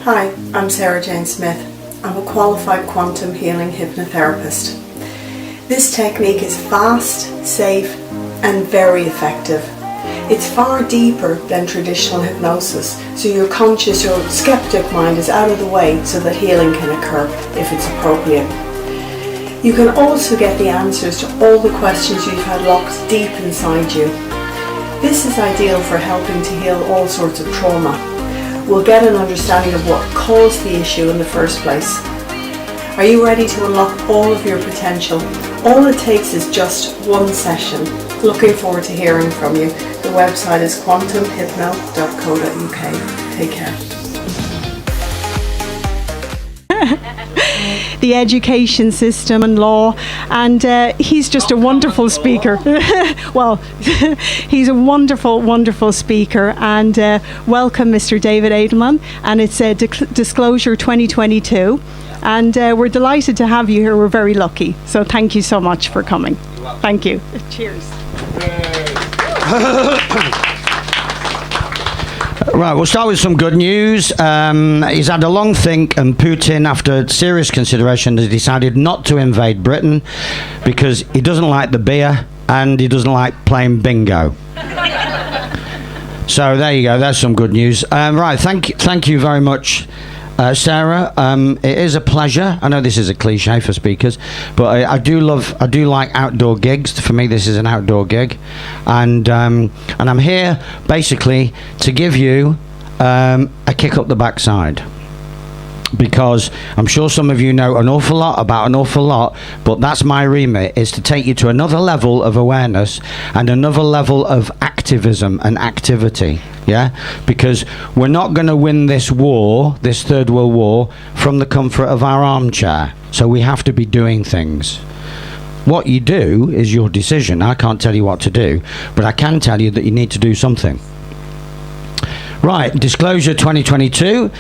Hi, I'm Sarah Jane Smith. I'm a qualified quantum healing hypnotherapist. This technique is fast, safe, and very effective. It's far deeper than traditional hypnosis, so your conscious or skeptic mind is out of the way so that healing can occur if it's appropriate. You can also get the answers to all the questions you've had locked deep inside you. This is ideal for helping to heal all sorts of trauma. We'll get an understanding of what caused the issue in the first place. Are you ready to unlock all of your potential? All it takes is just one session. Looking forward to hearing from you. The website is quantumhypno.co.uk. Take care. The education system and law, and he's just a wonderful speaker. Well, he's a wonderful speaker, and welcome Mr. David Adelman, and it's Disclosure 2022, and we're delighted to have you here. We're very lucky, so thank you so much for coming. Thank you. Cheers. Right, we'll start with some good news. He's had a long think, and Putin, after serious consideration, has decided not to invade Britain because he doesn't like the beer and he doesn't like playing bingo. So there you go, that's some good news. Right, thank you very much, Sarah. It is a pleasure. I know this is a cliche for speakers, but I do like outdoor gigs. For me, this is an outdoor gig, and I'm here basically to give you a kick up the backside, because I'm sure some of you know an awful lot about an awful lot, but that's my remit, is to take you to another level of awareness and another level of activism and activity. Yeah, because we're not going to win this war, this Third World War, from the comfort of our armchair. So we have to be doing things. What you do is your decision. I can't tell you what to do, but I can tell you that you need to do something. Right, Disclosure 2022.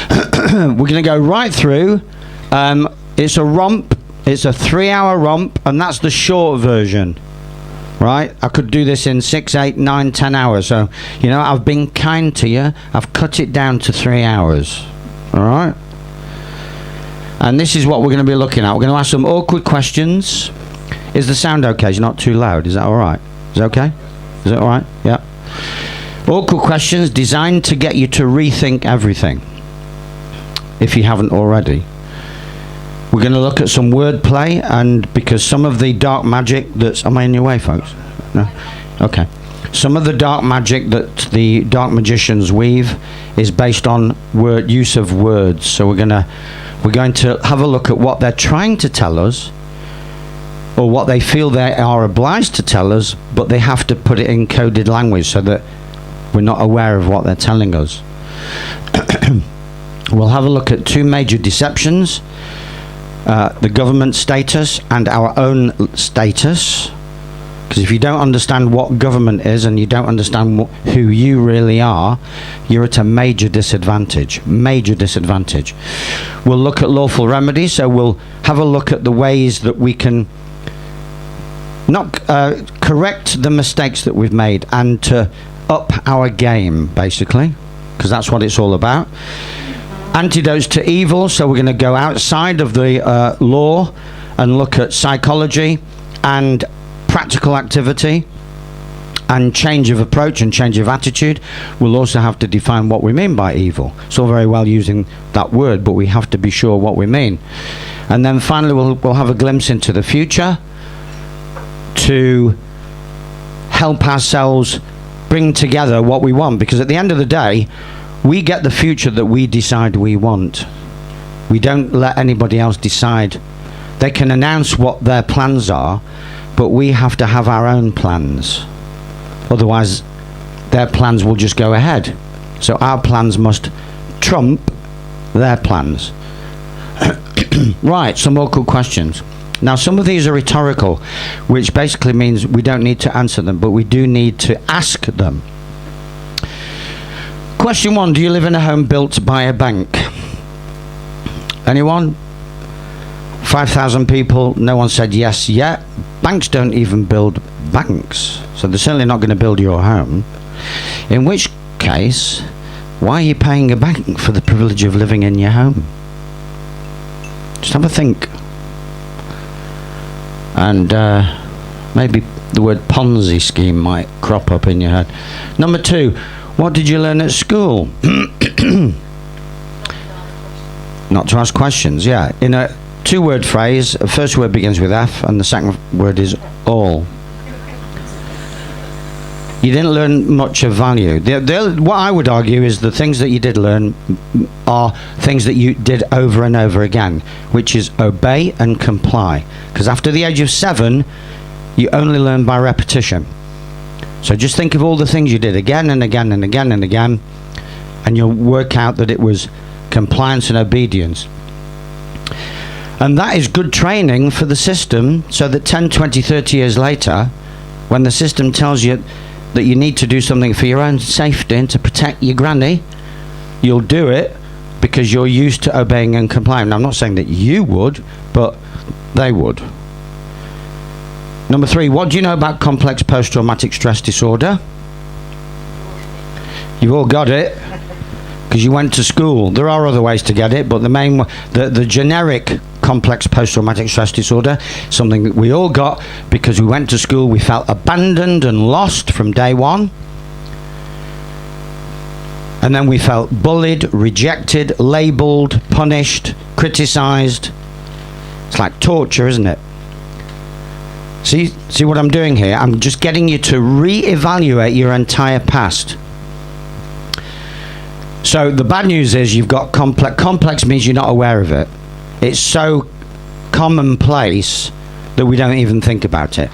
We're going to go right through. It's a romp. It's a 3-hour romp, and that's the short version. Right, I could do this in 6, 8, 9, 10 hours. So, you know, I've been kind to you. I've cut it down to 3 hours. All right. And this is what we're going to be looking at. We're going to ask some awkward questions. Is the sound okay? It's not too loud. Is that all right? Is that okay? Is that all right? Yeah. Awkward questions designed to get you to rethink everything, if you haven't already. We're going to look at some wordplay, and because some of the dark magic that's... Am I in your way, folks? No? Okay. Some of the dark magic that the dark magicians weave is based on use of words. So we're going to have a look at what they're trying to tell us, or what they feel they are obliged to tell us, but they have to put it in coded language so that we're not aware of what they're telling us. We'll have a look at two major deceptions. The government status and our own status, because if you don't understand what government is and you don't understand who you really are, you're at a major disadvantage. We'll look at lawful remedies, so we'll have a look at the ways that we can not correct the mistakes that we've made and to up our game, basically, because that's what it's all about. Antidotes to evil, so we're going to go outside of the law and look at psychology and practical activity and change of approach and change of attitude. We'll also have to define what we mean by evil. It's all very well using that word, but we have to be sure what we mean. And then finally we'll have a glimpse into the future to help ourselves bring together what we want, because at the end of the day, we get the future that we decide we want. We don't let anybody else decide. They can announce what their plans are, but we have to have our own plans. Otherwise, their plans will just go ahead. So our plans must trump their plans. Right, some awkward questions. Now, some of these are rhetorical, which basically means we don't need to answer them, but we do need to ask them. Question 1, do you live in a home built by a bank? Anyone? 5,000 people, no one said yes yet. Banks don't even build banks, so they're certainly not going to build your home. In which case, Why are you paying a bank for the privilege of living in your home? Just have a think. And maybe the word Ponzi scheme might crop up in your head. Number 2, what did you learn at school? Not to ask questions, yeah. In a 2-word phrase, the first word begins with F and the second word is all. You didn't learn much of value. What I would argue is the things that you did learn are things that you did over and over again, which is obey and comply. Because after the age of 7, you only learn by repetition. So just think of all the things you did again and again and again and again, and you'll work out that it was compliance and obedience. And that is good training for the system, so that 10, 20, 30 years later, when the system tells you that you need to do something for your own safety and to protect your granny, you'll do it because you're used to obeying and complying. Now, I'm not saying that you would, but they would. Number 3, what do you know about complex post-traumatic stress disorder? You've all got it because you went to school. There are other ways to get it, but the generic complex post-traumatic stress disorder, something that we all got because we went to school, we felt abandoned and lost from day one, and then we felt bullied, rejected, labelled, punished, criticised. It's like torture, isn't it? See what I'm doing here? I'm just getting you to re-evaluate your entire past. So the bad news is you've got complex. Complex means you're not aware of it. It's so commonplace that we don't even think about it.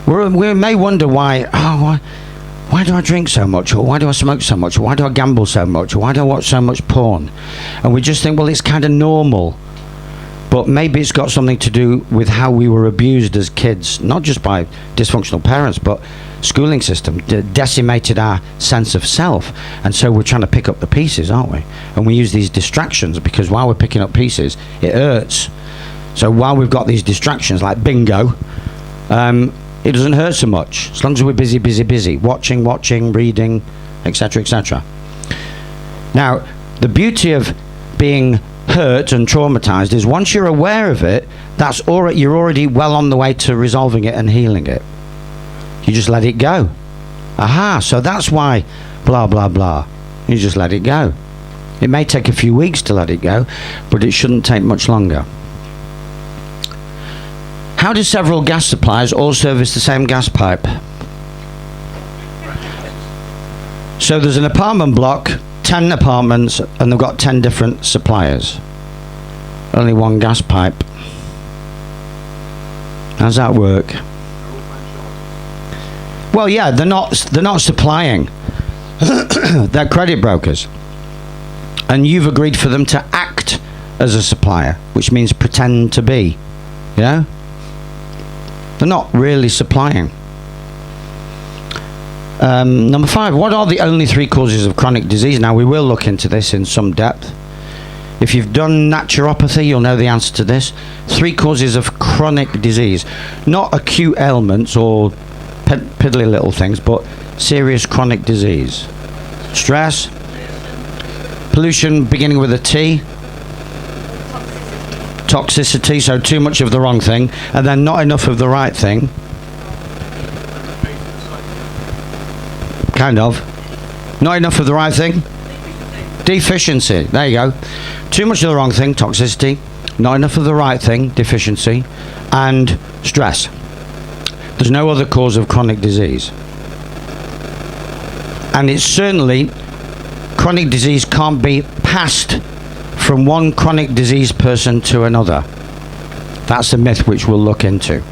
We may wonder why do I drink so much, or why do I smoke so much, or why do I gamble so much, or why do I watch so much porn? And we just think, well, it's kind of normal. But maybe it's got something to do with how we were abused as kids, not just by dysfunctional parents, but schooling system decimated our sense of self. And so we're trying to pick up the pieces, aren't we? And we use these distractions because while we're picking up pieces, it hurts. So while we've got these distractions like bingo, it doesn't hurt so much as long as we're busy, watching, reading, etc., etc. Now, the beauty of being hurt and traumatized is once you're aware of it, you're already well on the way to resolving it and healing it. You just let it go. Aha, so that's why blah blah blah. You just let it go. It may take a few weeks to let it go, but it shouldn't take much longer. How do several gas suppliers all service the same gas pipe? So there's an apartment block, 10 apartments, and they've got 10 different suppliers. Only one gas pipe. How's that work? Well, yeah, they're not supplying. They're credit brokers. And you've agreed for them to act as a supplier, which means pretend to be. Yeah? They're not really supplying. Number 5, what are the only 3 causes of chronic disease? Now, we will look into this in some depth. If you've done naturopathy, you'll know the answer to this. 3 causes of chronic disease. Not acute ailments or piddly little things, but serious chronic disease. Stress, pollution beginning with a T, toxicity, so too much of the wrong thing, and then not enough of the right thing. Kind of. Not enough of the right thing. Deficiency. There you go. Too much of the wrong thing, toxicity. Not enough of the right thing, deficiency. And stress. There's no other cause of chronic disease. And it's certainly, chronic disease can't be passed from one chronic disease person to another. That's a myth which we'll look into.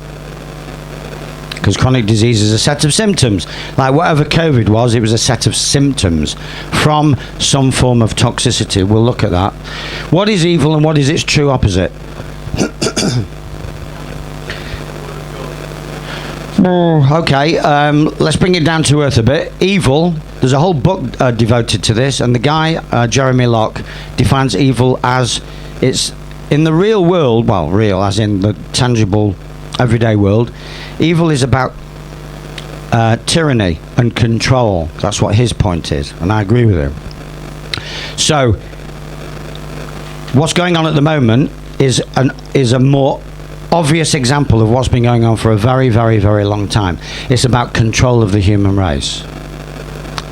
Because chronic disease is a set of symptoms. Like whatever COVID was, it was a set of symptoms from some form of toxicity. We'll look at that. What is evil and what is its true opposite? Okay, let's bring it down to earth a bit. Evil, there's a whole book devoted to this, and the guy, Jeremy Locke, defines evil as it's in the real world, well, real as in the tangible, everyday world. Evil is about tyranny and control. That's what his point is, and I agree with him. So what's going on at the moment is a more obvious example of what's been going on for a very, very, very long time. It's about control of the human race.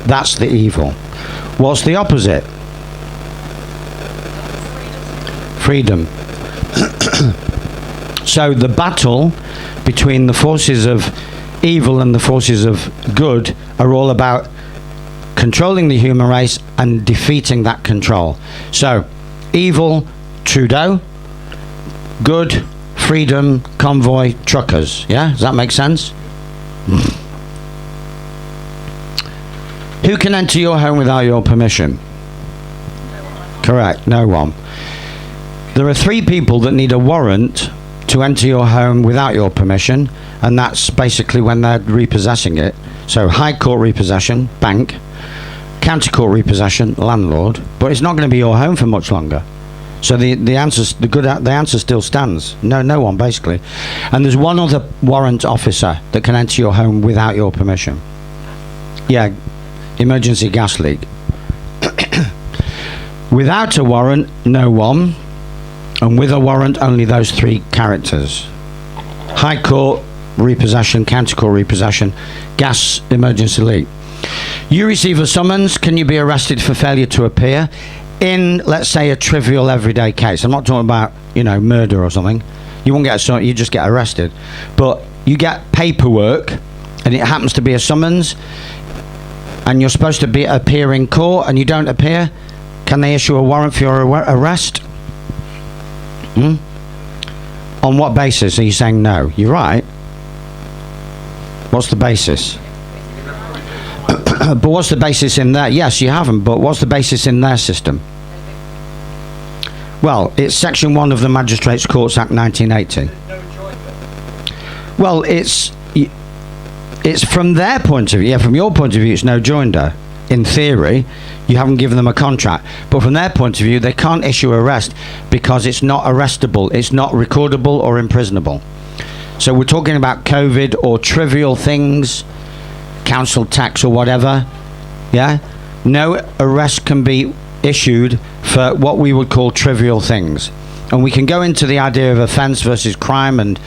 That's the evil. What's the opposite? Freedom. So the battle between the forces of evil and the forces of good are all about controlling the human race and defeating that control. So evil, Trudeau; good, freedom, convoy, truckers. Yeah, does that make sense? Who can enter your home without your permission? Correct, no one. There are 3 people that need a warrant to enter your home without your permission, and that's basically when they're repossessing it. So High Court repossession, bank; County Court repossession, landlord. But it's not going to be your home for much longer. So the answer still stands. No one, basically. And there's one other warrant officer that can enter your home without your permission. Yeah, emergency gas leak. Without a warrant, no one. And with a warrant, only those 3 characters. High Court repossession, County Court repossession, gas emergency leak. You receive a summons. Can you be arrested for failure to appear in, let's say, a trivial everyday case? I'm not talking about, murder or something. You won't get you just get arrested. But you get paperwork, and it happens to be a summons, and you're supposed to appear in court, and you don't appear. Can they issue a warrant for your arrest? On what basis are you saying no? You're right. What's the basis? But what's the basis in there? Yes, you haven't, but what's the basis in their system? Well, it's Section 1 of the Magistrates' Courts Act 1980. Well, it's from their point of view. Yeah, from your point of view, it's no joinder. In theory, you haven't given them a contract. But from their point of view, they can't issue arrest because it's not arrestable. It's not recordable or imprisonable. So we're talking about COVID or trivial things, council tax or whatever. Yeah? No arrest can be issued for what we would call trivial things. And we can go into the idea of offence versus crime and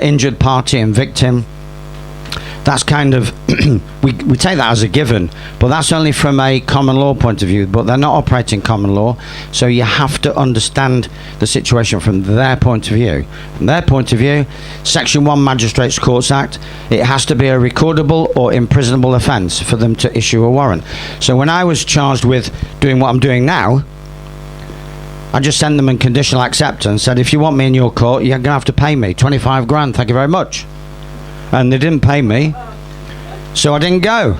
injured party and victim. That's kind of, we take that as a given, but that's only from a common law point of view, but they're not operating common law, so you have to understand the situation from their point of view. From their point of view, Section 1 Magistrates' Courts Act, it has to be a recordable or imprisonable offence for them to issue a warrant. So when I was charged with doing what I'm doing now, I just sent them a conditional acceptance and said, if you want me in your court, you're going to have to pay me 25 grand, thank you very much. And they didn't pay me, so I didn't go.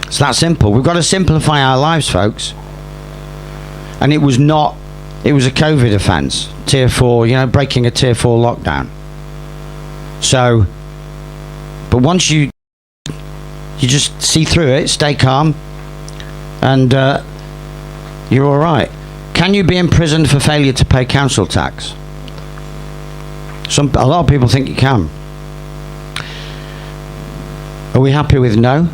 It's that simple. We've got to simplify our lives, folks. And it was a COVID offence, tier 4, breaking a tier 4 lockdown. So, but once you just see through it, stay calm, and you're all right. Can you be imprisoned for failure to pay council tax? A lot of people think you can. Are we happy with no?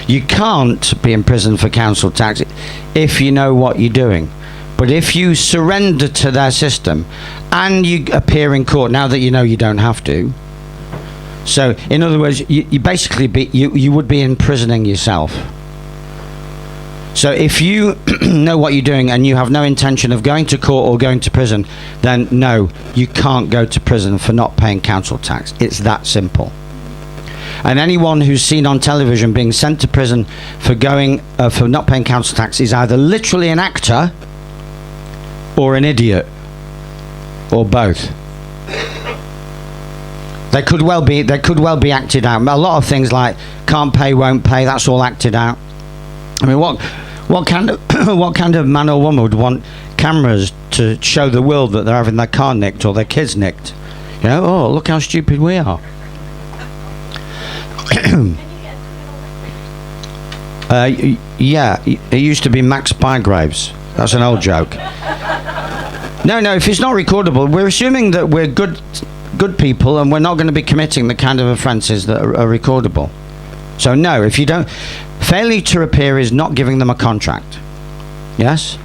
You can't be imprisoned for council tax if you know what you're doing. But if you surrender to their system and you appear in court, now that you know you don't have to. So, in other words, you basically you would be imprisoning yourself. So if you know what you're doing and you have no intention of going to court or going to prison, then no, you can't go to prison for not paying council tax. It's that simple. And anyone who's seen on television being sent to prison for for not paying council tax is either literally an actor or an idiot, or both. They could well be acted out. A lot of things like can't pay, won't pay, that's all acted out. I mean, what kind of man or woman would want cameras to show the world that they're having their car nicked or their kids nicked? Oh, look how stupid we are. Yeah, it used to be Max Bygraves. That's an old joke. No, if it's not recordable, we're assuming that we're good people and we're not going to be committing the kind of offences that are recordable. So no, if you don't, failure to appear is not giving them a contract. Yes?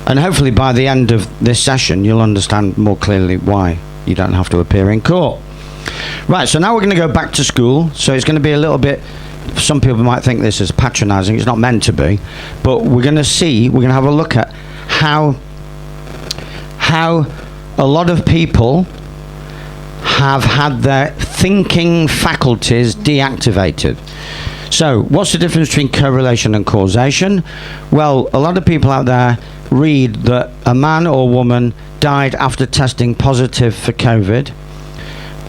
And hopefully by the end of this session, you'll understand more clearly why you don't have to appear in court. Right, so now we're going to go back to school. So it's going to be a little bit, some people might think this is patronizing. It's not meant to be. But we're going to have a look at how a lot of people have had their thinking faculties deactivated. So what's the difference between correlation and causation? Well, a lot of people out there read that a man or woman died after testing positive for COVID,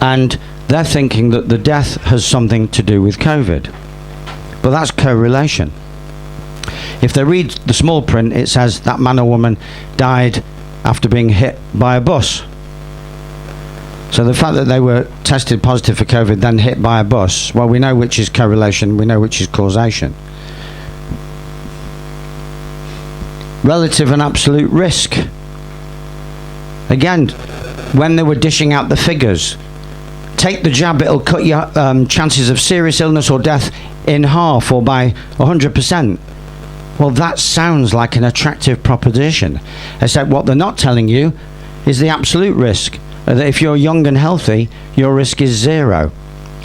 and they're thinking that the death has something to do with COVID. But that's correlation. If they read the small print, it says that man or woman died after being hit by a bus. So the fact that they were tested positive for COVID, then hit by a bus, well, we know which is correlation, we know which is causation. Relative and absolute risk. Again, when they were dishing out the figures, take the jab, it'll cut your chances of serious illness or death in half or by 100%. Well, that sounds like an attractive proposition, except what they're not telling you is the absolute risk. That if you're young and healthy, your risk is 0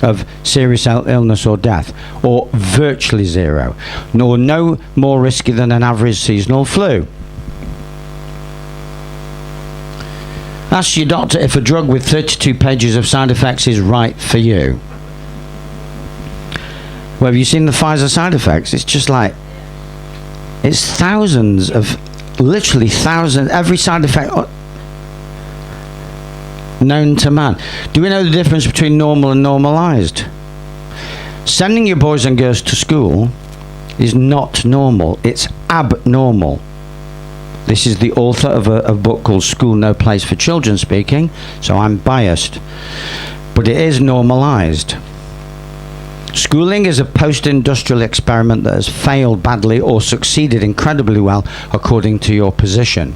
of serious illness or death, or virtually 0, nor no more risky than an average seasonal flu. Ask your doctor if a drug with 32 pages of side effects is right for you. Well, have you seen the Pfizer side effects? It's just like, it's thousands of, literally thousands, every side effect known to man. Do we know the difference between normal and normalized? Sending your boys and girls to school is not normal, it's abnormal. This is the author of a book called School No Place for Children speaking, so I'm biased. But it is normalized. Schooling is a post-industrial experiment that has failed badly or succeeded incredibly well according to your position.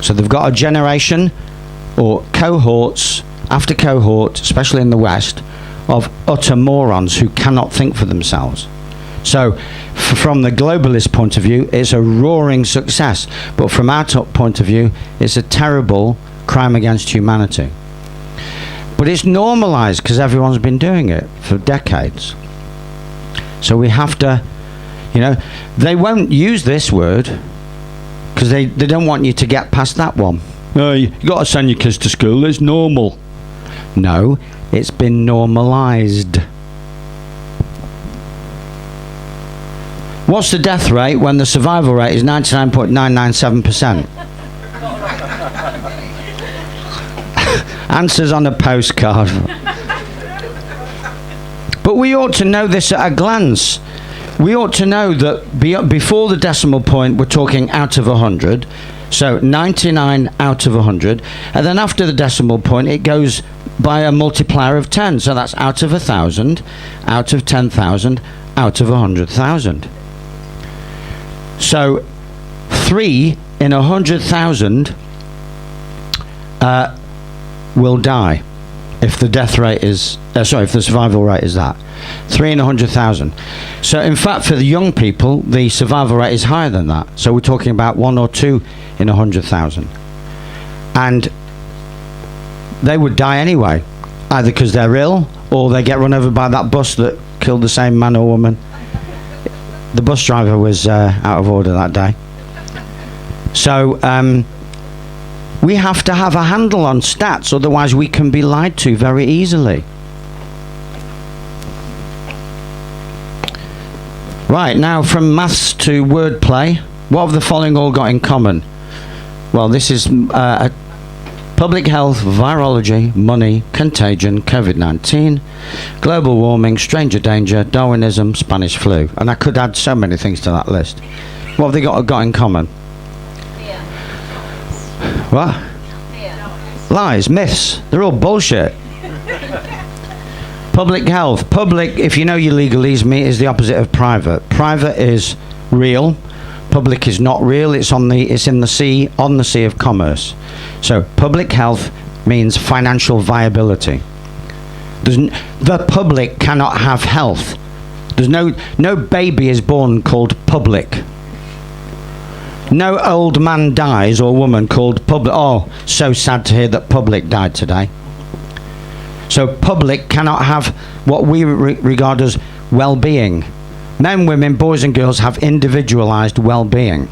So they've got a generation or cohorts after cohort, especially in the West, of utter morons who cannot think for themselves. So from the globalist point of view, it's a roaring success, but from our top point of view, it's a terrible crime against humanity. But it's normalized because everyone's been doing it for decades. So we have to, they won't use this word because they don't want you to get past that one. You got to send your kids to school, it's normal. No, it's been normalized. What's the death rate when the survival rate is 99.997%? Answers on a postcard. But we ought to know this at a glance. We ought to know that before the decimal point, we're talking out of 100. So 99 out of 100. And then after the decimal point, it goes by a multiplier of 10. So that's out of 1,000, out of 10,000, out of 100,000. So 3 in 100,000 will die if the death rate is, if the survival rate is that. 3 in 100,000. So in fact, for the young people, the survival rate is higher than that. So we're talking about 1 or 2 in 100,000. And they would die anyway, either because they're ill or they get run over by that bus that killed the same man or woman. The bus driver was out of order that day. So we have to have a handle on stats, otherwise we can be lied to very easily. Right, now from maths to wordplay, what have the following all got in common? Well, this is public health, virology, money, contagion, COVID-19, global warming, stranger danger, Darwinism, Spanish flu. And I could add so many things to that list. What have they got in common? Fear. What? Fear. Lies, myths. They're all bullshit. Public health. Public, if you know your legalese, is the opposite of private. Private is real. Public is not real. It's in the sea, on the sea of commerce. So public health means financial viability. The public cannot have health. There's no baby is born called public. No old man dies or woman called public. Oh, so sad to hear that public died today. So public cannot have what we regard as well-being. Men, women, boys and girls have individualized well-being.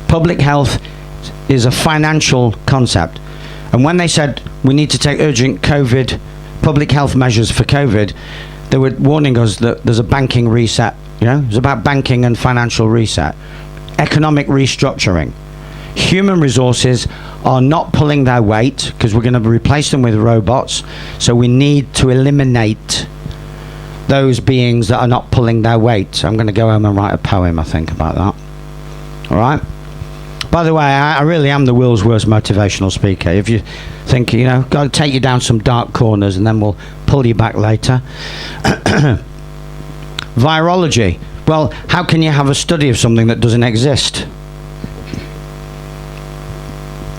Public health is a financial concept. And when they said we need to take urgent public health measures for COVID, they were warning us that there's a banking reset. It's about banking and financial reset. Economic restructuring. Human resources are not pulling their weight because we're going to replace them with robots. So we need to eliminate those beings that are not pulling their weight. I'm going to go home and write a poem, I think, about that. All right? By the way, I really am the world's worst motivational speaker. If you think, got to take you down some dark corners and then we'll pull you back later. Virology. Well, how can you have a study of something that doesn't exist?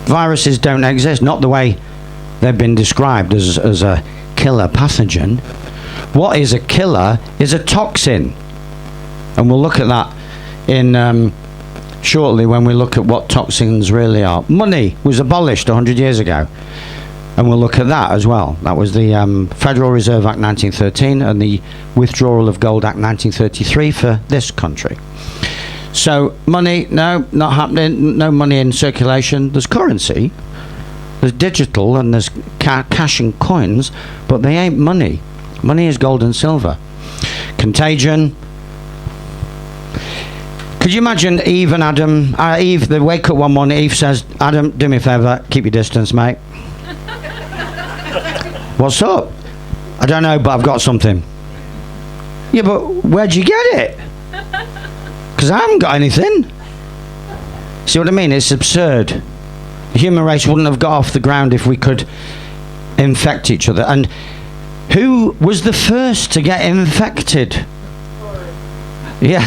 Viruses don't exist, not the way they've been described as a killer pathogen. What is a killer is a toxin. And we'll look at that in shortly when we look at what toxins really are. Money was abolished 100 years ago. And we'll look at that as well. That was the Federal Reserve Act 1913 and the Withdrawal of Gold Act 1933 for this country. So money, no, not happening. No money in circulation. There's currency. There's digital and there's cash and coins, but they ain't money. Money is gold and silver. Contagion. Could you imagine Eve and Adam? Eve, they wake up one morning, Eve says, Adam, do me a favour, keep your distance, mate. What's up? I don't know, but I've got something. Yeah, but where'd you get it? Because I haven't got anything. See what I mean? It's absurd. The human race wouldn't have got off the ground if we could infect each other. And who was the first to get infected? Yeah.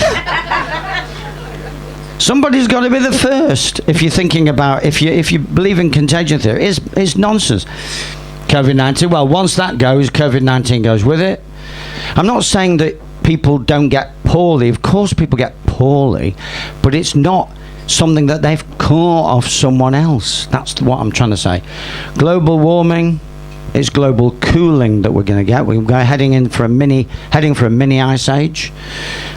Somebody's got to be the first. If you're thinking about, if you believe in contagion theory, it's nonsense. COVID-19, well, once that goes, COVID-19 goes with it. I'm not saying that people don't get poorly. Of course people get poorly, but it's not something that they've caught off someone else. That's what I'm trying to say. Global warming, it's global cooling that we're going to get. We're heading for a mini ice age.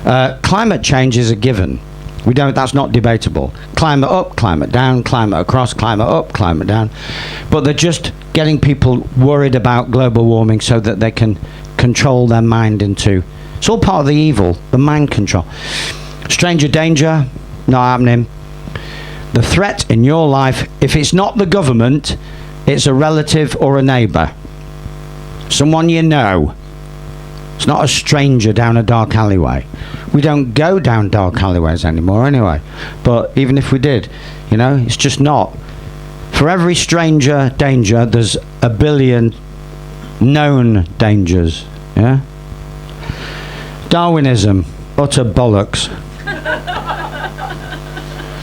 Climate change is a given. That's not debatable. Climate up, climate down, climate across, climate up, climate down. But they're just getting people worried about global warming so that they can control their mind into... It's all part of the evil, the mind control. Stranger danger, not happening. The threat in your life, if it's not the government, it's a relative or a neighbour. Someone you know. It's not a stranger down a dark alleyway. We don't go down dark alleyways anymore anyway. But even if we did, it's just not. For every stranger danger, there's a billion known dangers. Yeah? Darwinism, utter bollocks.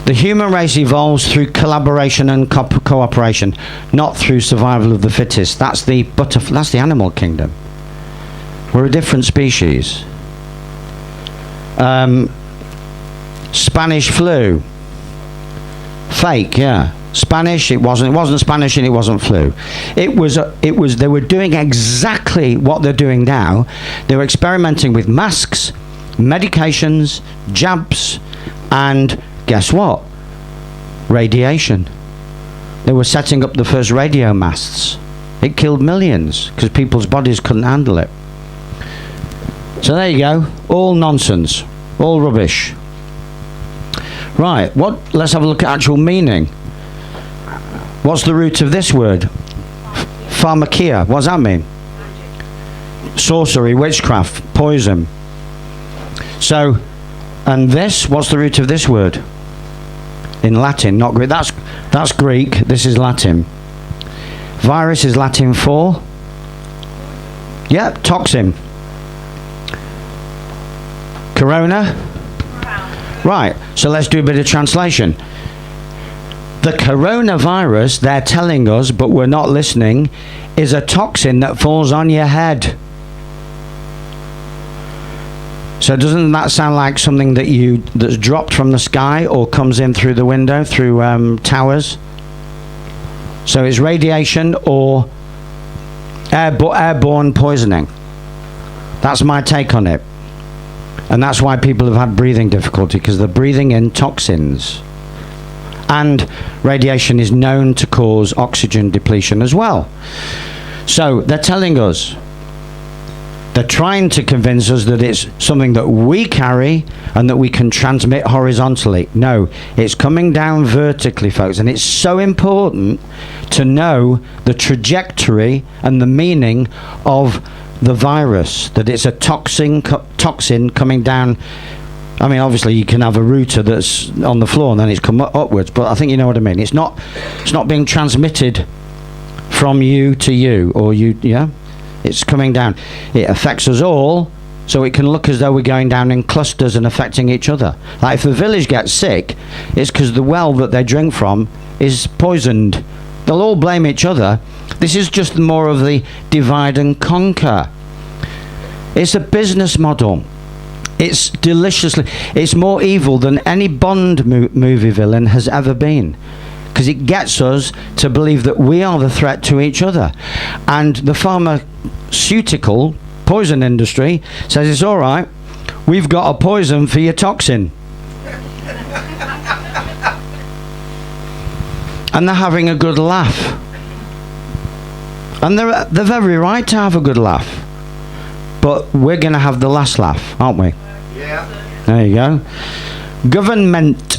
The human race evolves through collaboration and cooperation, not through survival of the fittest. That's the animal kingdom. We're a different species. Spanish flu. Fake, yeah. Spanish, it wasn't Spanish and it wasn't flu. It was they were doing exactly what they're doing now. They were experimenting with masks, medications, jabs, and guess what? Radiation. They were setting up the first radio masts. It killed millions because people's bodies couldn't handle it. So there you go. All nonsense. All rubbish. Right, let's have a look at actual meaning. What's the root of this word? Pharmakia. What does that mean? Sorcery, witchcraft, poison. So, and this, what's the root of this word? In Latin, not Greek. That's Greek. This is Latin. Virus is Latin for? Yep, toxin. Corona? Right, so let's do a bit of translation. The coronavirus, they're telling us, but we're not listening, is a toxin that falls on your head. So doesn't that sound like something that's dropped from the sky or comes in through the window, through towers? So it's radiation or airborne poisoning. That's my take on it. And that's why people have had breathing difficulty, because they're breathing in toxins. And radiation is known to cause oxygen depletion as well. So they're telling us, they're trying to convince us that it's something that we carry and that we can transmit horizontally. No, it's coming down vertically, folks. And it's so important to know the trajectory and the meaning of the virus, that it's a toxin coming down. I mean, obviously you can have a router that's on the floor and then it's come upwards, but I think you know what I mean. It's not being transmitted from you to you, or you, yeah? It's coming down. It affects us all, so it can look as though we're going down in clusters and affecting each other. Like if the village gets sick, it's because the well that they drink from is poisoned. They'll all blame each other. This is just more of the divide and conquer. It's a business model. It's it's more evil than any Bond movie villain has ever been. Because it gets us to believe that we are the threat to each other. And the pharmaceutical poison industry says it's all right, we've got a poison for your toxin. And they're having a good laugh. And they're very right to have a good laugh. But we're going to have the last laugh, aren't we? Yeah. There you go. Government.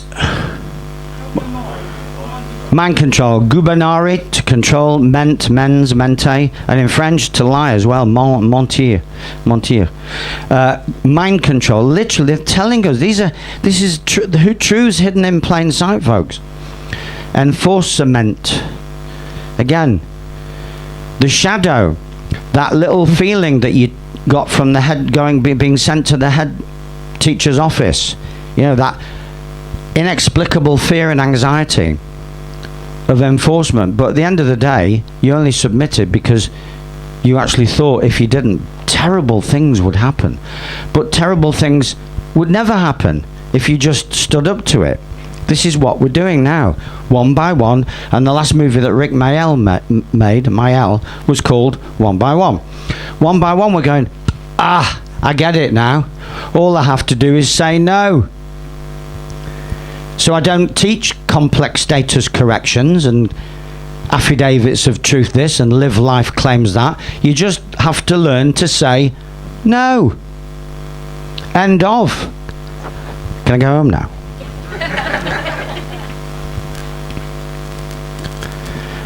Mind control. Gubernare, to control. Ment, mens, mente. And in French, to lie as well. Mentir. Mind control. Literally, they're telling us. This is truths hidden in plain sight, folks. Enforcement. Again, the shadow. That little feeling that you got from the head being sent to the head teacher's office. You know, that inexplicable fear and anxiety of enforcement. But at the end of the day, you only submitted because you actually thought if you didn't, terrible things would happen. But terrible things would never happen if you just stood up to it. This is what we're doing now, one by one. And the last movie that Rick Mayall made, was called One by One. One by one, we're going, I get it now. All I have to do is say no. So I don't teach complex status corrections and affidavits of truth this and live life claims that. You just have to learn to say no. End of. Can I go home now?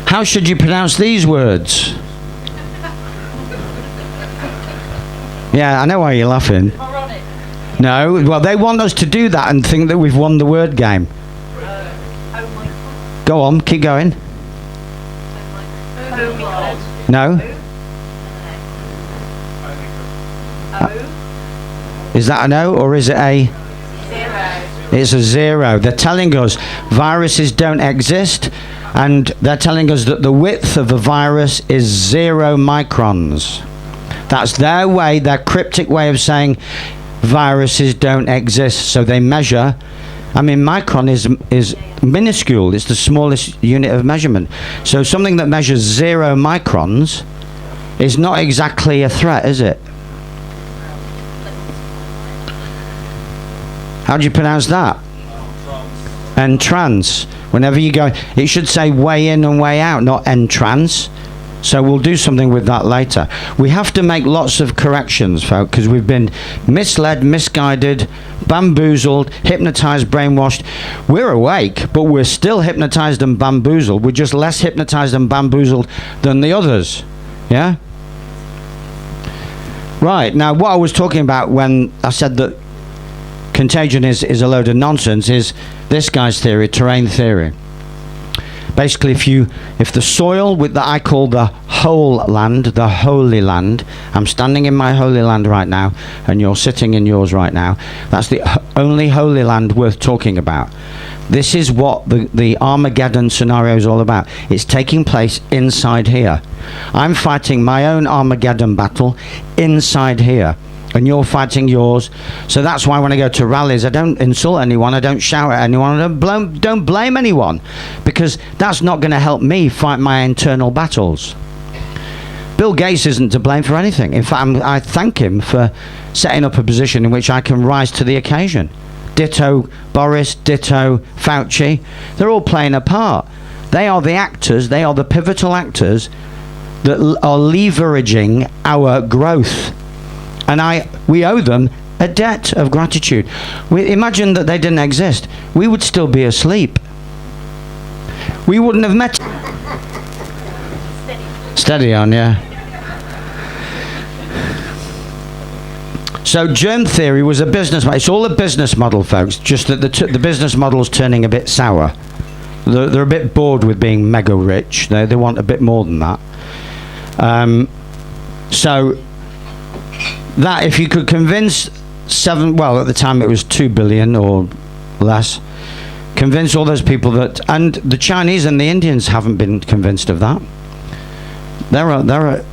How should you pronounce these words? Yeah, I know why you're laughing. Moronic. No, well, they want us to do that and think that we've won the word game. Go on, keep going. No? Is that an O or is it a? Zero. It's a zero. They're telling us viruses don't exist, and they're telling us that the width of a virus is 0 microns. That's their way, their cryptic way of saying viruses don't exist. So they measure. I mean, micron is minuscule. It's the smallest unit of measurement. So something that measures 0 microns is not exactly a threat, is it? How do you pronounce that? Entrance. Whenever you go, it should say way in and way out, not entrance. So we'll do something with that later. We have to make lots of corrections, folks, because we've been misled, misguided, bamboozled, hypnotized, brainwashed. We're awake, but we're still hypnotized and bamboozled. We're just less hypnotized and bamboozled than the others. Yeah? Right. Now, what I was talking about when I said that contagion is a load of nonsense is this guy's theory, terrain theory. Basically, if the soil with that I call the whole land, the holy land, I'm standing in my holy land right now, and you're sitting in yours right now. That's the only holy land worth talking about. This is what the Armageddon scenario is all about. It's taking place inside here. I'm fighting my own Armageddon battle inside here, and you're fighting yours. So that's why when I go to rallies, I don't insult anyone, I don't shout at anyone, I don't blame anyone, because that's not going to help me fight my internal battles. Bill Gates isn't to blame for anything. In fact, I thank him for setting up a position in which I can rise to the occasion. Ditto Boris, ditto Fauci. They're all playing a part. They are the actors, they are the pivotal actors that are leveraging our growth. And we owe them a debt of gratitude. Imagine that they didn't exist. We would still be asleep. We wouldn't have met. Steady on, yeah. So germ theory was a business model. It's all a business model, folks, just that the business model's turning a bit sour. They're a bit bored with being mega rich. They want a bit more than that. So that if you could convince at the time it was 2 billion or less, convince all those people that, and the Chinese and the Indians haven't been convinced of that. There are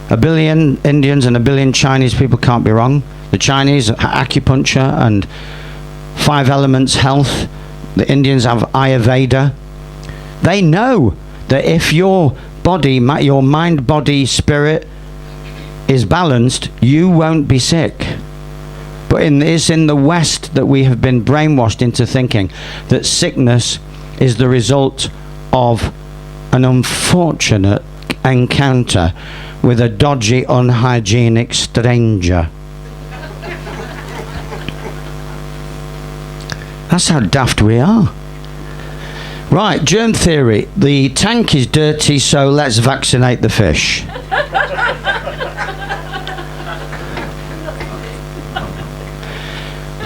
a billion Indians and a billion Chinese people, can't be wrong. The Chinese acupuncture and 5 elements health. The Indians have Ayurveda. They know that if your body, your mind, body, spirit is balanced, you won't be sick. But it's in the West that we have been brainwashed into thinking that sickness is the result of an unfortunate encounter with a dodgy, unhygienic stranger. That's how daft we are. Right, germ theory. The tank is dirty, so let's vaccinate the fish.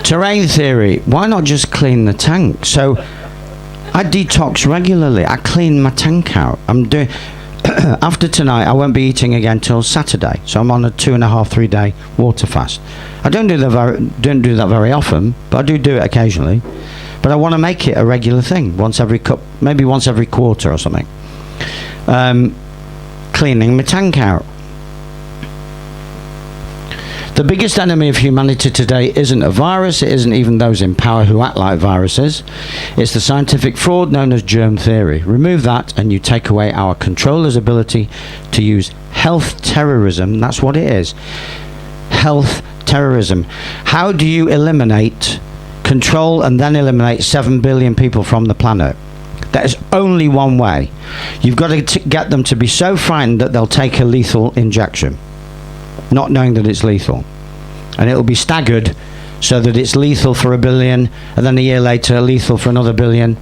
Terrain theory. Why not just clean the tank? So I detox regularly. I clean my tank out. I'm doing. After tonight, I won't be eating again till Saturday. So I'm on a 2.5-3 day water fast. I don't do that very often, but I do it occasionally. But I want to make it a regular thing, maybe once every quarter or something. Cleaning my tank out. The biggest enemy of humanity today isn't a virus, it isn't even those in power who act like viruses. It's the scientific fraud known as germ theory. Remove that and you take away our controller's ability to use health terrorism. That's what it is. Health terrorism. How do you control and then eliminate 7 billion people from the planet? There is only one way. You've got to get them to be so frightened that they'll take a lethal injection, not knowing that it's lethal. And it'll be staggered so that it's lethal for 1 billion and then a year later lethal for another 1 billion.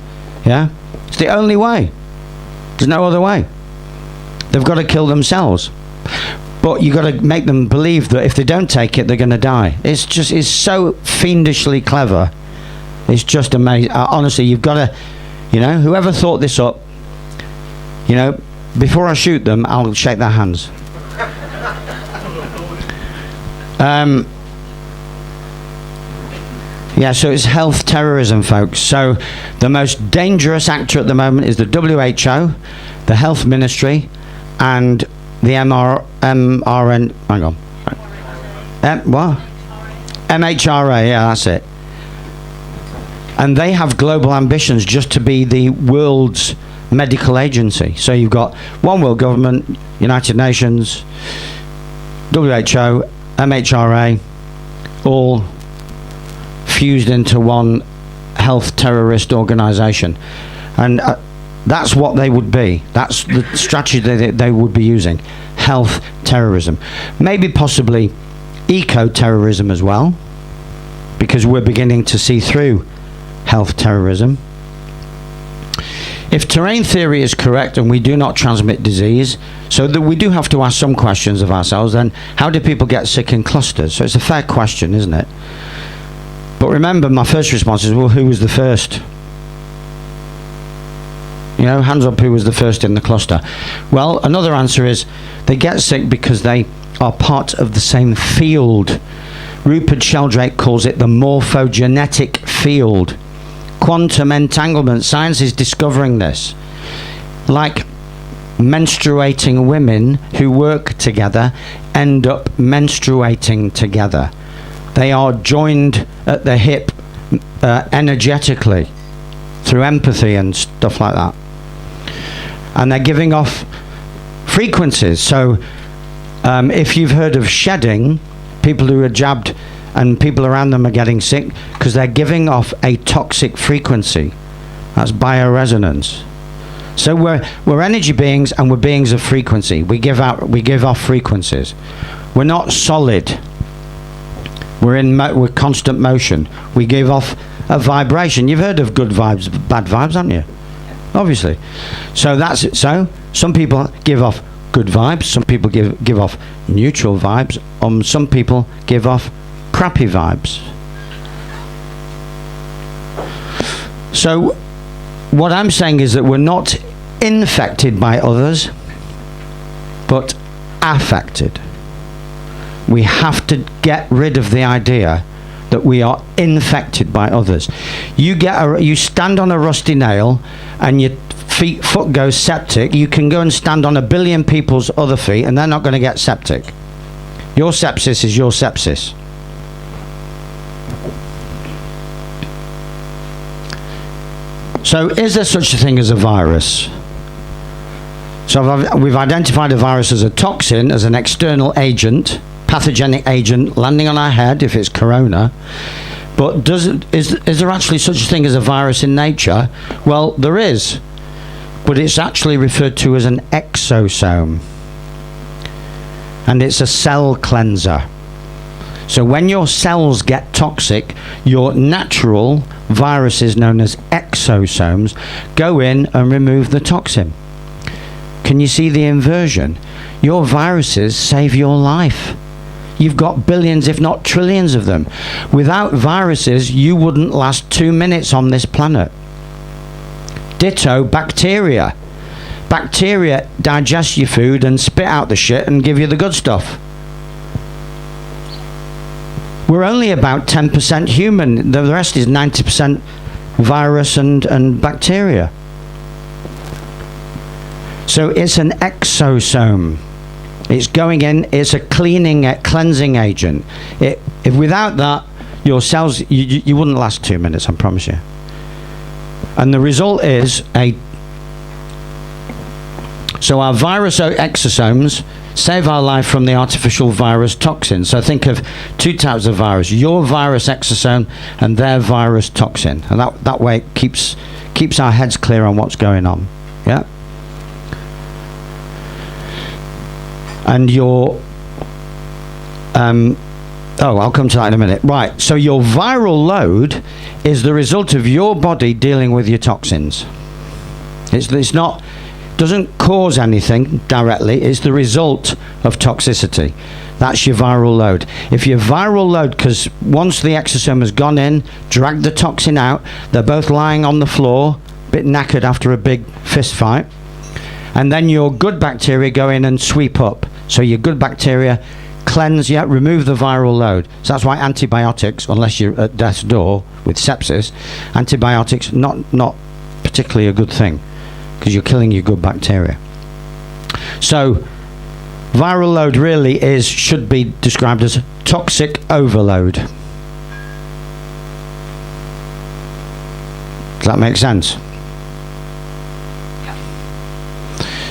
Yeah? It's the only way. There's no other way. They've got to kill themselves. But you've got to make them believe that if they don't take it, they're going to die. It's so fiendishly clever. It's just amazing. Honestly, you've got to, whoever thought this up, before I shoot them, I'll shake their hands. So it's health terrorism, folks. So the most dangerous actor at the moment is the WHO, the Health Ministry, and the MHRA, yeah, that's it. And they have global ambitions just to be the world's medical agency. So you've got one world government, United Nations, WHO, MHRA, all fused into one health terrorist organization. And that's what they would be. That's the strategy that they would be using. Health terrorism. Maybe possibly eco-terrorism as well, because we're beginning to see through health terrorism. If terrain theory is correct and we do not transmit disease, so that we do have to ask some questions of ourselves, then how do people get sick in clusters? So it's a fair question, isn't it? But remember, my first response is, well, who was the first? Hands up, who was the first in the cluster? Well, another answer is they get sick because they are part of the same field. Rupert Sheldrake calls it the morphogenetic field. quantum entanglement. Science is discovering this. Like menstruating women who work together end up menstruating together. They are joined at the hip energetically through empathy and stuff like that. And they're giving off frequencies. So if you've heard of shedding, people who are jabbed and people around them are getting sick because they're giving off a toxic frequency. That's bioresonance. So we're energy beings, and we're beings of frequency. We give off frequencies. We're not solid. We're constant motion. We give off a vibration. You've heard of good vibes, bad vibes, haven't you? Obviously. So that's it. So some people give off good vibes. Some people give off neutral vibes. Some people give off crappy vibes. So what I'm saying is that we're not infected by others, but affected. We have to get rid of the idea that we are infected by others. You stand on a rusty nail and your foot goes septic. You can go and stand on 1 billion people's other feet and they're not going to get septic. Your sepsis is your sepsis. So is there such a thing as a virus? So we've identified a virus as a toxin, as an external agent, pathogenic agent landing on our head if it's corona. But is there actually such a thing as a virus in nature? Well, there is, but it's actually referred to as an exosome, and it's a cell cleanser. So when your cells get toxic, your natural viruses known as exosomes go in and remove the toxin. Can you see the inversion? Your viruses save your life. You've got billions, if not trillions of them. Without viruses, you wouldn't last 2 minutes on this planet. Ditto bacteria. Bacteria digest your food and spit out the shit and give you the good stuff. We're only about 10% human. The rest is 90% virus and bacteria. So it's an exosome. It's going in, it's a cleansing agent. If without that, your cells, you wouldn't last 2 minutes, I promise you. And the result is so our virus exosomes save our life from the artificial virus toxin. So think of 2 types of virus: your virus exosome and their virus toxin. And that way it keeps our heads clear on what's going on. Yeah. And your I'll come to that in a minute. Right, so your viral load is the result of your body dealing with your toxins. It's not, doesn't cause anything directly, it's the result of toxicity. That's your viral load. If your viral load, because once the exosome has gone in, dragged the toxin out, they're both lying on the floor, a bit knackered after a big fist fight, and then your good bacteria go in and sweep up. So your good bacteria cleanse, remove the viral load. So that's why antibiotics, unless you're at death's door with sepsis, antibiotics not particularly a good thing, because you're killing your good bacteria. So viral load really should be described as toxic overload. Does that make sense?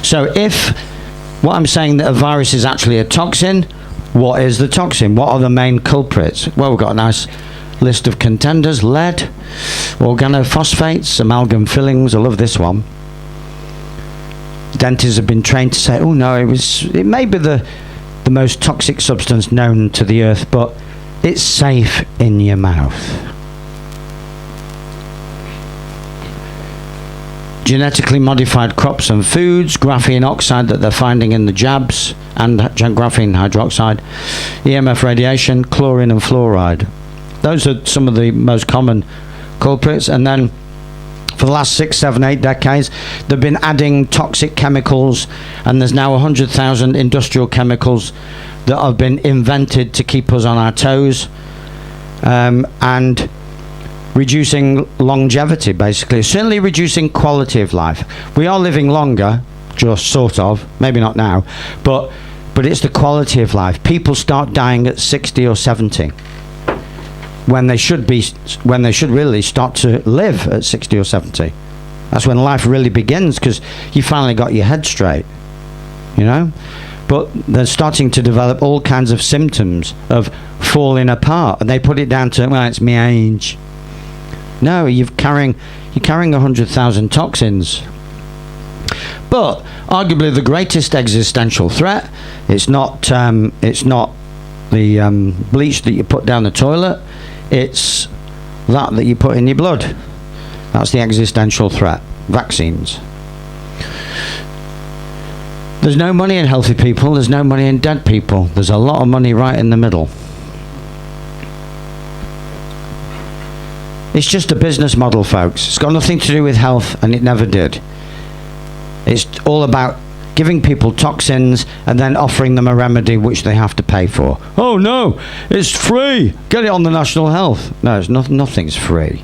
So if what I'm saying that a virus is actually a toxin, what is the toxin? What are the main culprits? Well, we've got a nice list of contenders: lead, organophosphates, amalgam fillings. I love this one. Dentists have been trained to say, oh no, it may be the most toxic substance known to the earth, but it's safe in your mouth. Genetically modified crops and foods, graphene oxide that they're finding in the jabs, and graphene hydroxide, EMF radiation, chlorine and fluoride. Those are some of the most common culprits. And then for the last 6, 7, 8 decades, they've been adding toxic chemicals, and there's now 100,000 industrial chemicals that have been invented to keep us on our toes. And reducing longevity, basically. Certainly reducing quality of life. We are living longer, just sort of, maybe not now, but it's the quality of life. People start dying at 60 or 70 when they should really start to live at 60 or 70. That's when life really begins, because you finally got your head straight, you know. But they're starting to develop all kinds of symptoms of falling apart, and they put it down to, well, it's my age. No, you're carrying 100,000 toxins. But arguably the greatest existential threat, it's not the bleach that you put down the toilet, it's that you put in your blood. That's the existential threat. Vaccines. There's no money in healthy people, there's no money in dead people. There's a lot of money right in the middle. It's just a business model, folks. It's got nothing to do with health, and it never did. It's all about giving people toxins and then offering them a remedy which they have to pay for. Oh no, it's free. Get it on the national health. No, it's nothing's free.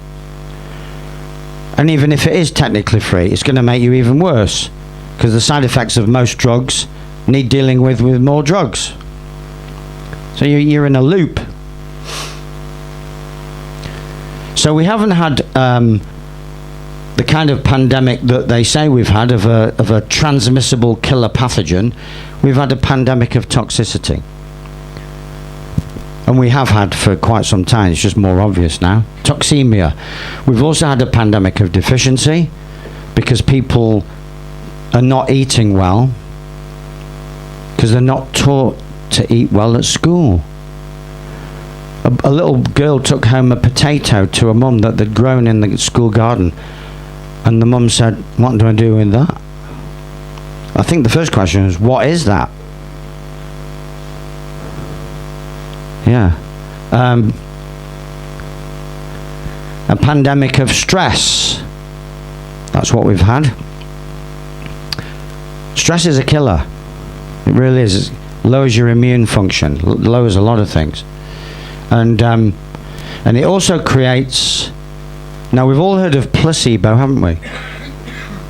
And even if it is technically free, it's going to make you even worse, because the side effects of most drugs need dealing with more drugs. So you're in a loop. So we haven't had the kind of pandemic that they say we've had of a transmissible killer pathogen. We've had a pandemic of toxicity. And we have had for quite some time. It's just more obvious now. Toxemia. We've also had a pandemic of deficiency, because people are not eating well because they're not taught to eat well at school. A little girl took home a potato to a mum that they'd grown in the school garden, and the mum said, "What do I do with that?" I think the first question is, what is that? Yeah. A pandemic of stress. That's what we've had. Stress is a killer. It really is. It lowers your immune function, lowers a lot of things. And it also creates... Now, we've all heard of placebo, haven't we?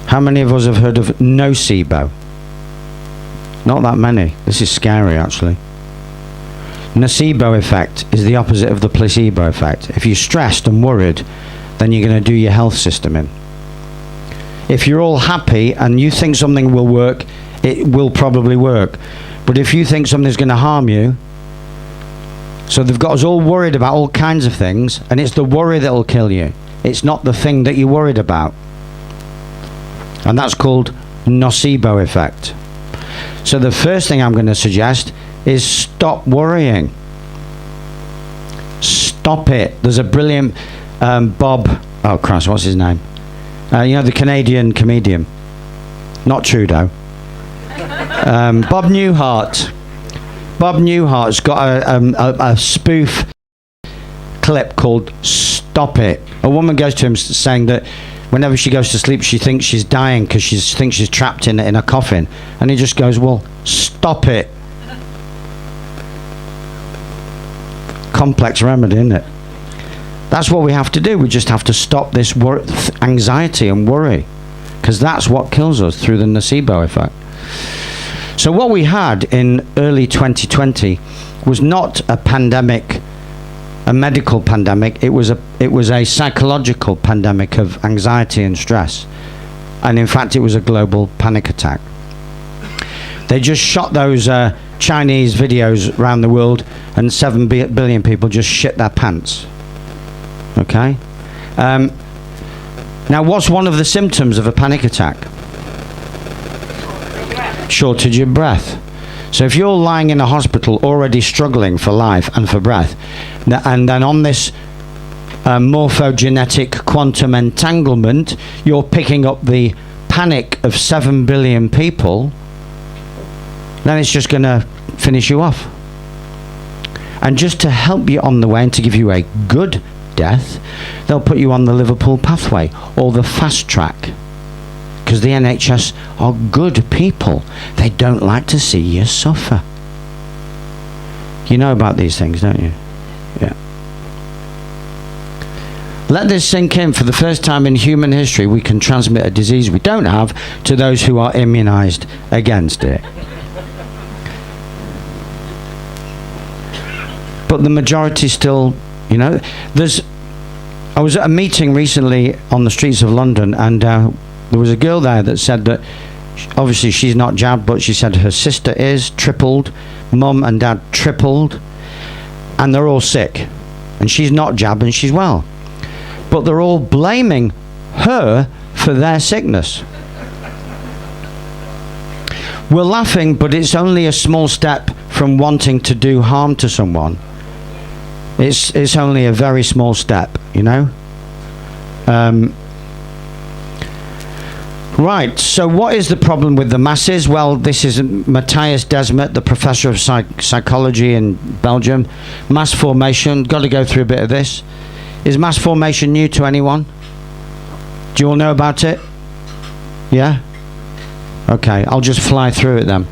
How many of us have heard of nocebo? Not that many. This is scary, actually. Nocebo effect is the opposite of the placebo effect. If you're stressed and worried, then you're going to do your health system in. If you're all happy and you think something will work, it will probably work. But if you think something's going to harm you, so they've got us all worried about all kinds of things, and it's the worry that will kill you. It's not the thing that you're worried about. And that's called nocebo effect. So the first thing I'm going to suggest is stop worrying. Stop it. There's a brilliant Bob, oh Christ, what's his name? You know, the Canadian comedian. Not Trudeau. Bob Newhart. Bob Newhart's got a spoof clip called Stop It. A woman goes to him saying that whenever she goes to sleep, she thinks she's dying because she thinks she's trapped in a coffin. And he just goes, well, stop it. Complex remedy, isn't it? That's what we have to do. We just have to stop this anxiety and worry, because that's what kills us through the nocebo effect. So what we had in early 2020 was not a pandemic, a medical pandemic. It was a psychological pandemic of anxiety and stress. And in fact, it was a global panic attack. They just shot those Chinese videos around the world, and 7 billion people just shit their pants. Okay? Now, what's one of the symptoms of a panic attack? Shortage of breath. So if you're lying in a hospital already struggling for life and for breath, and then on this morphogenetic quantum entanglement, you're picking up the panic of 7 billion people, then it's just going to finish you off. And just to help you on the way and to give you a good death, they'll put you on the Liverpool pathway or the fast track, because the NHS are good people. They don't like to see you suffer. You know about these things, don't you? Yeah. Let this sink in. For the first time in human history, we can transmit a disease we don't have to those who are immunized against it. But the majority still, you know, I was at a meeting recently on the streets of London, and there was a girl there that said that obviously she's not jabbed, but she said her sister is tripled, mum and dad tripled, and they're all sick, and she's not jabbed and she's well, but they're all blaming her for their sickness. We're laughing, but it's only a small step from wanting to do harm to someone. It's only a very small step, you know. Right, so what is the problem with the masses? Well, this is Matthias Desmet, the professor of psychology in Belgium. Mass formation, got to go through a bit of this. Is mass formation new to anyone? Do you all know about it? Yeah? Okay, I'll just fly through it then.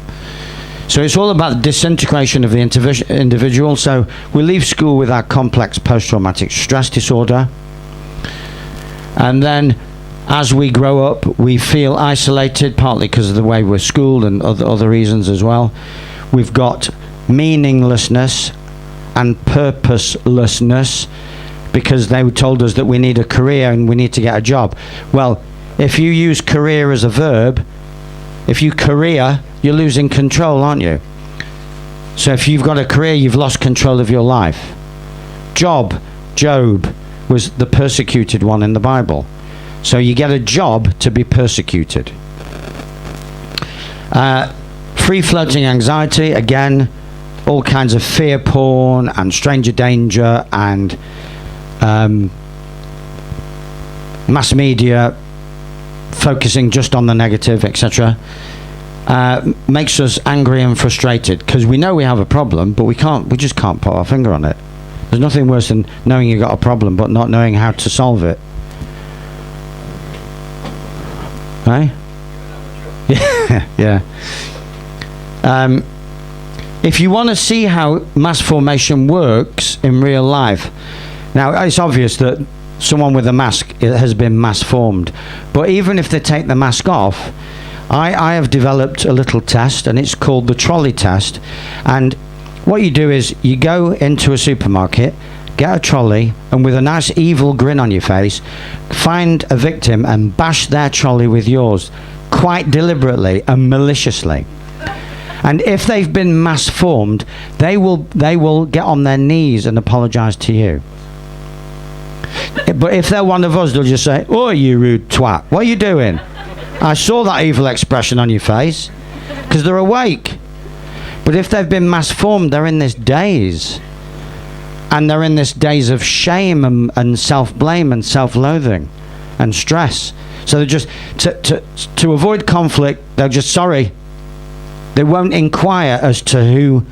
So it's all about the disintegration of the individual. So we leave school with our complex post-traumatic stress disorder. And then as we grow up, we feel isolated, partly because of the way we're schooled and other reasons as well. We've got meaninglessness and purposelessness because they told us that we need a career and we need to get a job. Well, if you use career as a verb, if you career, you're losing control, aren't you? So if you've got a career, you've lost control of your life. Job, Job was the persecuted one in the Bible. So you get a job to be persecuted. Free-floating anxiety, again, all kinds of fear porn and stranger danger and mass media focusing just on the negative, etc. Makes us angry and frustrated because we know we have a problem, but we just can't put our finger on it. There's nothing worse than knowing you've got a problem but not knowing how to solve it. Right? Yeah. If you want to see how mass formation works in real life, now it's obvious that someone with a mask has been mass formed, but even if they take the mask off, I have developed a little test, and it's called the trolley test. And what you do is you go into a supermarket, get a trolley, and with a nice evil grin on your face, find a victim and bash their trolley with yours, quite deliberately and maliciously. And if they've been mass formed, they will get on their knees and apologize to you. But if they're one of us, they'll just say, "Oh, you rude twat, what are you doing? I saw that evil expression on your face," because they're awake. But if they've been mass formed, they're in this daze. And they're in this daze of shame and self-blame and self-loathing and stress. So they're just, to avoid conflict, they're just sorry. They won't inquire as to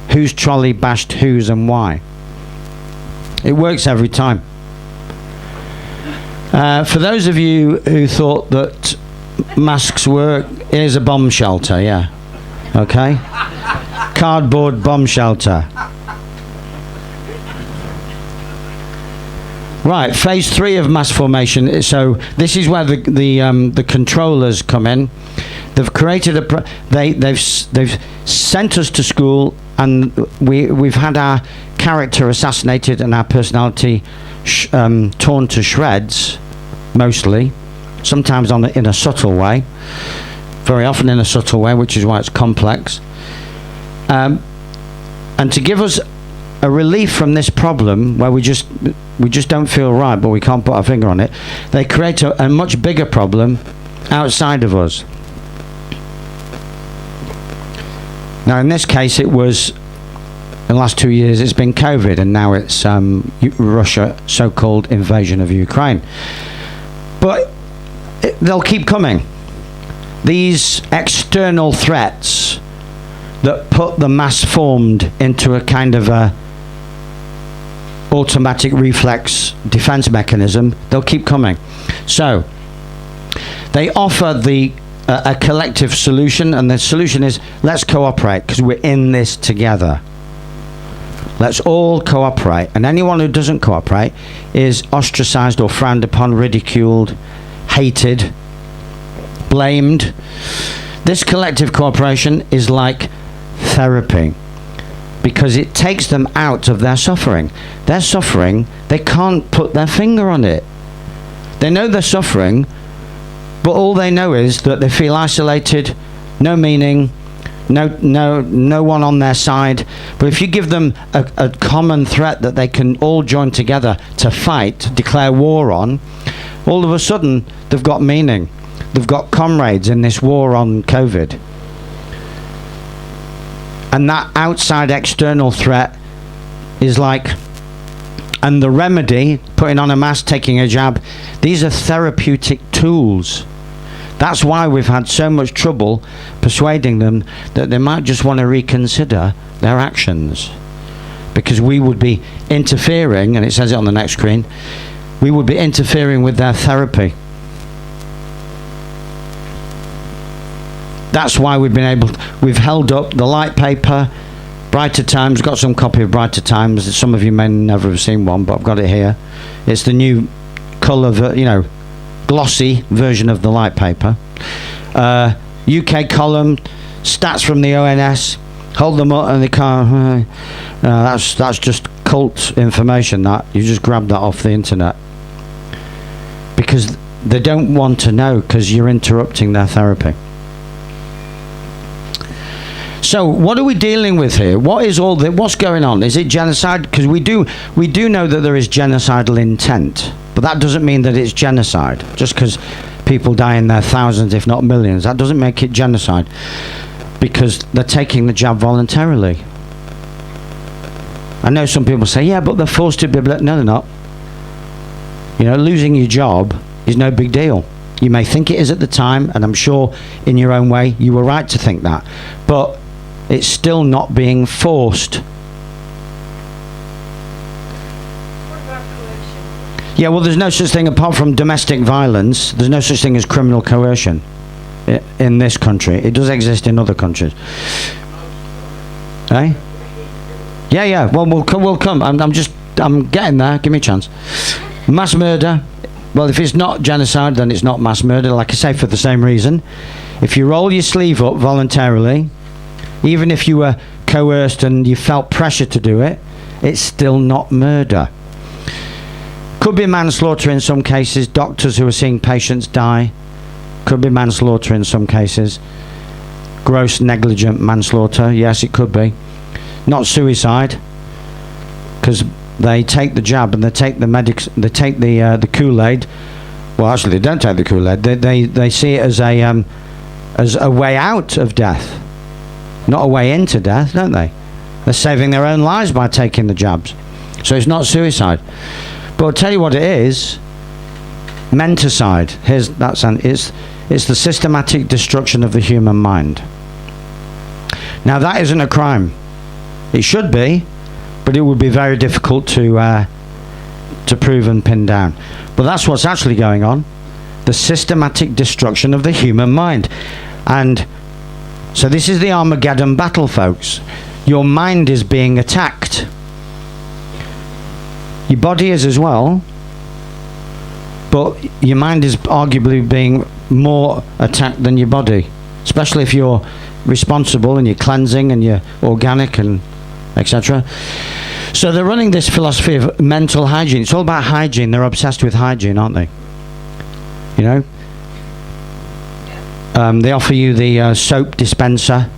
whose trolley bashed whose and why. It works every time. For those of you who thought that masks work, here's a bomb shelter, yeah. Okay? Cardboard bomb shelter. Right, phase 3 of mass formation. So this is where the controllers come in. They've created they've sent us to school, and we've had our character assassinated and our personality torn to shreds, mostly. Sometimes in a subtle way, very often in a subtle way, which is why it's complex. And to give us a relief from this problem, where we just don't feel right, but we can't put our finger on it, they create a much bigger problem outside of us. Now, in this case, it was, in the last 2 years, it's been COVID, and now it's Russia, so-called invasion of Ukraine. But they'll keep coming. These external threats that put the mass formed into a kind of a automatic reflex defense mechanism, they'll keep coming. So they offer a collective solution, and the solution is, let's cooperate because we're in this together. Let's all cooperate. And anyone who doesn't cooperate is ostracized or frowned upon, ridiculed, hated, blamed. This collective cooperation is like therapy because it takes them out of their suffering. Their suffering, they can't put their finger on it. They know they're suffering, but all they know is that they feel isolated, no meaning, no one on their side. But if you give them a common threat that they can all join together to fight, declare war on, all of a sudden they've got meaning. They've got comrades in this war on COVID. And that outside external threat is like, and the remedy, putting on a mask, taking a jab, these are therapeutic tools. That's why we've had so much trouble persuading them that they might just want to reconsider their actions. Because we would be interfering, and it says it on the next screen, we would be interfering with their therapy. That's why we've held up the light paper, Brighter Times, got some copy of Brighter Times. Some of you may never have seen one, but I've got it here. It's the new colour, glossy version of the light paper. UK column, stats from the ONS, hold them up and they can't. That's just cult information. That you just grab that off the internet because they don't want to know, because you're interrupting their therapy. So what are we dealing with here? What's going on? Is it genocide? Because we do know that there is genocidal intent, but that doesn't mean that it's genocide. Just because people die in their thousands, if not millions, that doesn't make it genocide, because they're taking the jab voluntarily. I know some people say, yeah, but they're forced to be. No, they're not. Losing your job is no big deal. You may think it is at the time, and I'm sure in your own way you were right to think that, but it's still not being forced. What about coercion? Yeah, well, there's no such thing apart from domestic violence. There's no such thing as criminal coercion in this country. It does exist in other countries. Eh? Yeah. Well, we'll come. I'm getting there. Give me a chance. Mass murder. Well, if it's not genocide, then it's not mass murder. Like I say, for the same reason. If you roll your sleeve up voluntarily, even if you were coerced and you felt pressure to do it, it's still not murder. Could be manslaughter in some cases. Doctors who are seeing patients die. Could be manslaughter in some cases. Gross negligent manslaughter. Yes, it could be. Not suicide, because they take the jab and they take the Kool-Aid. Well, actually, they don't take the Kool-Aid. They see it as a way out of death, not a way into death, don't they? They're saving their own lives by taking the jabs. So it's not suicide. But I'll tell you what it is. Menticide. It's the systematic destruction of the human mind. Now that isn't a crime. It should be, but it would be very difficult to prove and pin down. But that's what's actually going on. The systematic destruction of the human mind. And so this is the Armageddon battle, folks. Your mind is being attacked. Your body is as well, but your mind is arguably being more attacked than your body, especially if you're responsible and you're cleansing and you're organic and etc. So they're running this philosophy of mental hygiene. It's all about hygiene. They're obsessed with hygiene, aren't they? They offer you the soap dispenser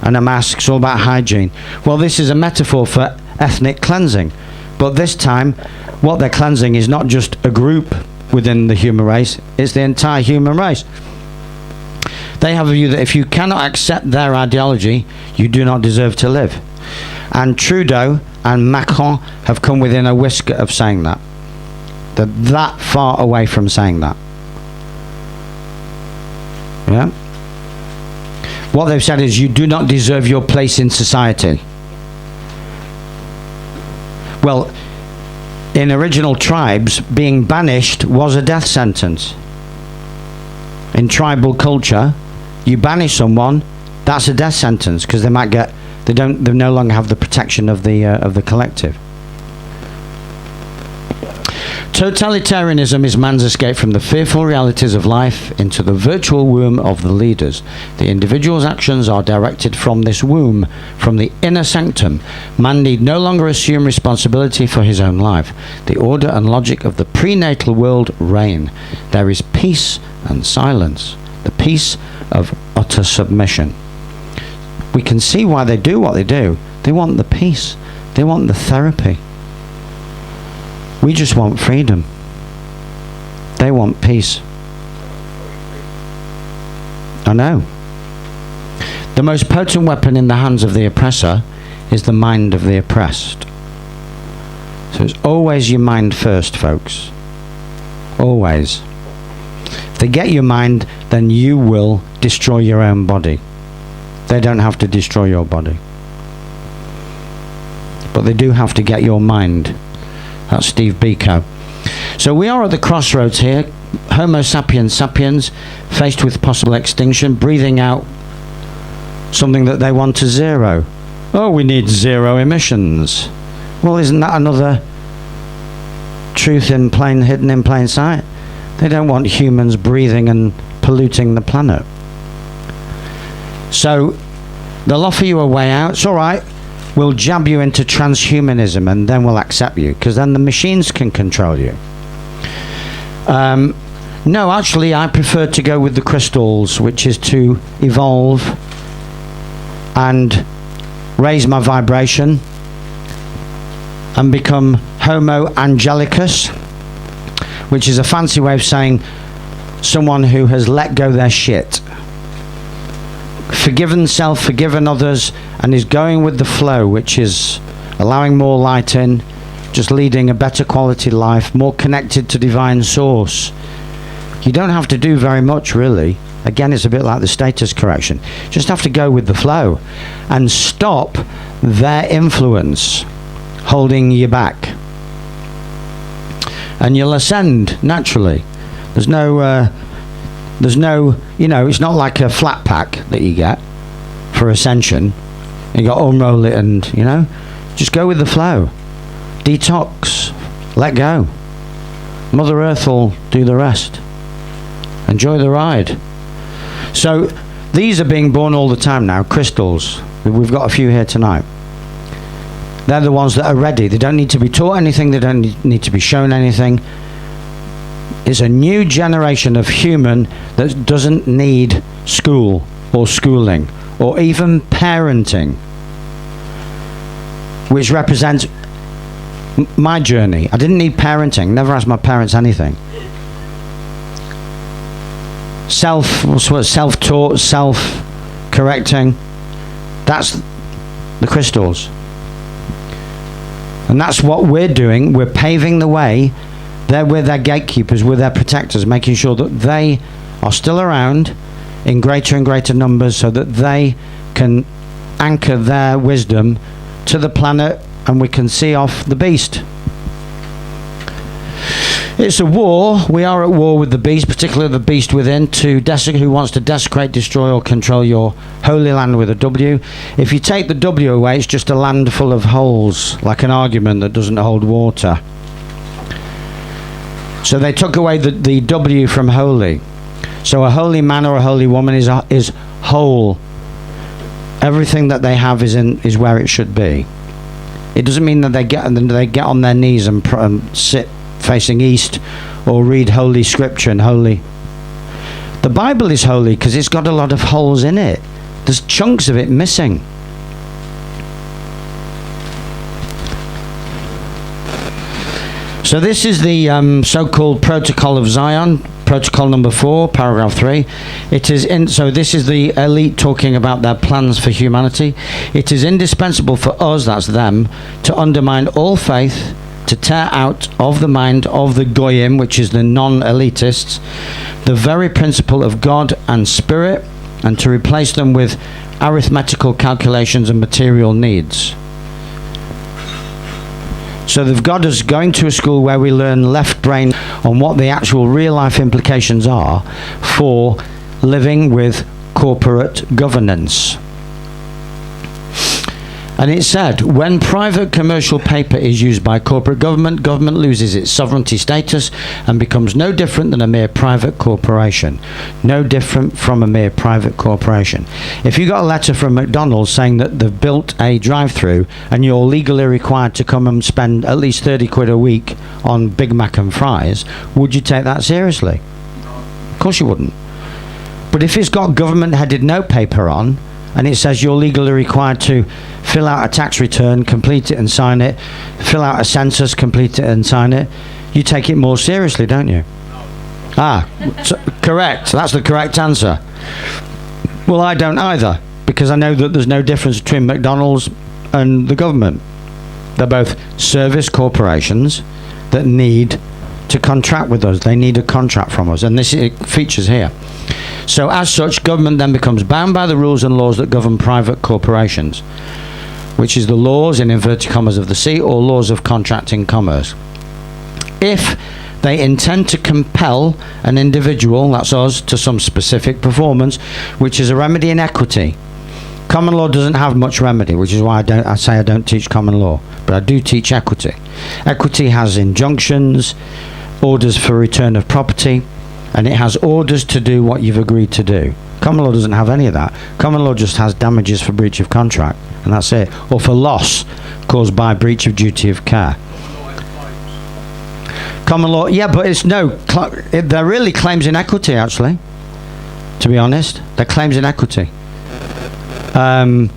and a mask. It's all about hygiene. Well, this is a metaphor for ethnic cleansing. But this time, what they're cleansing is not just a group within the human race. It's the entire human race. They have a view that if you cannot accept their ideology, you do not deserve to live. And Trudeau and Macron have come within a whisker of saying that. They're that far away from saying that. Yeah? What they've said is you do not deserve your place in society. Well, in original tribes, being banished was a death sentence. In tribal culture, you banish someone, that's a death sentence, because they might get They no longer have the protection of the collective. Totalitarianism is man's escape from the fearful realities of life into the virtual womb of the leaders. The individual's actions are directed from this womb, from the inner sanctum. Man need no longer assume responsibility for his own life. The order and logic of the prenatal world reign. There is peace and silence, the peace of utter submission. We can see why they do what they do. They want the peace. They want the therapy. We just want freedom. They want peace. I know. The most potent weapon in the hands of the oppressor is the mind of the oppressed. So it's always your mind first, folks. Always. If they get your mind, then you will destroy your own body. They don't have to destroy your body. But they do have to get your mind. That's Steve Biko. So we are at the crossroads here. Homo sapiens sapiens, faced with possible extinction, breathing out something that they want to zero. Oh, we need zero emissions. Well, isn't that another truth hidden in plain sight? They don't want humans breathing and polluting the planet. So they'll offer you a way out. It's all right. We'll jab you into transhumanism and then we'll accept you, because then the machines can control you. No, actually, I prefer to go with the crystals, which is to evolve and raise my vibration and become Homo Angelicus, which is a fancy way of saying someone who has let go their shit, forgiven self, forgiven others, and is going with the flow, which is allowing more light in, just leading a better quality life, more connected to divine source. You don't have to do very much, really. Again, it's a bit like the status correction. You just have to go with the flow and stop their influence holding you back, and you'll ascend naturally. There's no, it's not like a flat pack that you get for ascension. You got to unroll it and, just go with the flow. Detox. Let go. Mother Earth will do the rest. Enjoy the ride. So these are being born all the time now, crystals. We've got a few here tonight. They're the ones that are ready. They don't need to be taught anything. They don't need to be shown anything. It's a new generation of human that doesn't need school or schooling or even parenting, which represents my journey. I didn't need parenting. Never asked my parents anything. Self-taught, self-correcting. That's the crystals. And that's what we're doing. We're paving the way. We're their gatekeepers, we're their protectors, making sure that they are still around in greater and greater numbers so that they can anchor their wisdom to the planet and we can see off the beast. It's a war. We are at war with the beast, particularly the beast within, who wants to desecrate, destroy or control your holy land with a W. If you take the W away, it's just a land full of holes, like an argument that doesn't hold water. So they took away the W from holy. So a holy man or a holy woman is whole. Everything that they have is where it should be. It doesn't mean that they get on their knees and sit facing east or read holy scripture and holy. The Bible is holy because it's got a lot of holes in it. There's chunks of it missing. So this is the so-called Protocol of Zion, Protocol number 4, paragraph 3. So this is the elite talking about their plans for humanity. It is indispensable for us, that's them, to undermine all faith, to tear out of the mind of the goyim, which is the non-elitists, the very principle of God and spirit, and to replace them with arithmetical calculations and material needs. So they've got us going to a school where we learn left brain on what the actual real life implications are for living with corporate governance. And it said, when private commercial paper is used by corporate government, government loses its sovereignty status and becomes no different than a mere private corporation. No different from a mere private corporation. If you got a letter from McDonald's saying that they've built a drive-through and you're legally required to come and spend at least 30 quid a week on Big Mac and fries, would you take that seriously? Of course you wouldn't. But if it's got government-headed note paper on, and it says you're legally required to fill out a tax return, complete it and sign it, fill out a census, complete it and sign it, you take it more seriously, don't you? Correct. That's the correct answer. Well, I don't either, because I know that there's no difference between McDonald's and the government. They're both service corporations that need to contract with us. They need a contract from us, and this it features here. So as such, government then becomes bound by the rules and laws that govern private corporations, which is the laws, in inverted commas, of the sea, or laws of contracting commerce. If they intend to compel an individual, that's us, to some specific performance, which is a remedy in equity. Common law doesn't have much remedy, which is why I say I don't teach common law, but I do teach equity. Equity has injunctions, orders for return of property, and it has orders to do what you've agreed to do. Common law doesn't have any of that. Common law just has damages for breach of contract, and that's it. Or for loss caused by breach of duty of care. Common law, yeah, but it's they're really claims in equity, actually. To be honest, they're claims in equity. But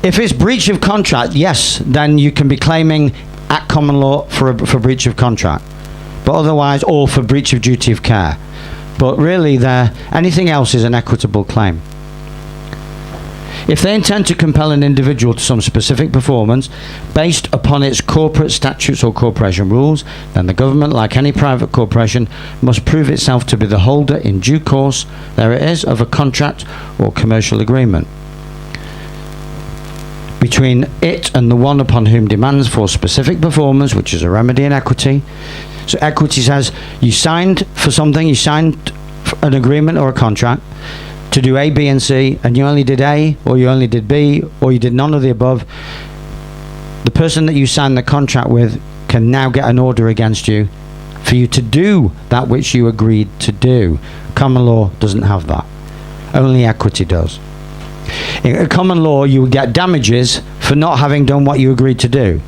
if it's breach of contract, yes, then you can be claiming at common law for breach of contract. But otherwise, or for breach of duty of care. But really, anything else is an equitable claim. If they intend to compel an individual to some specific performance based upon its corporate statutes or corporation rules, then the government, like any private corporation, must prove itself to be the holder in due course, there it is, of a contract or commercial agreement between it and the one upon whom demands for specific performance, which is a remedy in equity. So equity says you signed for something, you signed an agreement or a contract to do A, B and C, and you only did A, or you only did B, or you did none of the above. The person that you signed the contract with can now get an order against you for you to do that which you agreed to do. Common law doesn't have that. Only equity does. In common law, you would get damages for not having done what you agreed to do.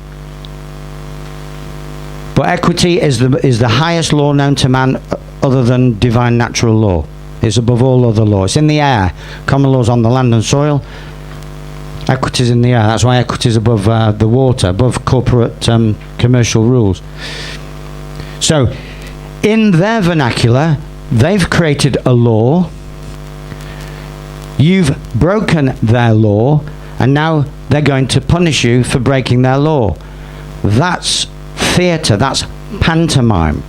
But equity is the highest law known to man other than divine natural law. It's above all other law. It's in the air. Common law is on the land and soil. Equity is in the air. That's why equity is above the water, above corporate commercial rules. So, in their vernacular, they've created a law. You've broken their law, and now they're going to punish you for breaking their law. That's theatre. That's pantomime.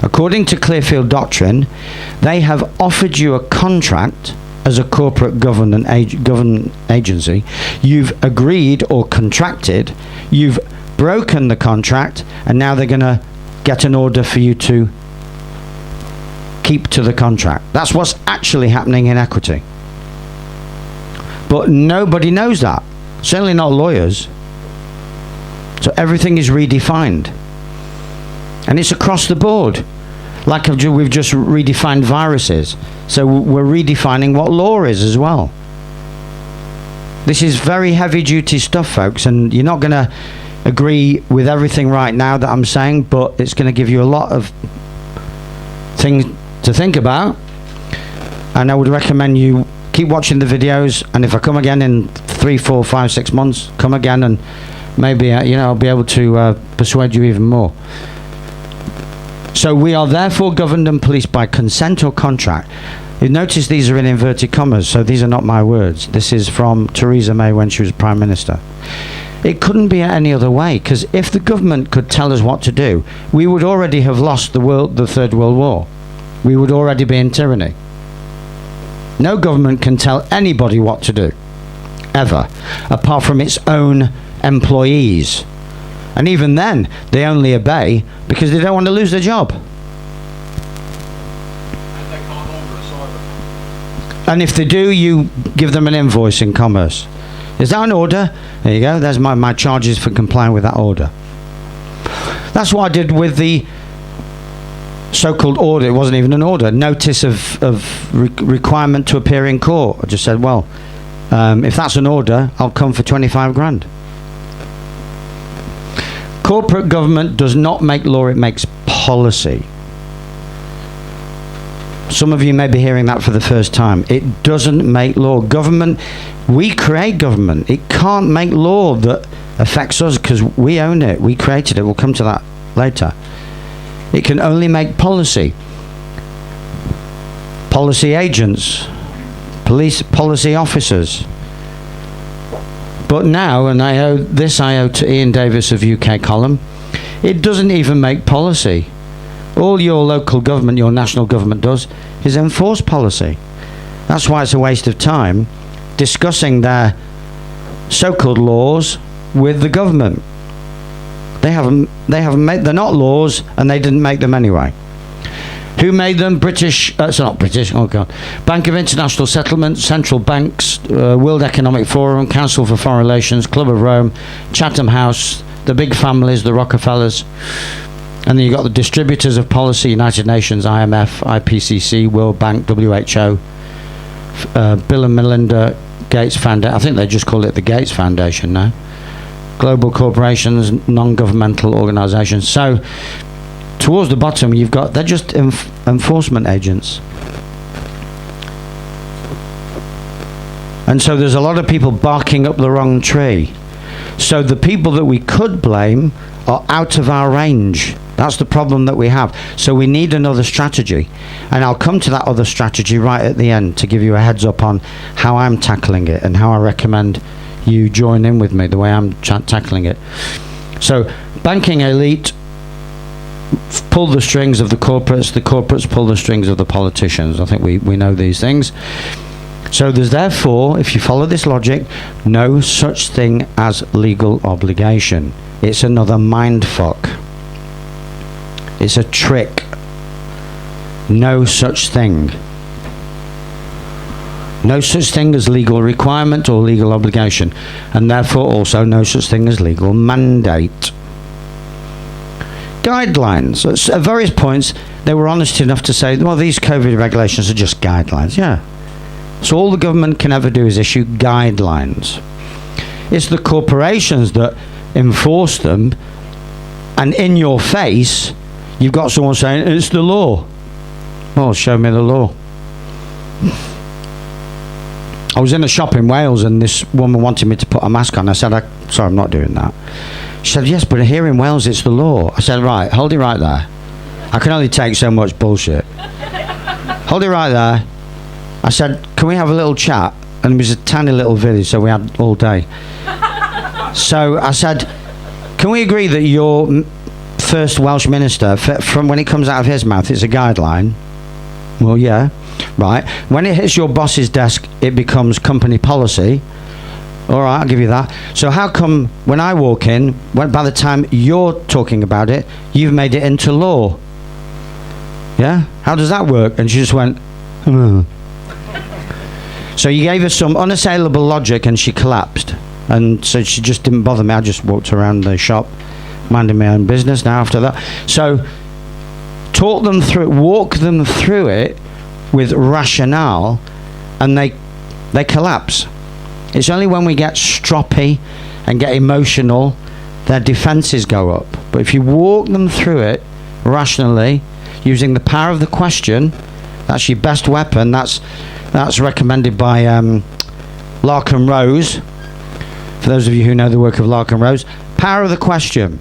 According to Clearfield Doctrine, they have offered you a contract as a corporate government agency. You've agreed or contracted. You've broken the contract, and now they're going to get an order for you to keep to the contract. That's what's actually happening in equity. But nobody knows that. Certainly not lawyers. So everything is redefined. And it's across the board. Like we've just redefined viruses. So we're redefining what law is as well. This is very heavy duty stuff, folks, and you're not going to agree with everything right now that I'm saying, but it's going to give you a lot of things to think about. And I would recommend you keep watching the videos, and if I come again in 3, 4, 5, 6 months, come again, and maybe I'll be able to persuade you even more. So we are therefore governed and policed by consent or contract. You notice these are in inverted commas, so these are not my words. This is from Theresa May when she was Prime Minister. It couldn't be any other way, because if the government could tell us what to do, we would already have lost the Third World War. We would already be in tyranny. No government can tell anybody what to do, ever, apart from its own employees. And even then, they only obey because they don't want to lose their job. And if they do, you give them an invoice in commerce. Is that an order? There you go. There's my charges for complying with that order. That's what I did with the so-called order. It wasn't even an order. Notice of requirement to appear in court. I just said, well, if that's an order, I'll come for 25 grand. Corporate government does not make law, it makes policy. Some of you may be hearing that for the first time. It doesn't make law. Government, we create government. It can't make law that affects us because we own it. We created it. We'll come to that later. It can only make policy. Policy agents, police policy officers. But now, and I owe to Ian Davis of UK Column, it doesn't even make policy. All your local government, your national government does is enforce policy. That's why it's a waste of time discussing their so-called laws with the government. They haven't made, they're not laws, and they didn't make them anyway. Who made them? British, not British, oh God. Bank of International Settlements, central banks, World Economic Forum, Council for Foreign Relations, Club of Rome, Chatham House, the big families, the Rockefellers. And then you've got the distributors of policy, United Nations, IMF, IPCC, World Bank, WHO, Bill and Melinda Gates Foundation. I think they just call it the Gates Foundation now. Global corporations, non-governmental organisations. So, towards the bottom, you've got, they're just enforcement agents. And so there's a lot of people barking up the wrong tree. So the people that we could blame are out of our range. That's the problem that we have. So we need another strategy. And I'll come to that other strategy right at the end to give you a heads up on how I'm tackling it and how I recommend you join in with me, the way I'm tackling it. So banking elite pull the strings of the corporates pull the strings of the politicians. I think we know these things. So there's therefore, if you follow this logic, no such thing as legal obligation. It's another mind fuck. It's a trick. No such thing. No such thing as legal requirement or legal obligation, and therefore also no such thing as legal mandate. Guidelines. At various points, they were honest enough to say, well, these COVID regulations are just guidelines. Yeah. So all the government can ever do is issue guidelines. It's the corporations that enforce them, and in your face, you've got someone saying, it's the law. Well, show me the law. I was in a shop in Wales and this woman wanted me to put a mask on. I said, sorry, I'm not doing that. She said, yes, but here in Wales it's the law. I said, right, hold it right there. I can only take so much bullshit. Hold it right there. I said, can we have a little chat? And it was a tiny little village, so we had all day. So I said, can we agree that your first Welsh minister, from when it comes out of his mouth, it's a guideline? Well, yeah. Right. When it hits your boss's desk, it becomes company policy. All right, I'll give you that. So how come when I walk in, by the time you're talking about it, you've made it into law? Yeah? How does that work? And she just went, So you gave her some unassailable logic and she collapsed. And so she just didn't bother me. I just walked around the shop, minding my own business now after that. So talk them through it, walk them through it with rationale, and they collapse. It's only when we get stroppy and get emotional, their defenses go up. But if you walk them through it rationally, using the power of the question, that's your best weapon. That's recommended by Larkin Rose. For those of you who know the work of Larkin Rose, power of the question.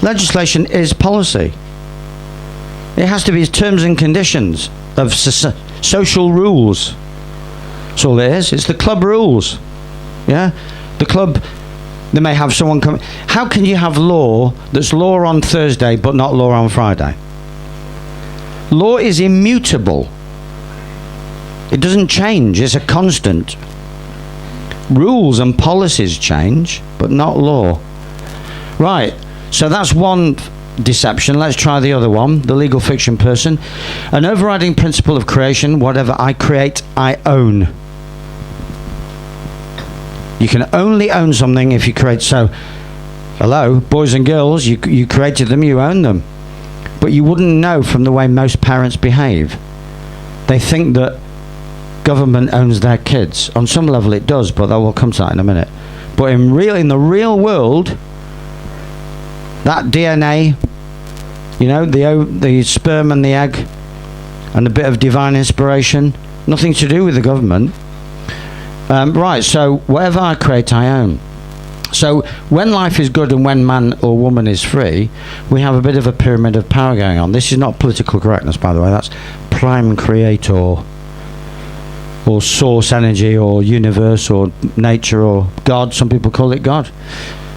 Legislation is policy. It has to be terms and conditions of social rules. That's all it is. It's the club rules. Yeah? The club, they may have someone come. How can you have law that's law on Thursday but not law on Friday? Law is immutable. It doesn't change. It's a constant. Rules and policies change, but not law. Right. So that's one deception. Let's try the other one, the legal fiction person. An overriding principle of creation: whatever I create, I own. You can only own something if you create. So, hello, boys and girls, you created them, you own them. But you wouldn't know from the way most parents behave. They think that government owns their kids. On some level it does, but we'll come to that in a minute. But in the real world, that DNA, the sperm and the egg, and a bit of divine inspiration, nothing to do with the government. Right, so whatever I create, I own. So when life is good and when man or woman is free, we have a bit of a pyramid of power going on. This is not political correctness, by the way. That's prime creator, or source energy, or universe, or nature, or God. Some people call it God.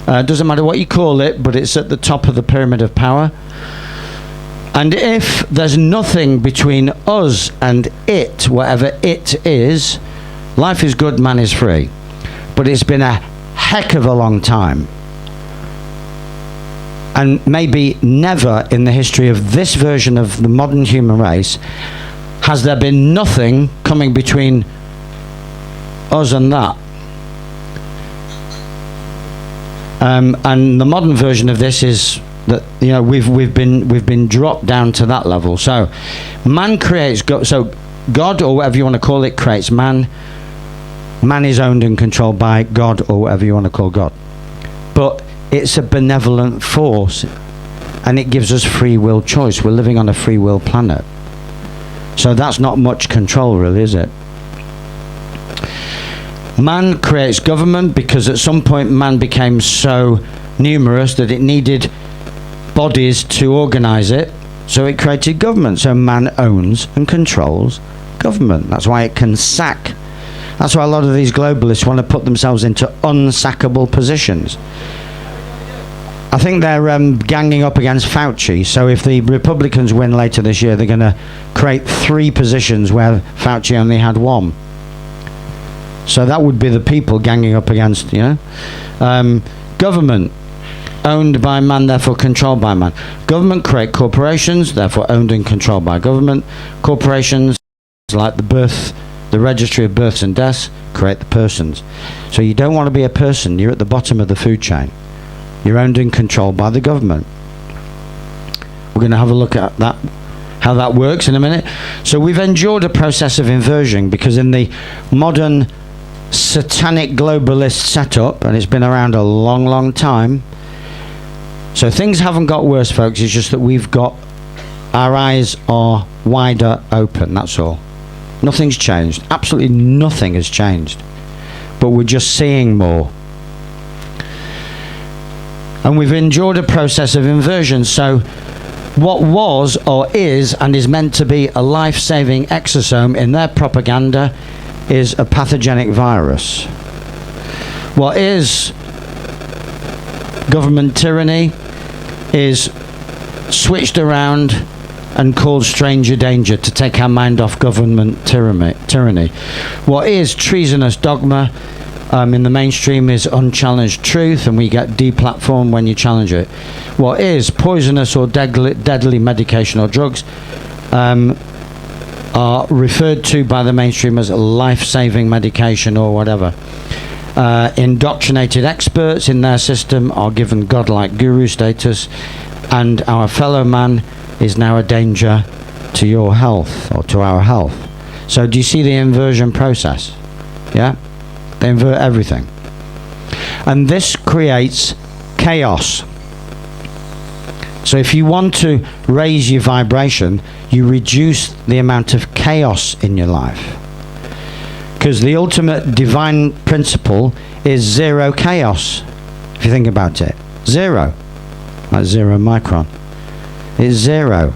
Doesn't matter what you call it, but it's at the top of the pyramid of power. And if there's nothing between us and it, whatever it is, life is good, man is free. But it's been a heck of a long time, and maybe never in the history of this version of the modern human race has there been nothing coming between us and that. And the modern version of this is that we've been dropped down to that level. So man creates God. So God, or whatever you want to call it, creates man. Man is owned and controlled by God, or whatever you want to call God. But it's a benevolent force, and it gives us free will choice. We're living on a free will planet. So that's not much control, really, is it? Man creates government because at some point man became so numerous that it needed bodies to organize it. So it created government. So man owns and controls government. That's why it can sack. That's why a lot of these globalists want to put themselves into unsackable positions. I think they're ganging up against Fauci. So if the Republicans win later this year, they're going to create 3 positions where Fauci only had 1. So that would be the people ganging up against, government, owned by man, therefore controlled by man. Government create corporations, therefore owned and controlled by government. Corporations like the registry of births and deaths create the persons. So you don't want to be a person. You're at the bottom of the food chain. You're owned and controlled by the government. We're going to have a look at that, how that works in a minute. So we've endured a process of inversion because in the modern satanic globalist setup, and it's been around a long, long time. So things haven't got worse, folks. It's just that our eyes are wider open. That's all. Nothing's changed. Absolutely nothing has changed. But we're just seeing more. And we've endured a process of inversion. So what was or is and is meant to be a life-saving exosome in their propaganda is a pathogenic virus. What is government tyranny is switched around and called stranger danger to take our mind off government tyranny. What is treasonous dogma in the mainstream is unchallenged truth, and we get deplatformed when you challenge it. What is poisonous or deadly medication or drugs are referred to by the mainstream as life-saving medication or whatever. Indoctrinated experts in their system are given godlike guru status, and our fellow man is now a danger to your health or to our health. So do you see the inversion process? Yeah? They invert everything. And this creates chaos. So if you want to raise your vibration, you reduce the amount of chaos in your life. Because the ultimate divine principle is zero chaos. If you think about it. Zero. Like 0 micron. It's 0.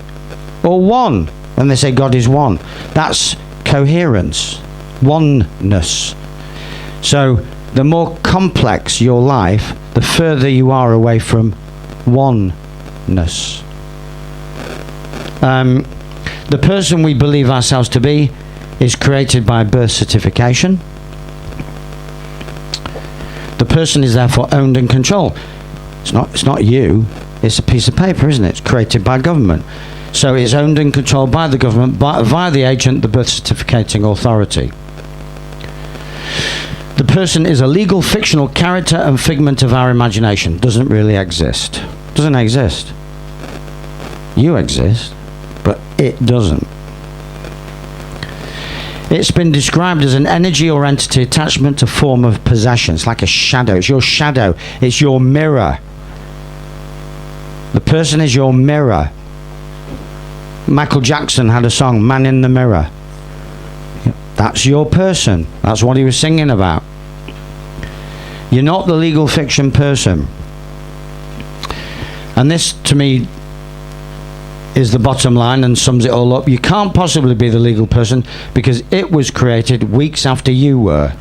Or 1. When they say God is 1. That's coherence. Oneness. So the more complex your life, the further you are away from oneness. The person we believe ourselves to be is created by birth certification. The person is therefore owned and controlled. It's not you. It's a piece of paper, isn't it? It's created by government. So it's owned and controlled by the government via the agent, the birth certificating authority. The person is a legal fictional character and figment of our imagination. Doesn't really exist. Doesn't exist. You exist, but it doesn't. It's been described as an energy or entity attachment to form of possession. It's like a shadow. It's your shadow. It's your mirror. The person is your mirror. Michael Jackson had a song, Man in the Mirror. That's your person. That's what he was singing about. You're not the legal fiction person. And this, to me, is the bottom line and sums it all up. You can't possibly be the legal person because it was created weeks after you were.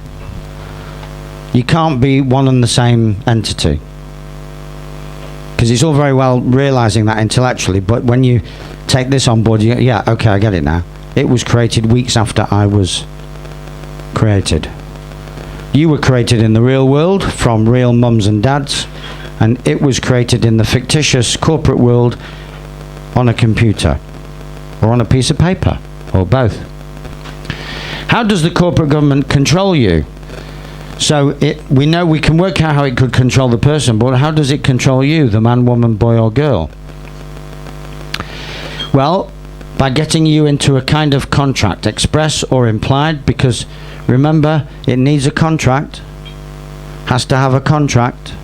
You can't be one and the same entity. Because it's all very well realizing that intellectually, but when you take this on board, yeah, okay, I get it now. It was created weeks after I was created. You were created in the real world from real mums and dads, and it was created in the fictitious corporate world on a computer or on a piece of paper or both. How does the corporate government control you? So we know we can work out how it could control the person, but how does it control you, the man, woman, boy or girl? Well, by getting you into a kind of contract, express or implied, because remember, it needs a contract, has to have a contract.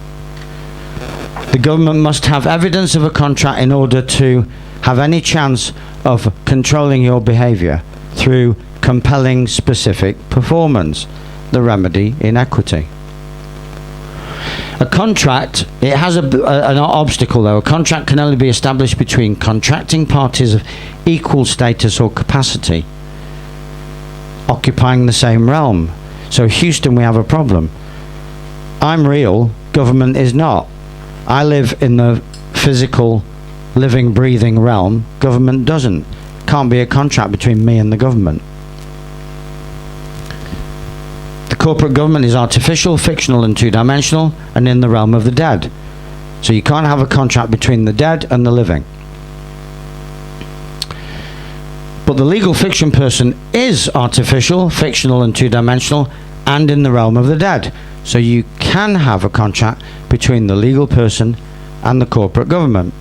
The government must have evidence of a contract in order to have any chance of controlling your behaviour through compelling specific performance, the remedy inequity. A contract, it has an obstacle though. A contract can only be established between contracting parties of equal status or capacity, occupying the same realm. So Houston, we have a problem. I'm real, government is not. I live in the physical, living, breathing realm. Government doesn't. Can't be a contract between me and the government. The corporate government is artificial, fictional and two-dimensional, and in the realm of the dead. So you can't have a contract between the dead and the living. But the legal fiction person is artificial, fictional and two-dimensional, and in the realm of the dead. So you can have a contract between the legal person and the corporate government.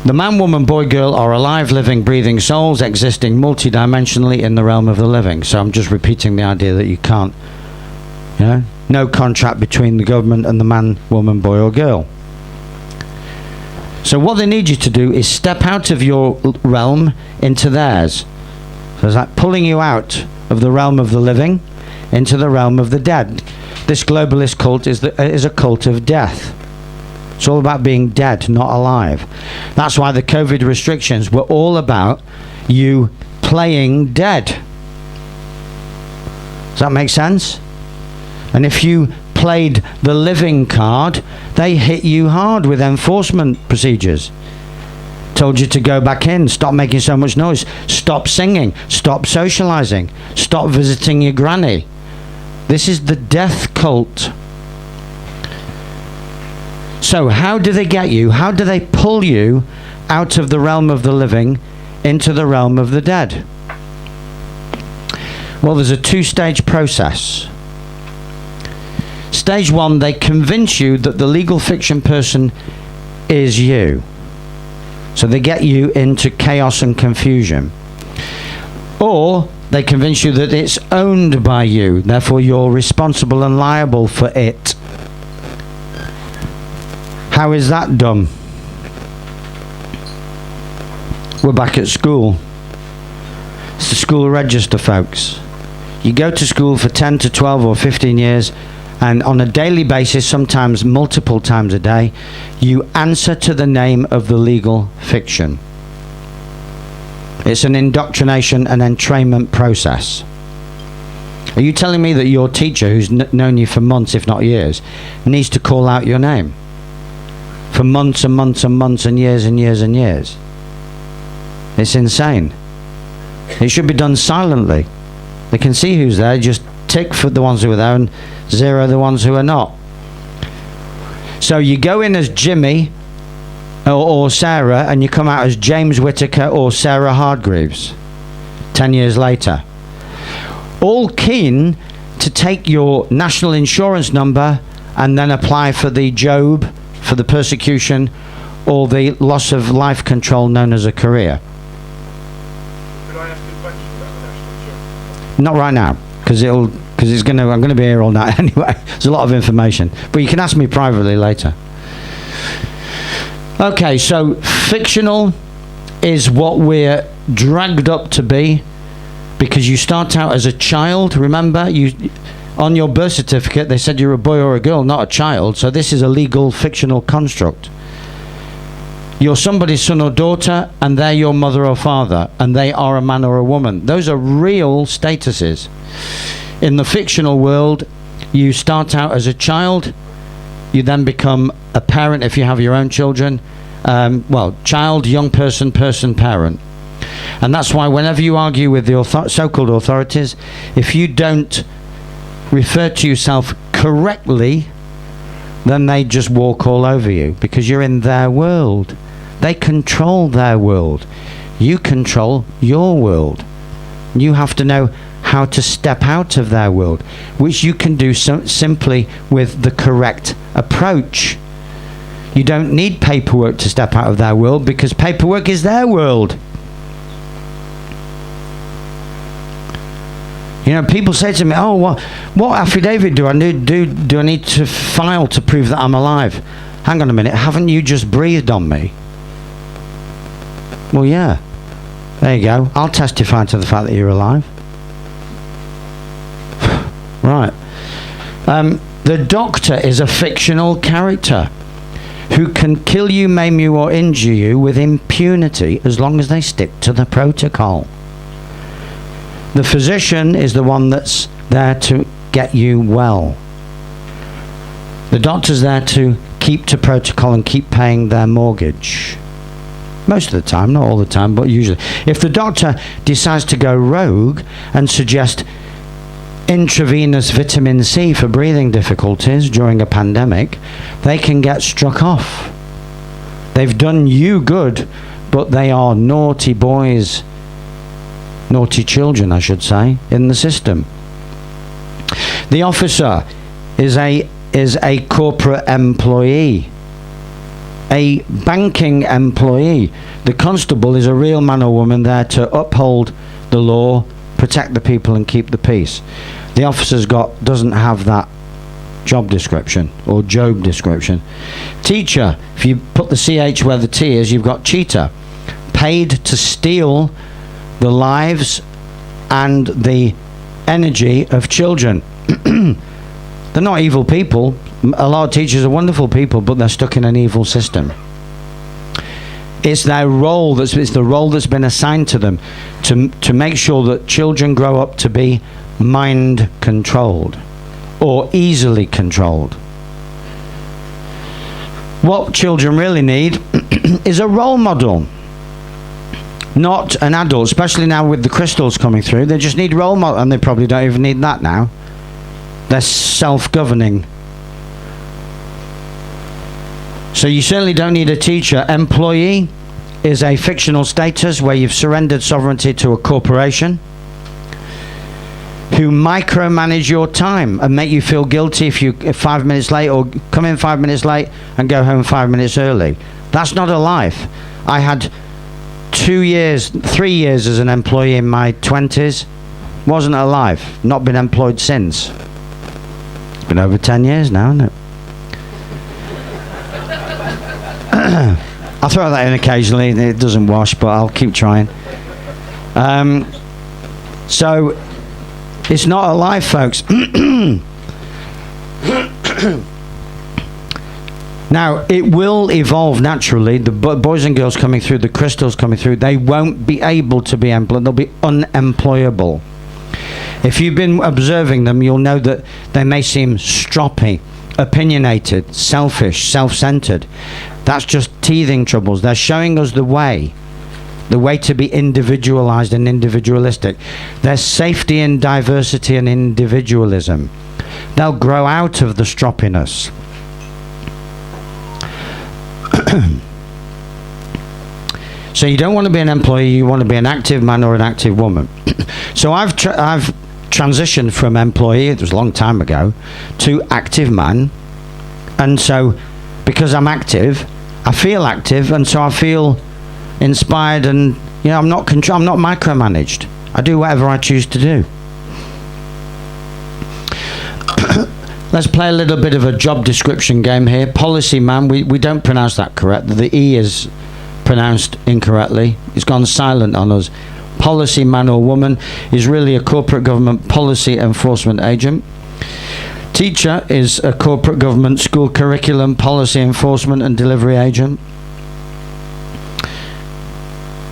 The man, woman, boy, girl are alive, living, breathing souls existing multidimensionally in the realm of the living. So I'm just repeating the idea that you can't, no contract between the government and the man, woman, boy or girl. So what they need you to do is step out of your realm into theirs. So it's like pulling you out of the realm of the living into the realm of the dead. This globalist cult is a cult of death. It's all about being dead, not alive. That's why the COVID restrictions were all about you playing dead. Does that make sense? And if you played the living card, they hit you hard with enforcement procedures. Told you to go back in, stop making so much noise, stop singing, stop socializing, stop visiting your granny. This is the death cult. So how do they get you? How do they pull you out of the realm of the living into the realm of the dead? Well, there's a two-stage process. Stage one, they convince you that the legal fiction person is you. So they get you into chaos and confusion. Or they convince you that it's owned by you, therefore you're responsible and liable for it. How is that done? We're back at school. It's the school register, folks. You go to school for 10 to 12 or 15 years, and on a daily basis, sometimes multiple times a day, you answer to the name of the legal fiction. It's an indoctrination and entrainment process. Are you telling me that your teacher, who's known you for months, if not years, needs to call out your name? For months and months and months and years and years and years. It's insane. It should be done silently. They can see who's there, just tick for the ones who are there and zero the ones who are not. So you go in as Jimmy or Sarah, and you come out as James Whittaker or Sarah Hardgreaves 10 years later. All keen to take your national insurance number and then apply for the Job, for the persecution or the loss of life control known as a career. Could I ask you a question about the national insurance? Not right now, because I'm going to be here all night anyway. There's a lot of information, but you can ask me privately later. Okay, so fictional is what we're dragged up to be, because you start out as a child. Remember, you on your birth certificate they said you're a boy or a girl, not a child. So this is a legal fictional construct. You're somebody's son or daughter, and they're your mother or father, and they are a man or a woman. Those are real statuses. In the fictional world, you start out as a child, you then become a parent if you have your own children. Child, young person, parent. And that's why whenever you argue with the so-called authorities, if you don't refer to yourself correctly, then they just walk all over you, because you're in their world. They control their world. You control your world. You have to know how to step out of their world, which you can do simply with the correct approach. You don't need paperwork to step out of their world, because paperwork is their world. You know, people say to me, "Oh, what affidavit do I need? Do I need to file to prove that I'm alive?" Hang on a minute, haven't you just breathed on me? Well, yeah. There you go. I'll testify to the fact that you're alive. Right. The Doctor is a fictional character who can kill you, maim you, or injure you with impunity as long as they stick to the protocol. The physician is the one that's there to get you well. The doctor's there to keep to protocol and keep paying their mortgage. Most of the time, not all the time, but usually. If the doctor decides to go rogue and suggest intravenous vitamin C for breathing difficulties during a pandemic, they can get struck off. They've done you good, but they are naughty boys, naughty children, I should say, in the system. The officer is a corporate employee, a banking employee. The constable is a real man or woman there to uphold the law, protect the people and keep the peace. The officer's doesn't have that job description or job description. Teacher, if you put the CH where the T is, you've got cheater, paid to steal the lives and the energy of children. They're not evil people. A lot of teachers are wonderful people, but they're stuck in an evil system. It's their role, it's the role that's been assigned to them to make sure that children grow up to be mind controlled or easily controlled. What children really need is a role model, not an adult, especially now with the crystals coming through. They just need role model, and they probably don't even need that now. They're self-governing. So you certainly don't need a teacher. Employee is a fictional status where you've surrendered sovereignty to a corporation who micromanage your time and make you feel guilty if you're 5 minutes late, or come in 5 minutes late and go home 5 minutes early. That's not a life. I had 3 years as an employee in my 20s. Wasn't a life. Not been employed since. It's been over 10 years now, isn't it? I'll throw that in occasionally. It doesn't wash, but I'll keep trying. So it's not a life, folks. Now, it will evolve naturally. The boys and girls coming through, the crystals coming through, they won't be able to be employed. They'll be unemployable. If you've been observing them, you'll know that they may seem stroppy, opinionated, selfish, self-centered. That's just teething troubles. They're showing us the way to be individualized and individualistic. There's safety in diversity and individualism. They'll grow out of the stroppiness. So you don't want to be an employee, you want to be an active man or an active woman. So I've transitioned from employee, it was a long time ago, to active man. And so because I'm active, I feel active, and so I feel inspired, and I'm not micromanaged. I do whatever I choose to do. Let's play a little bit of a job description game here. Policy man, we don't pronounce that correct. The E is pronounced incorrectly. It's gone silent on us. Policy man or woman is really a corporate government policy enforcement agent. Teacher is a corporate government school curriculum policy enforcement and delivery agent.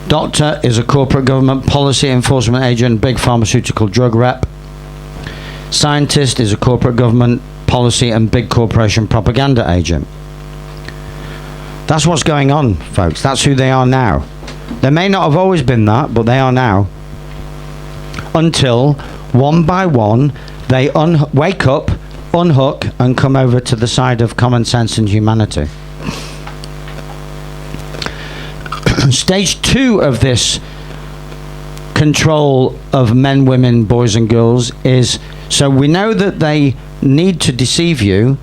Doctor is a corporate government policy enforcement agent, big pharmaceutical drug rep. Scientist is a corporate government policy and big corporation propaganda agent. That's what's going on, folks. That's who they are now. They may not have always been that, but they are now. Until, one by one, they wake up, unhook, and come over to the side of common sense and humanity. Stage 2 of this control of men, women, boys and girls is, so we know that they need to deceive you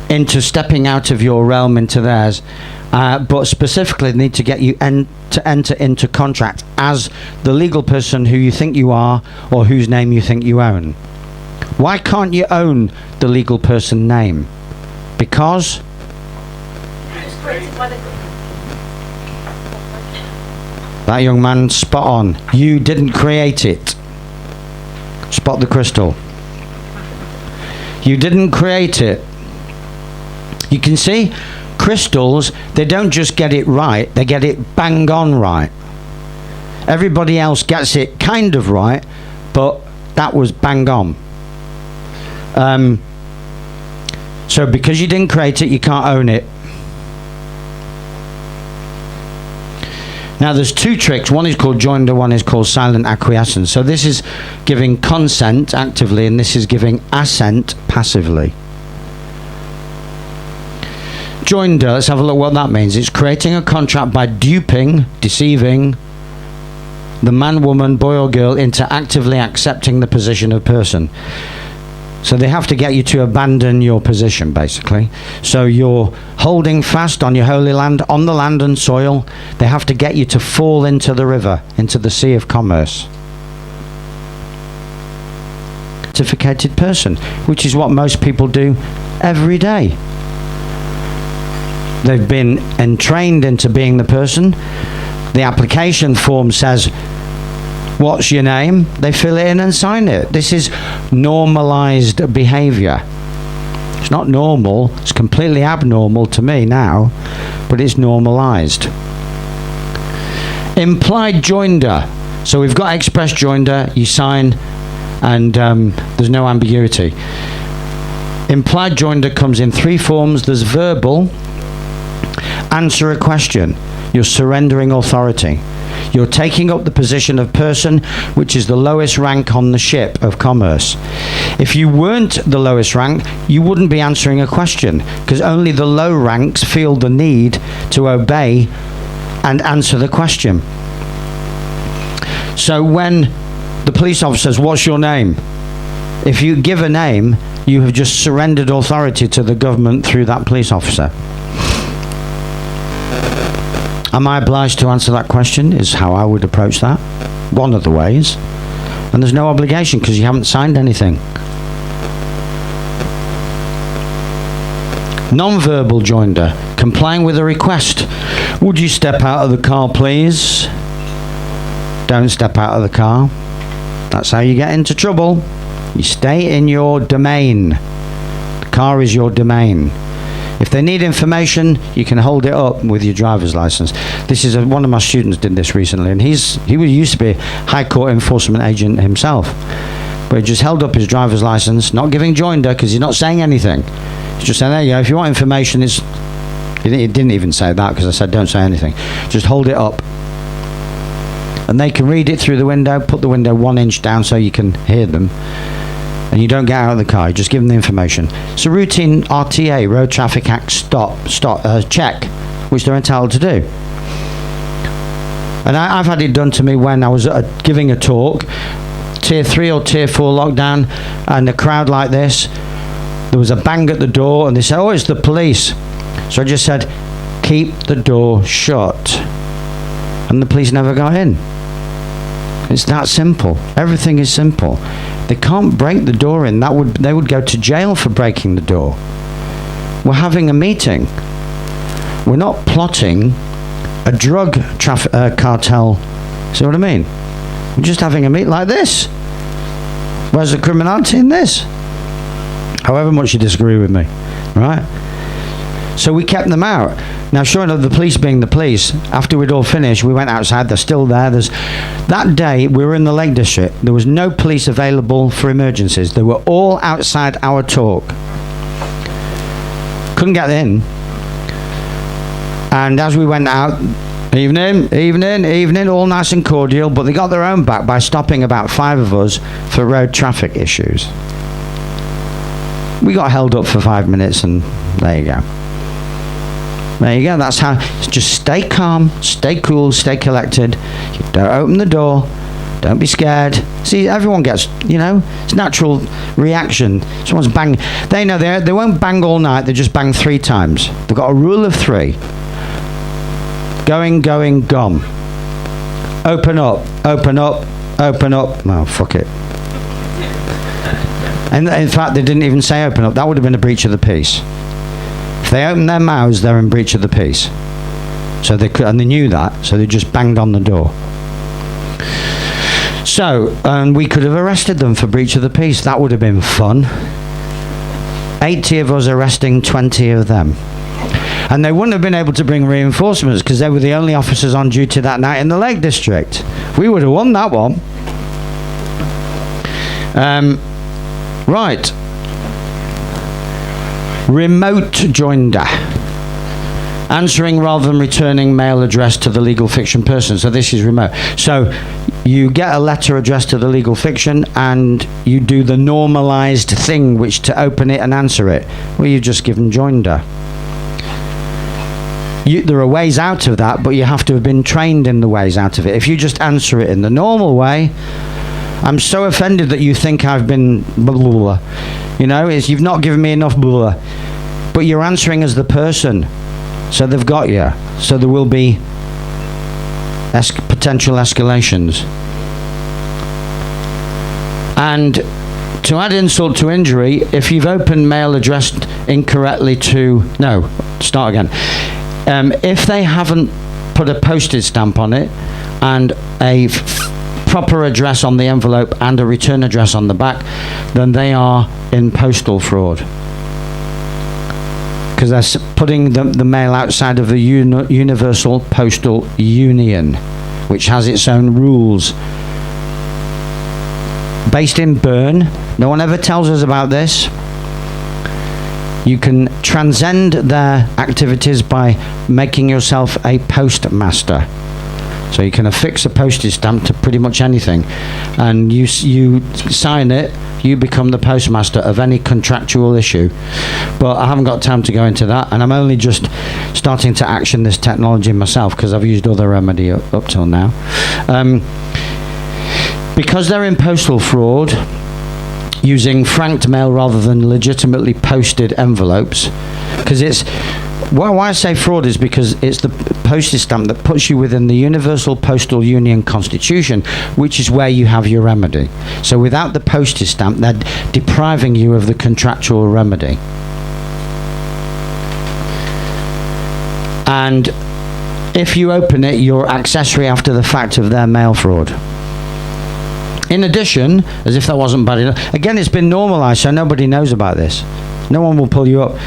into stepping out of your realm into theirs, but specifically need to get you to enter into contract as the legal person who you think you are or whose name you think you own. Why can't you own the legal person name? Because It was created by the government. that young man, spot on. You didn't create it. Spot the crystal. You didn't create it. You can see crystals, they don't just get it right, they get it bang on right. Everybody else gets it kind of right, but that was bang on. So because you didn't create it, you can't own it. Now there's 2 tricks. One is called joinder, one is called silent acquiescence. So this is giving consent actively, and this is giving assent passively. Joinder, let's have a look what that means. It's creating a contract by duping, deceiving the man, woman, boy or girl into actively accepting the position of person. So they have to get you to abandon your position, basically. So you're holding fast on your holy land, on the land and soil. They have to get you to fall into the river, into the sea of commerce. Certificated person, which is what most people do every day. They've been entrained into being the person. The application form says, what's your name? They fill it in and sign it. This is normalized behavior. It's not normal. It's completely abnormal to me now, but it's normalized. Implied joinder. So we've got express joinder. You sign, and there's no ambiguity. Implied joinder comes in 3 forms. There's verbal. Answer a question. You're surrendering authority. You're taking up the position of person, which is the lowest rank on the ship of commerce. If you weren't the lowest rank, you wouldn't be answering a question, because only the low ranks feel the need to obey and answer the question. So when the police officer says, what's your name? If you give a name, you have just surrendered authority to the government through that police officer. Am I obliged to answer that question? Is how I would approach that. One of the ways. And there's no obligation because you haven't signed anything. Non-verbal joinder. Complying with a request. Would you step out of the car, please? Don't step out of the car. That's how you get into trouble. You stay in your domain. The car is your domain. If they need information, you can hold it up with your driver's license. This is one of my students did this recently, and he used to be a High Court enforcement agent himself, but he just held up his driver's license, not giving joinder because he's not saying anything. He's just saying, there you go, if you want information, he didn't even say that because I said don't say anything. Just hold it up. And they can read it through the window, put the window 1 inch down so you can hear them. and you don't get out of the car. You just give them the information. It's a routine RTA, Road Traffic Act check, which they're entitled to do. And I've had it done to me when I was giving a talk, tier 3 or tier 4 lockdown, and a crowd like this. There was a bang at the door, and they said, "Oh, it's the police." So I just said, "Keep the door shut," and the police never got in. It's that simple. Everything is simple. They can't break the door in. They would go to jail for breaking the door. We're having a meeting. We're not plotting a drug cartel. See what I mean? We're just having a meeting like this. Where's the criminality in this? However much you disagree with me, right? So we kept them out. Now, sure enough, the police being the police, after we'd all finished, we went outside. They're still there. That day, we were in the Lake District. There was no police available for emergencies. They were all outside our talk. Couldn't get in. And as we went out, evening, all nice and cordial, but they got their own back by stopping about 5 of us for road traffic issues. We got held up for 5 minutes, and there you go. There you go. That's how. Just stay calm, stay cool, stay collected. You don't open the door. Don't be scared. See, everyone gets, it's natural reaction. Someone's bang. They know they won't bang all night. They just bang 3 times. They've got a rule of 3. Going, gone. Open up. Oh, fuck it. And in fact, they didn't even say open up. That would have been a breach of the peace. If they open their mouths, they're in breach of the peace. So they knew that, so they just banged on the door. So, we could have arrested them for breach of the peace. That would have been fun. 80 of us arresting 20 of them. And they wouldn't have been able to bring reinforcements because they were the only officers on duty that night in the Lake District. We would have won that one. Right. Remote joinder. Answering rather than returning mail addressed to the legal fiction person. So this is remote. So you get a letter addressed to the legal fiction and you do the normalized thing, which to open it and answer it. Well, you just give them joinder. There are ways out of that, but you have to have been trained in the ways out of it. If you just answer it in the normal way, I'm so offended that you think I've been blah, blah, blah. You've not given me enough blah, blah. But you're answering as the person. So they've got you. So there will be potential escalations. And to add insult to injury, if you've opened mail addressed incorrectly if they haven't put a postage stamp on it and a proper address on the envelope and a return address on the back, then they are in postal fraud. Because they're putting the mail outside of the Universal Postal Union, which has its own rules. Based in Bern, no one ever tells us about this. You can transcend their activities by making yourself a postmaster. So you can affix a postage stamp to pretty much anything, and you sign it, you become the postmaster of any contractual issue. But I haven't got time to go into that, and I'm only just starting to action this technology myself because I've used other remedy up till now. Because they're in postal fraud, using franked mail rather than legitimately posted envelopes, because why I say fraud is because it's the postage stamp that puts you within the Universal Postal Union Constitution, which is where you have your remedy. So without the postage stamp, they're depriving you of the contractual remedy. And if you open it, you're accessory after the fact of their mail fraud. In addition, as if that wasn't bad enough, again, it's been normalized, so nobody knows about this. No one will pull you up.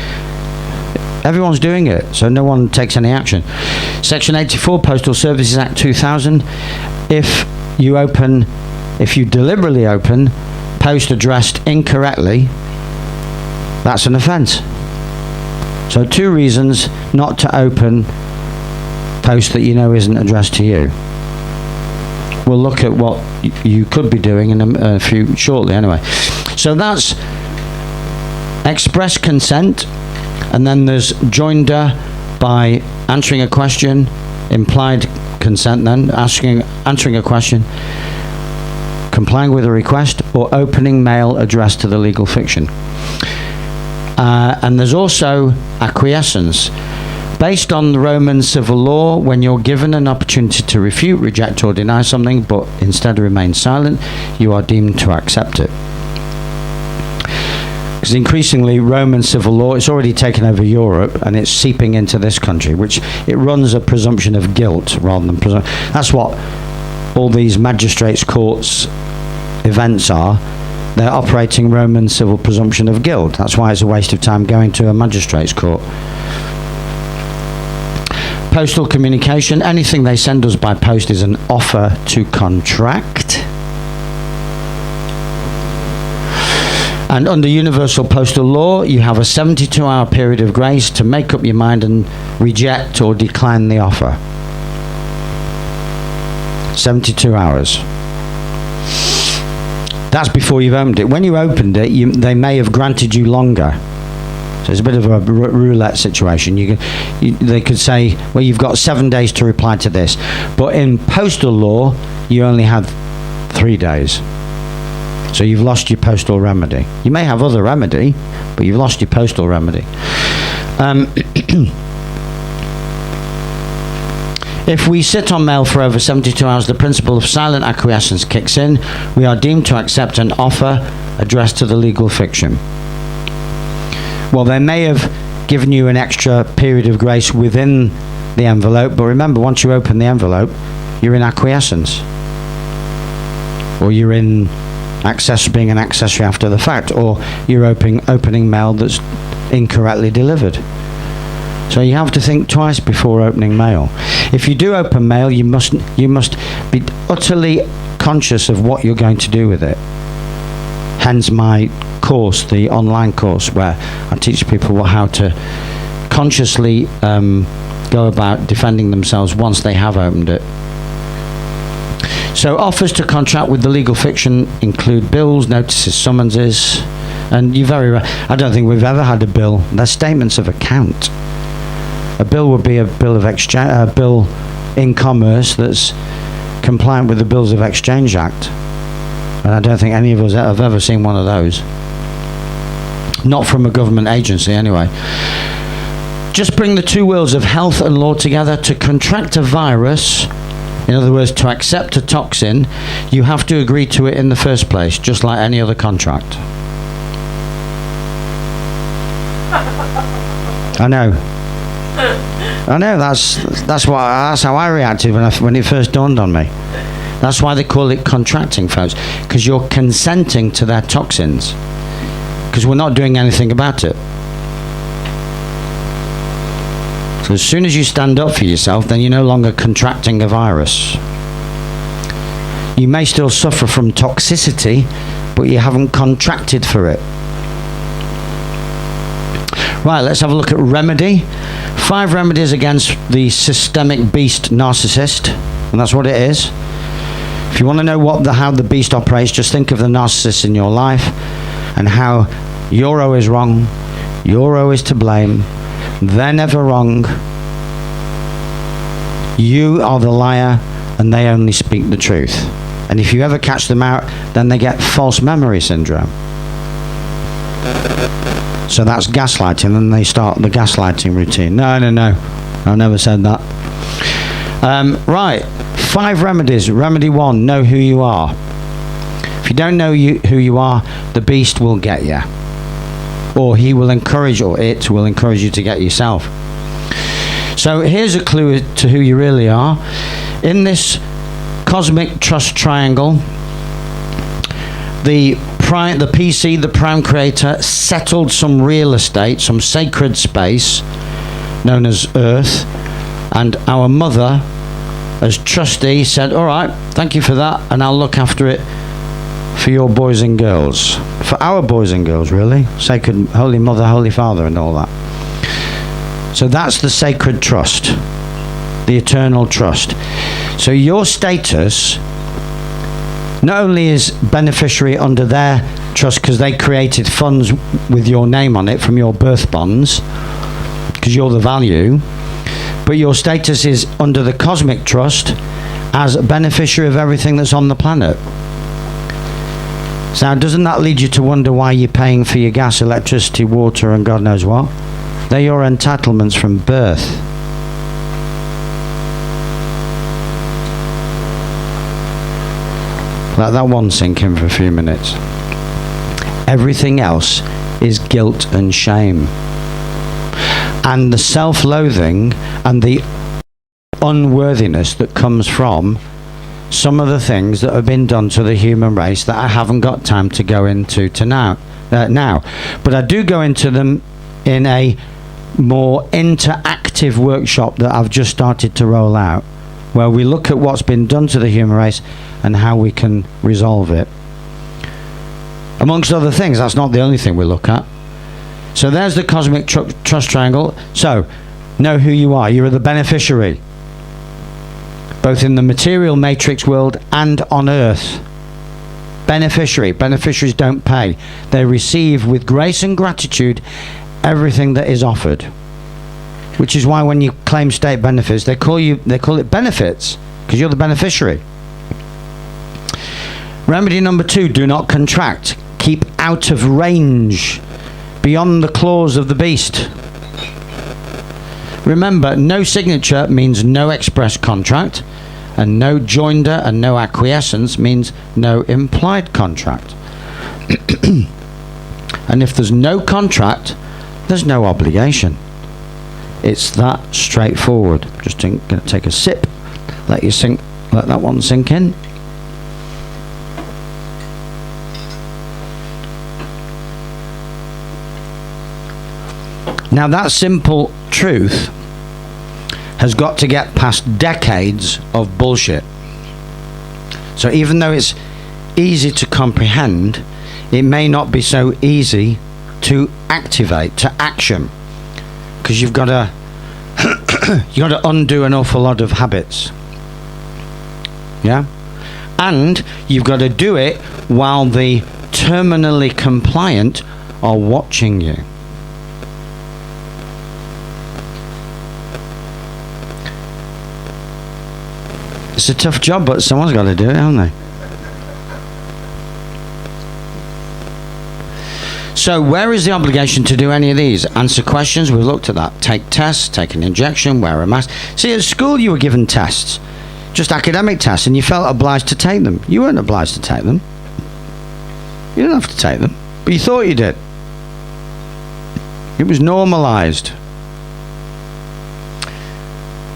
Everyone's doing it, so no one takes any action. Section 84, Postal Services Act 2000. If you deliberately open post addressed incorrectly, that's an offence. So 2 reasons not to open post that you know isn't addressed to you. We'll look at what you could be doing in a few shortly anyway. So that's express consent, and then there's joinder by answering a question, implied consent then, answering a question, complying with a request, or opening mail addressed to the legal fiction. And there's also acquiescence. Based on the Roman civil law, when you're given an opportunity to refute, reject, or deny something, but instead remain silent, you are deemed to accept it. Because increasingly, Roman civil law, it's already taken over Europe, and it's seeping into this country, which it runs a presumption of guilt rather than that's what all these magistrates' courts events are. They're operating Roman civil presumption of guilt. That's why it's a waste of time going to a magistrate's court. Postal communication, anything they send us by post is an offer to contract. And under universal postal law, you have a 72-hour period of grace to make up your mind and reject or decline the offer. 72 hours. That's before you've opened it. When you opened it, they may have granted you longer. So it's a bit of a roulette situation. They could say, well, you've got 7 days to reply to this. But in postal law, you only have 3 days. So you've lost your postal remedy. You may have other remedy, but you've lost your postal remedy. If we sit on mail for over 72 hours, the principle of silent acquiescence kicks in. We are deemed to accept an offer addressed to the legal fiction. Well, they may have given you an extra period of grace within the envelope, but remember, once you open the envelope, you're in acquiescence. Or you're in being an accessory after the fact, or you're opening mail that's incorrectly delivered. So you have to think twice before opening mail. If you do open mail, you must be utterly conscious of what you're going to do with it. Hence my course, the online course, where I teach people how to consciously go about defending themselves once they have opened it. So offers to contract with the legal fiction include bills, notices, summonses, and I don't think we've ever had a bill. They're statements of account. A bill would be a bill of exchange, a bill in commerce that's compliant with the Bills of Exchange Act. And I don't think any of us have ever seen one of those. Not from a government agency, anyway. Just bring the two worlds of health and law together. To contract a virus, in other words, to accept a toxin, you have to agree to it in the first place, just like any other contract. I know. That's how I reacted when it first dawned on me. That's why they call it contracting, folks, because you're consenting to their toxins, because we're not doing anything about it. So as soon as you stand up for yourself, then you're no longer contracting a virus. You may still suffer from toxicity, but you haven't contracted for it. Right, let's have a look at remedy. 5 remedies against the systemic beast narcissist, and that's what it is. If you want to know how the beast operates, just think of the narcissist in your life and how you're always wrong, you're always to blame, they're never wrong, you are the liar, and they only speak the truth. And if you ever catch them out, then they get false memory syndrome. So that's gaslighting, and they start the gaslighting routine. No, I've never said that. Right, 5 remedies. Remedy 1, know who you are. If you don't know who you are, the beast will get you. Or he will encourage, or it will encourage you to get yourself. So here's a clue to who you really are. In this cosmic trust triangle, the PC, the prime creator, settled some real estate, some sacred space known as Earth, and our mother, as trustee, said, all right, thank you for that, and I'll look after it for your boys and girls. For our boys and girls, really. Sacred Holy Mother, Holy Father, and all that. So that's the sacred trust, the eternal trust. So your status not only is beneficiary under their trust because they created funds with your name on it from your birth bonds, because you're the value. But your status is under the cosmic trust as a beneficiary of everything that's on the planet. So doesn't that lead you to wonder why you're paying for your gas, electricity, water, and God knows what? They're your entitlements from birth. Let that one sink in for a few minutes. Everything else is guilt and shame. And the self-loathing and the unworthiness that comes from some of the things that have been done to the human race that I haven't got time to go into now. But I do go into them in a more interactive workshop that I've just started to roll out, where we look at what's been done to the human race and how we can resolve it. Amongst other things, that's not the only thing we look at. So there's the cosmic trust triangle. So, know who you are. You're the beneficiary, both in the material matrix world and on earth. Beneficiary. Beneficiaries don't pay. They receive with grace and gratitude everything that is offered. Which is why when you claim state benefits, they call it benefits, because you're the beneficiary. Remedy number 2, do not contract. Keep out of range, beyond the claws of the beast. Remember, no signature means no express contract, and no joinder and no acquiescence means no implied contract. And if there's no contract, there's no obligation. It's that straightforward. Just going to take a sip. Let that one sink in. Now that simple truth has got to get past decades of bullshit. So even though it's easy to comprehend, it may not be so easy to activate, to action, because you've got to undo an awful lot of habits. Yeah? And you've got to do it while the terminally compliant are watching you. It's a tough job, but someone's got to do it, haven't they? So where is the obligation to do any of these? Answer questions, we've looked at that. Take tests, take an injection, wear a mask. See, at school you were given tests, just academic tests, and you felt obliged to take them. You weren't obliged to take them. You didn't have to take them, but you thought you did. It was normalised.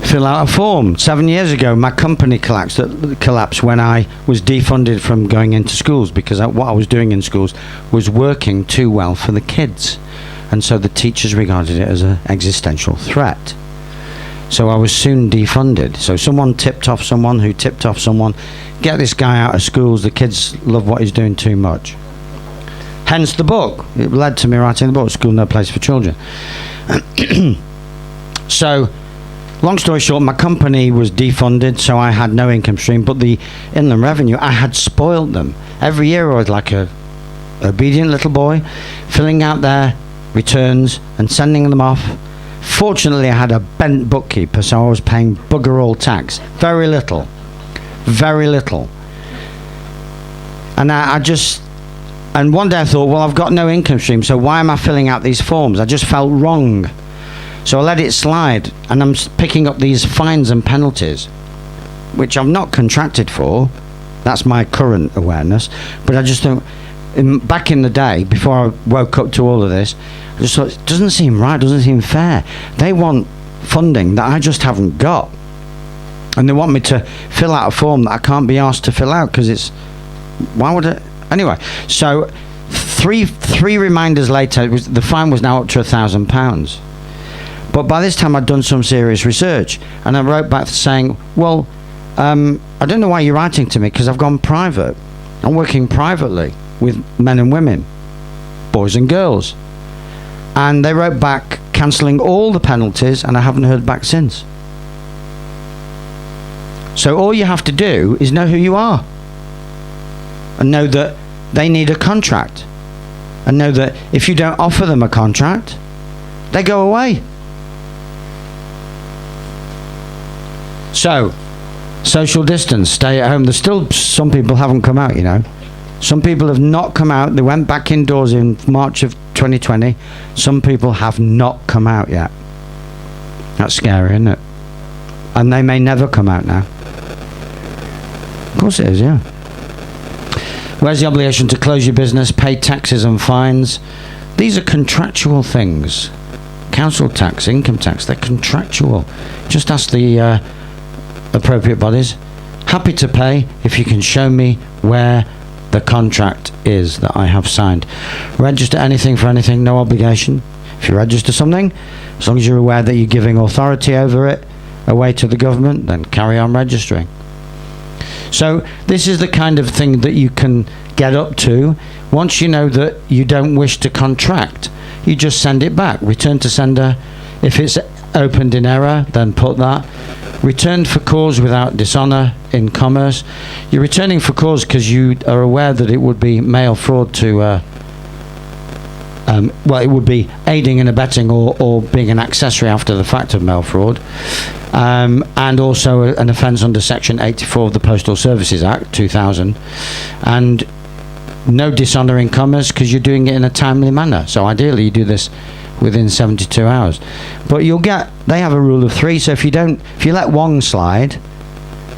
Fill out a form. 7 years ago, my company collapsed when I was defunded from going into schools, because what I was doing in schools was working too well for the kids, and so the teachers regarded it as an existential threat. So I was soon defunded. So someone tipped off someone who tipped off someone. Get this guy out of schools. The kids love what he's doing too much. Hence the book. It led to me writing the book, School No Place for Children. So, long story short, my company was defunded, so I had no income stream, but the Inland Revenue, I had spoiled them. Every year I was like a obedient little boy, filling out their returns and sending them off. Fortunately, I had a bent bookkeeper, so I was paying bugger all tax. Very little. Very little. And and one day I thought, well, I've got no income stream, so why am I filling out these forms? I just felt wrong. So I let it slide, and I'm picking up these fines and penalties, which I've not contracted for. That's my current awareness. But I just thought, back in the day, before I woke up to all of this, I just thought, it doesn't seem right, doesn't seem fair. They want funding that I just haven't got. And they want me to fill out a form that I can't be asked to fill out, because it's, why would it? Anyway, so three reminders later, the fine was now up to £1,000. But by this time I'd done some serious research, and I wrote back saying, well, I don't know why you're writing to me, because I've gone private. I'm working privately with men and women, boys and girls. And they wrote back cancelling all the penalties, and I haven't heard back since. So all you have to do is know who you are, and know that they need a contract. And know that if you don't offer them a contract, they go away. So, social distance, stay at home. There's still some people haven't come out, you know. Some people have not come out. They went back indoors in March of 2020. Some people have not come out yet. That's scary, isn't it? And they may never come out now. Of course it is, yeah. Where's the obligation to close your business, pay taxes and fines? These are contractual things. Council tax, income tax, they're contractual. Just ask the appropriate bodies. Happy to pay if you can show me where the contract is that I have signed. Register anything for anything, no obligation. If you register something, as long as you're aware that you're giving authority over it away to the government, then carry on registering. So this is the kind of thing that you can get up to once you know that you don't wish to contract. You just send it back. Return to sender. If it's opened in error, then put that. Returned for cause without dishonour in commerce. You're returning for cause because you are aware that it would be mail fraud to well, it would be aiding and abetting or being an accessory after the fact of mail fraud, and also an offence under Section 84 of the Postal Services Act 2000, and no dishonour in commerce because you're doing it in a timely manner. So ideally you do this within 72 hours. But you'll get, they have a rule of 3, so if you let one slide,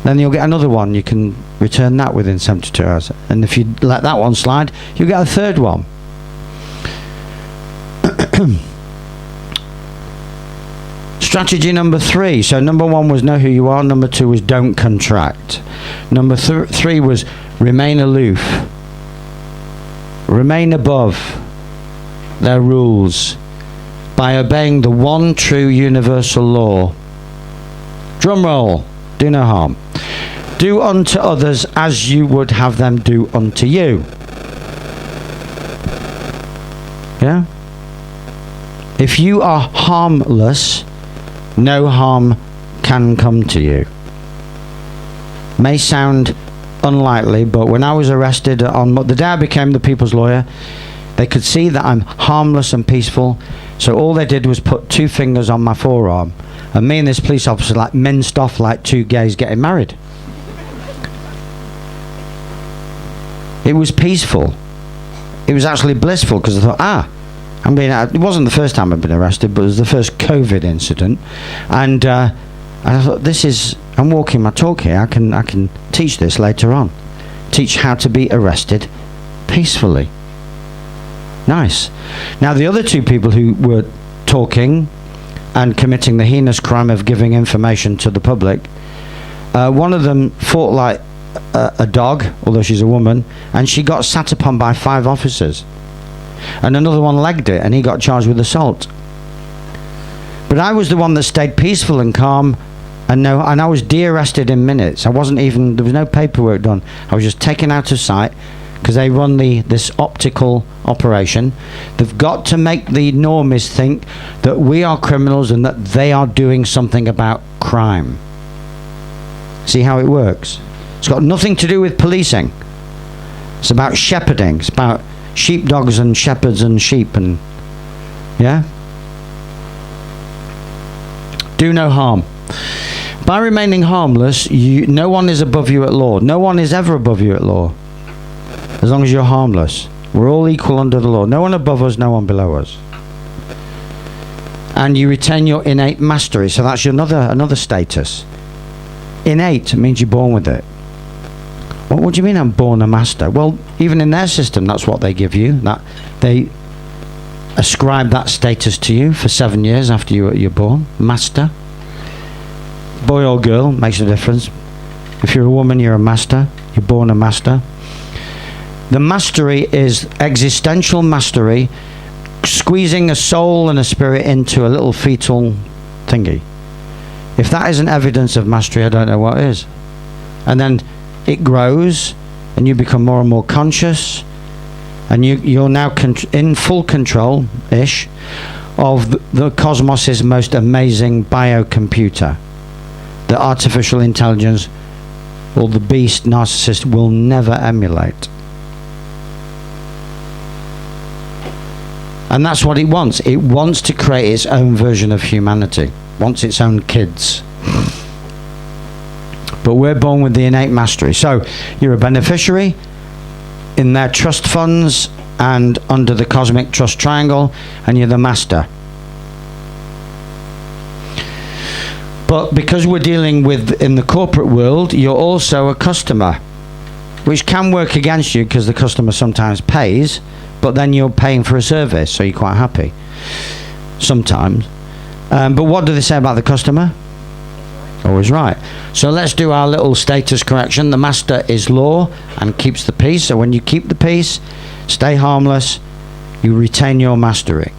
then you'll get another one. You can return that within 72 hours. And if you let that one slide, you'll get a third one. Strategy number 3. So number 1 was know who you are. Number 2 was don't contract. Number 3 was remain aloof. Remain above their rules by obeying the one true universal law. Drum roll. Do no harm. Do unto others as you would have them do unto you. Yeah? If you are harmless, no harm can come to you. May sound unlikely, but when I was arrested on the day I became the people's lawyer, they could see that I'm harmless and peaceful, so all they did was put 2 fingers on my forearm, and me and this police officer like minced off like 2 gays getting married. It was peaceful. It was actually blissful because I thought, it wasn't the first time I've been arrested, but it was the first COVID incident, and I thought, I'm walking my talk here. I can teach this later on. Teach how to be arrested peacefully. Nice. Now the other 2 people who were talking and committing the heinous crime of giving information to the public, one of them fought like a dog, although she's a woman, and she got sat upon by 5 officers. And another one legged it, and he got charged with assault. But I was the one that stayed peaceful and calm, and I was de-arrested in minutes. There was no paperwork done. I was just taken out of sight because they run this optical operation. They've got to make the normies think that we are criminals and that they are doing something about crime. See how it works? It's got nothing to do with policing. It's about shepherding. It's about sheepdogs and shepherds and sheep, and yeah. Do no harm. By remaining harmless, no one is above you at law. No one is ever above you at law, as long as you're harmless. We're all equal under the law. No one above us, no one below us. And you retain your innate mastery. So that's another status. Innate means you're born with it. What do you mean I'm born a master? Well, even in their system, that's what they give you. That they ascribe that status to you for 7 years after you're born. Master. Boy or girl, makes a difference. If you're a woman, you're a master. You're born a master. The mastery is existential mastery, squeezing a soul and a spirit into a little fetal thingy. If that isn't evidence of mastery, I don't know what is. And then it grows, and you become more and more conscious, and you're now in full control-ish of the cosmos's most amazing biocomputer. The artificial intelligence or the beast narcissist will never emulate. And that's what it wants. It wants to create its own version of humanity, wants its own kids. But we're born with the innate mastery. So you're a beneficiary in their trust funds and under the cosmic trust triangle, and you're the master. But because we're dealing with in the corporate world, you're also a customer, which can work against you because the customer sometimes pays, but then you're paying for a service, so you're quite happy sometimes. But what do they say about the customer? Always right. So let's do our little status correction. The master is law and keeps the peace. So when you keep the peace, stay harmless, you retain your mastery.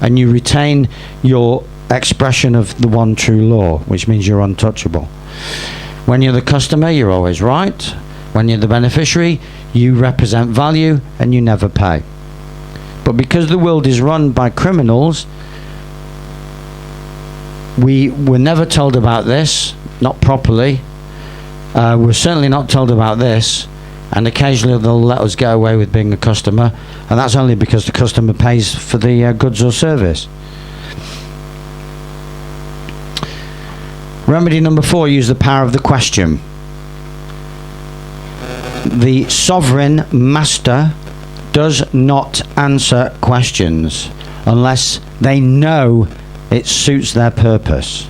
And you retain your expression of the one true law, which means you're untouchable. When you're the customer, you're always right. When you're the beneficiary, you represent value and you never pay. But because the world is run by criminals, we were never told about this, not properly. We're certainly not told about this, and occasionally they'll let us get away with being a customer, and that's only because the customer pays for the goods or service. Remedy number 4, use the power of the question. The sovereign master does not answer questions unless they know it suits their purpose.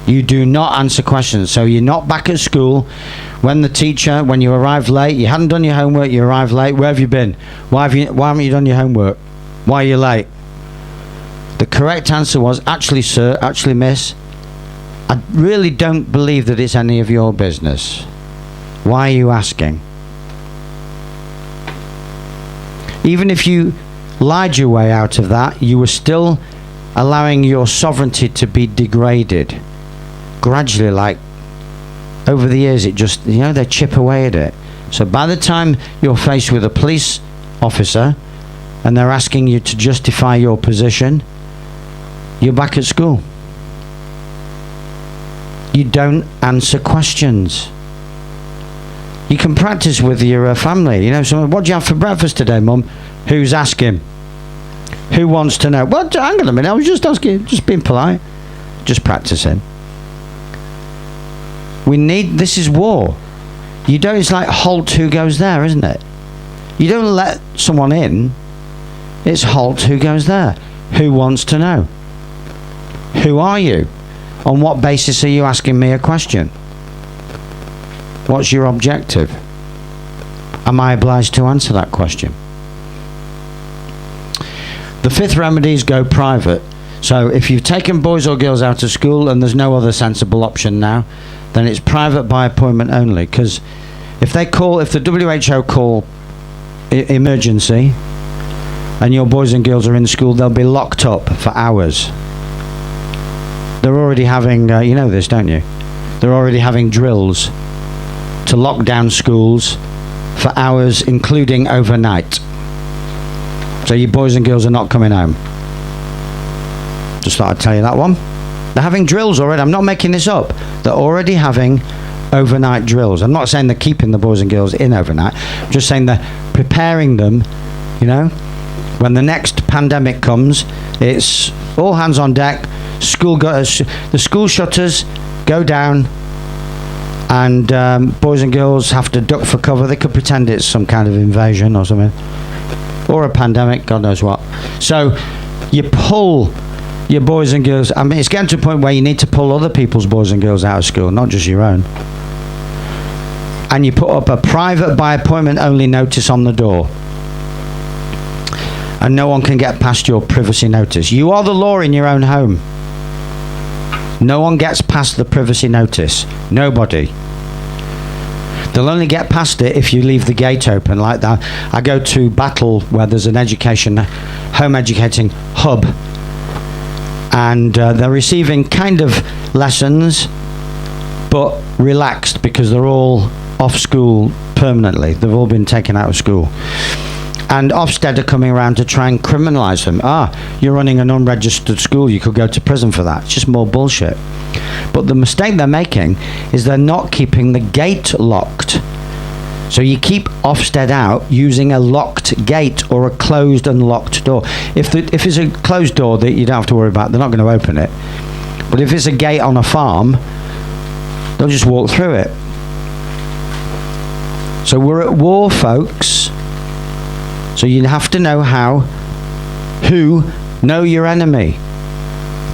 You do not answer questions. So you're not back at school when when you arrived late, you hadn't done your homework, you arrived late. Where have you been? Why haven't you done your homework? Why are you late? The correct answer was, actually sir, actually miss, I really don't believe that it's any of your business. Why are you asking? Even if you lied your way out of that, you were still allowing your sovereignty to be degraded. Gradually, like over the years, it just, they chip away at it. So by the time you're faced with a police officer and they're asking you to justify your position, you're back at school. You don't answer questions. You can practice with your family. Someone, what do you have for breakfast today, Mum? Who's asking? Who wants to know? Well, hang on a minute, I was just asking, just being polite, just practicing. This is war. It's like halt, who goes there, isn't it? You don't let someone in, it's halt, who goes there? Who wants to know? Who are you? On what basis are you asking me a question? What's your objective? Am I obliged to answer that question? The 5th remedy is go private. So if you've taken boys or girls out of school and there's no other sensible option now, then it's private by appointment only. Because if the WHO call emergency and your boys and girls are in school, they'll be locked up for hours. They're already having, you know this, don't you? They're already having drills to lock down schools for hours, including overnight. So your boys and girls are not coming home. Just thought I'd tell you that one. They're having drills already. I'm not making this up. They're already having overnight drills. I'm not saying they're keeping the boys and girls in overnight. I'm just saying they're preparing them, when the next pandemic comes, it's all hands on deck. The school shutters go down, and boys and girls have to duck for cover. They could pretend it's some kind of invasion or something, or a pandemic, God knows what. So you pull your boys and girls. I mean, it's getting to a point where you need to pull other people's boys and girls out of school, not just your own. And you put up a private by appointment only notice on the door. And no one can get past your privacy notice. You are the law in your own home. No one gets past the privacy notice. Nobody. They'll only get past it if you leave the gate open like that. I go to Battle where there's an home educating hub, and they're receiving kind of lessons but relaxed because they're all off school permanently. They've all been taken out of school. And Ofsted are coming around to try and criminalise them. You're running an unregistered school, you could go to prison for that. It's just more bullshit. But the mistake they're making is they're not keeping the gate locked. So you keep Ofsted out using a locked gate or a closed and locked door. If it's a closed door that you don't have to worry about, they're not going to open it. But if it's a gate on a farm, they'll just walk through it. So we're at war, folks. So you have to know know your enemy.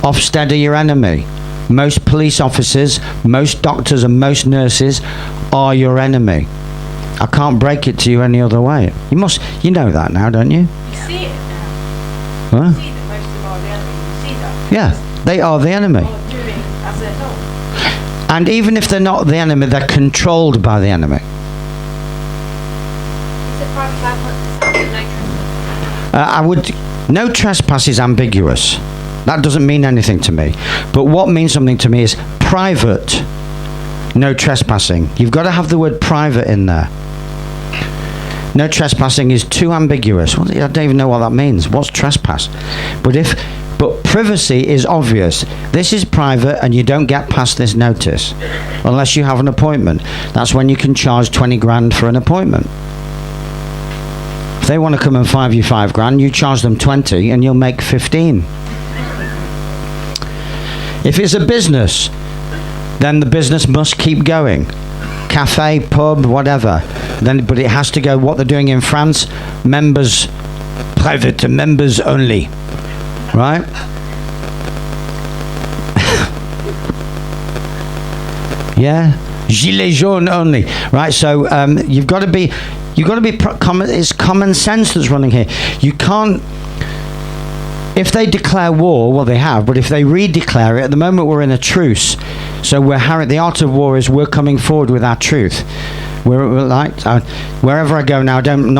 Ofsted are your enemy. Most police officers, most doctors and most nurses are your enemy. I can't break it to you any other way. You know that now, don't you? You see it now. Huh? You see that most of them are the enemy. You see that. Yeah, they are the enemy. All doing as they're told. And even if they're not the enemy, they're controlled by the enemy. Is it private land? No trespass is ambiguous. That doesn't mean anything to me. But what means something to me is private, no trespassing. You've got to have the word private in there. No trespassing is too ambiguous. I don't even know what that means. What's trespass? But privacy is obvious. This is private and you don't get past this notice unless you have an appointment. That's when you can charge 20 grand for an appointment. If they want to come and five you 5 grand, you charge them 20 and you'll make 15. If it's a business, then the business must keep going. Cafe, pub, whatever. But it has to go, what they're doing in France, members, private to members only. Right? Yeah? Gilets jaunes only. Right? So you've got to be it's common sense that's running here. You can't, if they declare war, well they have, but if they redeclare it, at the moment we're in a truce. So the art of war is we're coming forward with our truth. We're like, wherever I go now, don't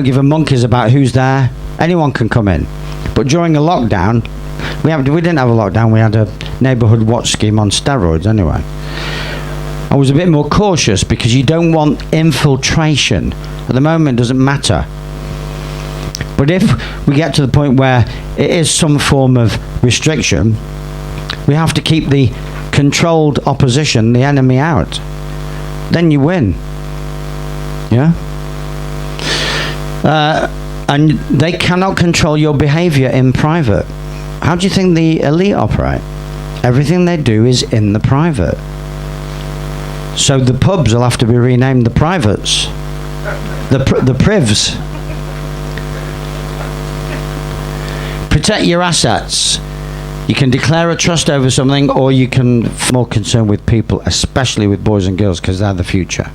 give a monkeys about who's there. Anyone can come in. But during a lockdown, we didn't have a lockdown, we had a neighbourhood watch scheme on steroids anyway. I was a bit more cautious because you don't want infiltration. At the moment, it doesn't matter. But if we get to the point where it is some form of restriction, we have to keep the controlled opposition, the enemy, out. Then you win. Yeah? And they cannot control your behaviour in private. How do you think the elite operate? Everything they do is in the private. So the pubs will have to be renamed the privates. The privs. Protect your assets. You can declare a trust over something, or you can be more concerned with people, especially with boys and girls, because they're the future.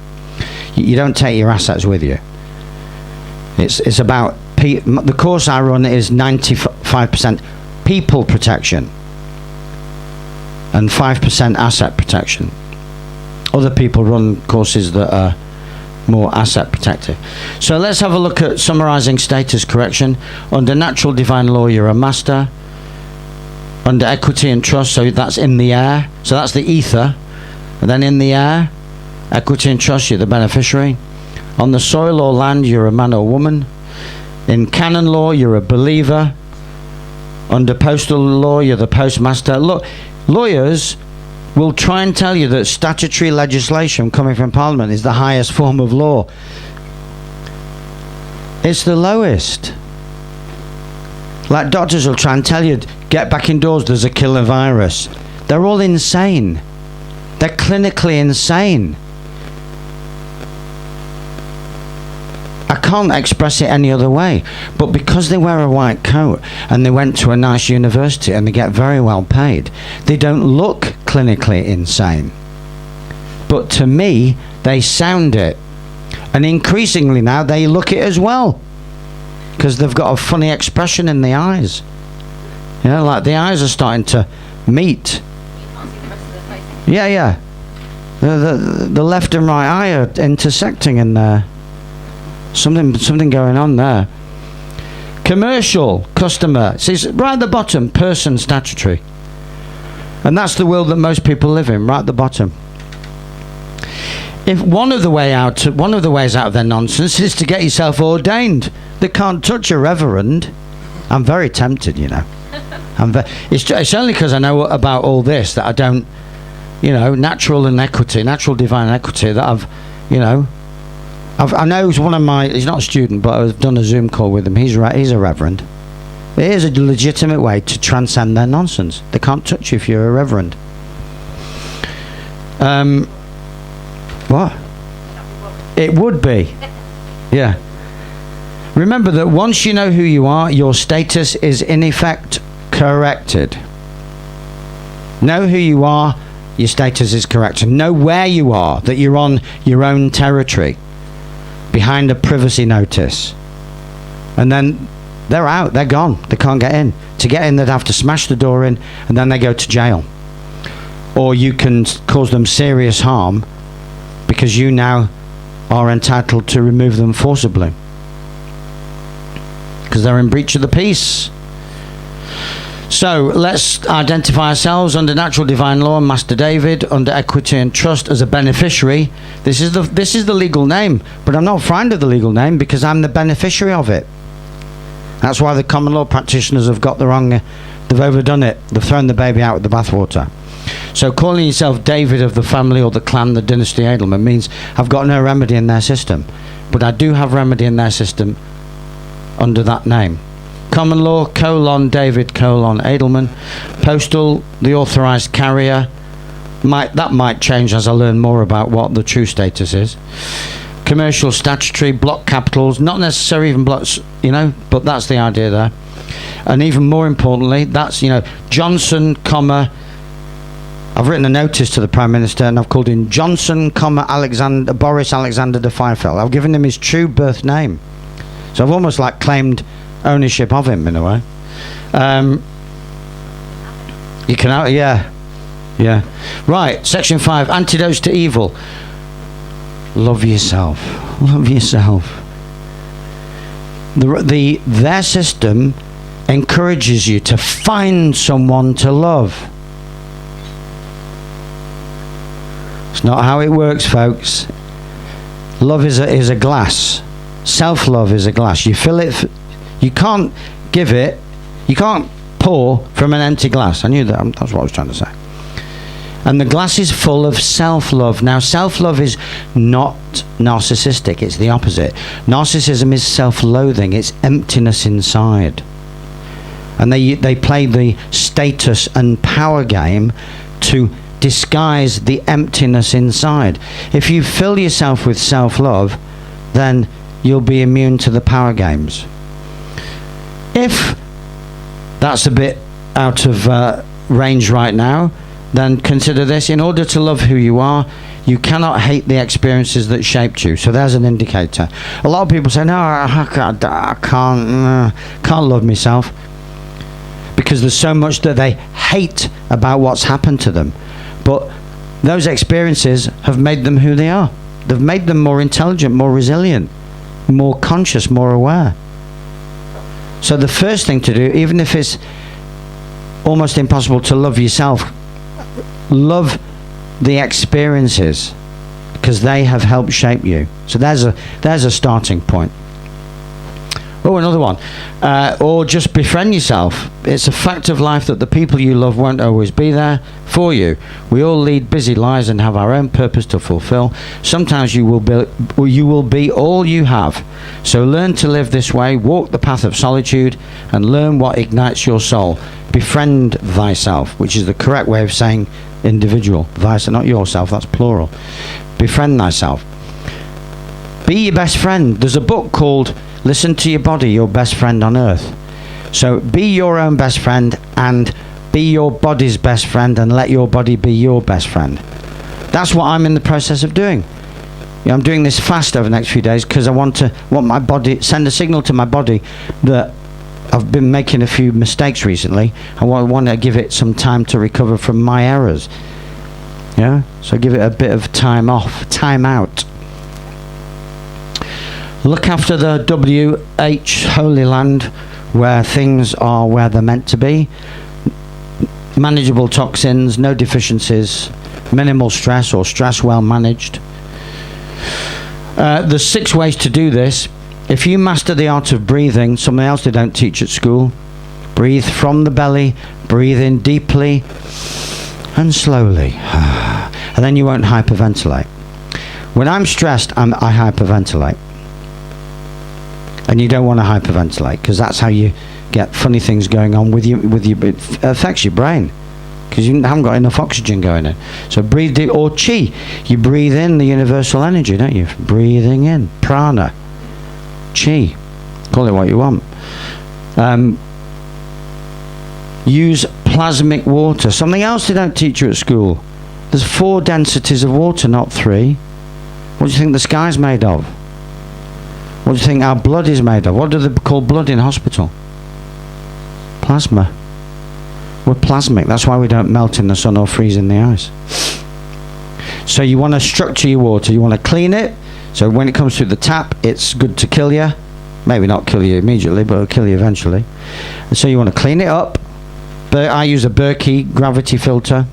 You don't take your assets with you. It's about the course I run is 95% people protection and 5% asset protection. Other people run courses that are more asset protective. So let's have a look at summarizing status correction. Under natural divine law, you're a master. Under equity and trust, so that's in the air. So that's the ether. And then in the air, equity and trust, you're the beneficiary. On the soil or land, you're a man or woman. In canon law, you're a believer. Under postal law, you're the postmaster. Look, lawyers will try and tell you that statutory legislation coming from Parliament is the highest form of law. It's the lowest. Like doctors will try and tell you, get back indoors, there's a killer virus. They're all insane. They're clinically insane. I can't express it any other way. But because they wear a white coat and they went to a nice university and they get very well paid, they don't look clinically insane. But to me, they sound it. And increasingly now, they look it as well. Because they've got a funny expression in the eyes. You know, like the eyes are starting to meet. You can't see the rest of the face. Yeah. The left and right eye are intersecting in there. Something going on there. Commercial, customer. See, right at the bottom, person, statutory. And that's the world that most people live in, right at the bottom. If one of the ways out of their nonsense is to get yourself ordained. They can't touch a reverend. I'm very tempted, you know. It's only because I know about all this that I don't, natural and equity, natural divine equity, that I've, I know he's one of my. He's not a student, but I've done a Zoom call with him. He's a reverend. It is a legitimate way to transcend their nonsense. They can't touch you if you're a reverend. What? It would be. Yeah. Remember that once you know who you are, your status is in effect corrected. Know who you are, your status is corrected. Know where you are, that you're on your own territory, behind a privacy notice. And then they're out, they're gone, they can't get in. To get in, they'd have to smash the door in, and then they go to jail. Or you can cause them serious harm because you now are entitled to remove them forcibly because they're in breach of the peace. So let's identify ourselves under natural divine law, Master David, under equity and trust as a beneficiary. This is the legal name, but I'm not frightened of the legal name because I'm the beneficiary of it. That's why the common law practitioners have got the wrong, they've overdone it. They've thrown the baby out with the bathwater. So calling yourself David of the family or the clan, the dynasty Adelman, means I've got no remedy in their system. But I do have remedy in their system under that name. Common law, David, Adelman. Postal, the authorised carrier. That might change as I learn more about what the true status is. Commercial, statutory, block capitals, not necessarily even blocks, but that's the idea there. And even more importantly, that's, Johnson, I've written a notice to the Prime Minister and I've called him Johnson, Boris Alexander de Fiefeld. I've given him his true birth name. So I've almost like claimed ownership of him in a way. You can, yeah. Right, section 5, antidotes to evil. Love yourself. Love yourself. Their system encourages you to find someone to love. It's not how it works, folks. Love is a glass. Self-love is a glass. You fill it. You can't give it. You can't pour from an empty glass. I knew that. That's what I was trying to say. And the glass is full of self-love. Now, self-love is not narcissistic. It's the opposite. Narcissism is self-loathing. It's emptiness inside. And they play the status and power game to disguise the emptiness inside. If you fill yourself with self-love, then you'll be immune to the power games. If that's a bit out of range right now, then consider this. In order to love who you are, you cannot hate the experiences that shaped you. So there's an indicator. A lot of people say, no, I can't love myself, because there's so much that they hate about what's happened to them. But those experiences have made them who they are. They've made them more intelligent, more resilient, more conscious, more aware. So the first thing to do, even if it's almost impossible to love yourself, love the experiences, because they have helped shape you. So there's a starting point. Oh, another one. Or just befriend yourself. It's a fact of life that the people you love won't always be there for you. We all lead busy lives and have our own purpose to fulfill. Sometimes you will be all you have. So learn to live this way, walk the path of solitude, and learn what ignites your soul. Befriend thyself, which is the correct way of saying individual. Thyself, not yourself, that's plural. Befriend thyself. Be your best friend. There's a book called Listen to Your Body, Your Best Friend on Earth. So be your own best friend and be your body's best friend, and let your body be your best friend. That's what I'm in the process of doing. I'm doing this fast over the next few days because I want my body, send a signal to my body that I've been making a few mistakes recently. I want to give it some time to recover from my errors. Yeah? So give it a bit of time off, time out. Look after the WH Holy Land, where things are where they're meant to be. Manageable toxins, no deficiencies, minimal stress, or stress well managed. There's 6 ways to do this. If you master the art of breathing, something else they don't teach at school, breathe from the belly, breathe in deeply and slowly, and then you won't hyperventilate. When I'm stressed, I hyperventilate. And you don't want to hyperventilate, because that's how you get funny things going on with you. It affects your brain, because you haven't got enough oxygen going in. So breathe it, or chi. You breathe in the universal energy, don't you? Breathing in prana, chi. Call it what you want. Use plasmic water. Something else they don't teach you at school. There's 4 densities of water, not 3. What do you think the sky's made of? What do you think our blood is made of? What do they call blood in hospital? Plasma. We're plasmic. That's why we don't melt in the sun or freeze in the ice. So you want to structure your water. You want to clean it. So when it comes through the tap, it's good to kill you. Maybe not kill you immediately, but it'll kill you eventually. And so you want to clean it up. But I use a Berkey gravity filter.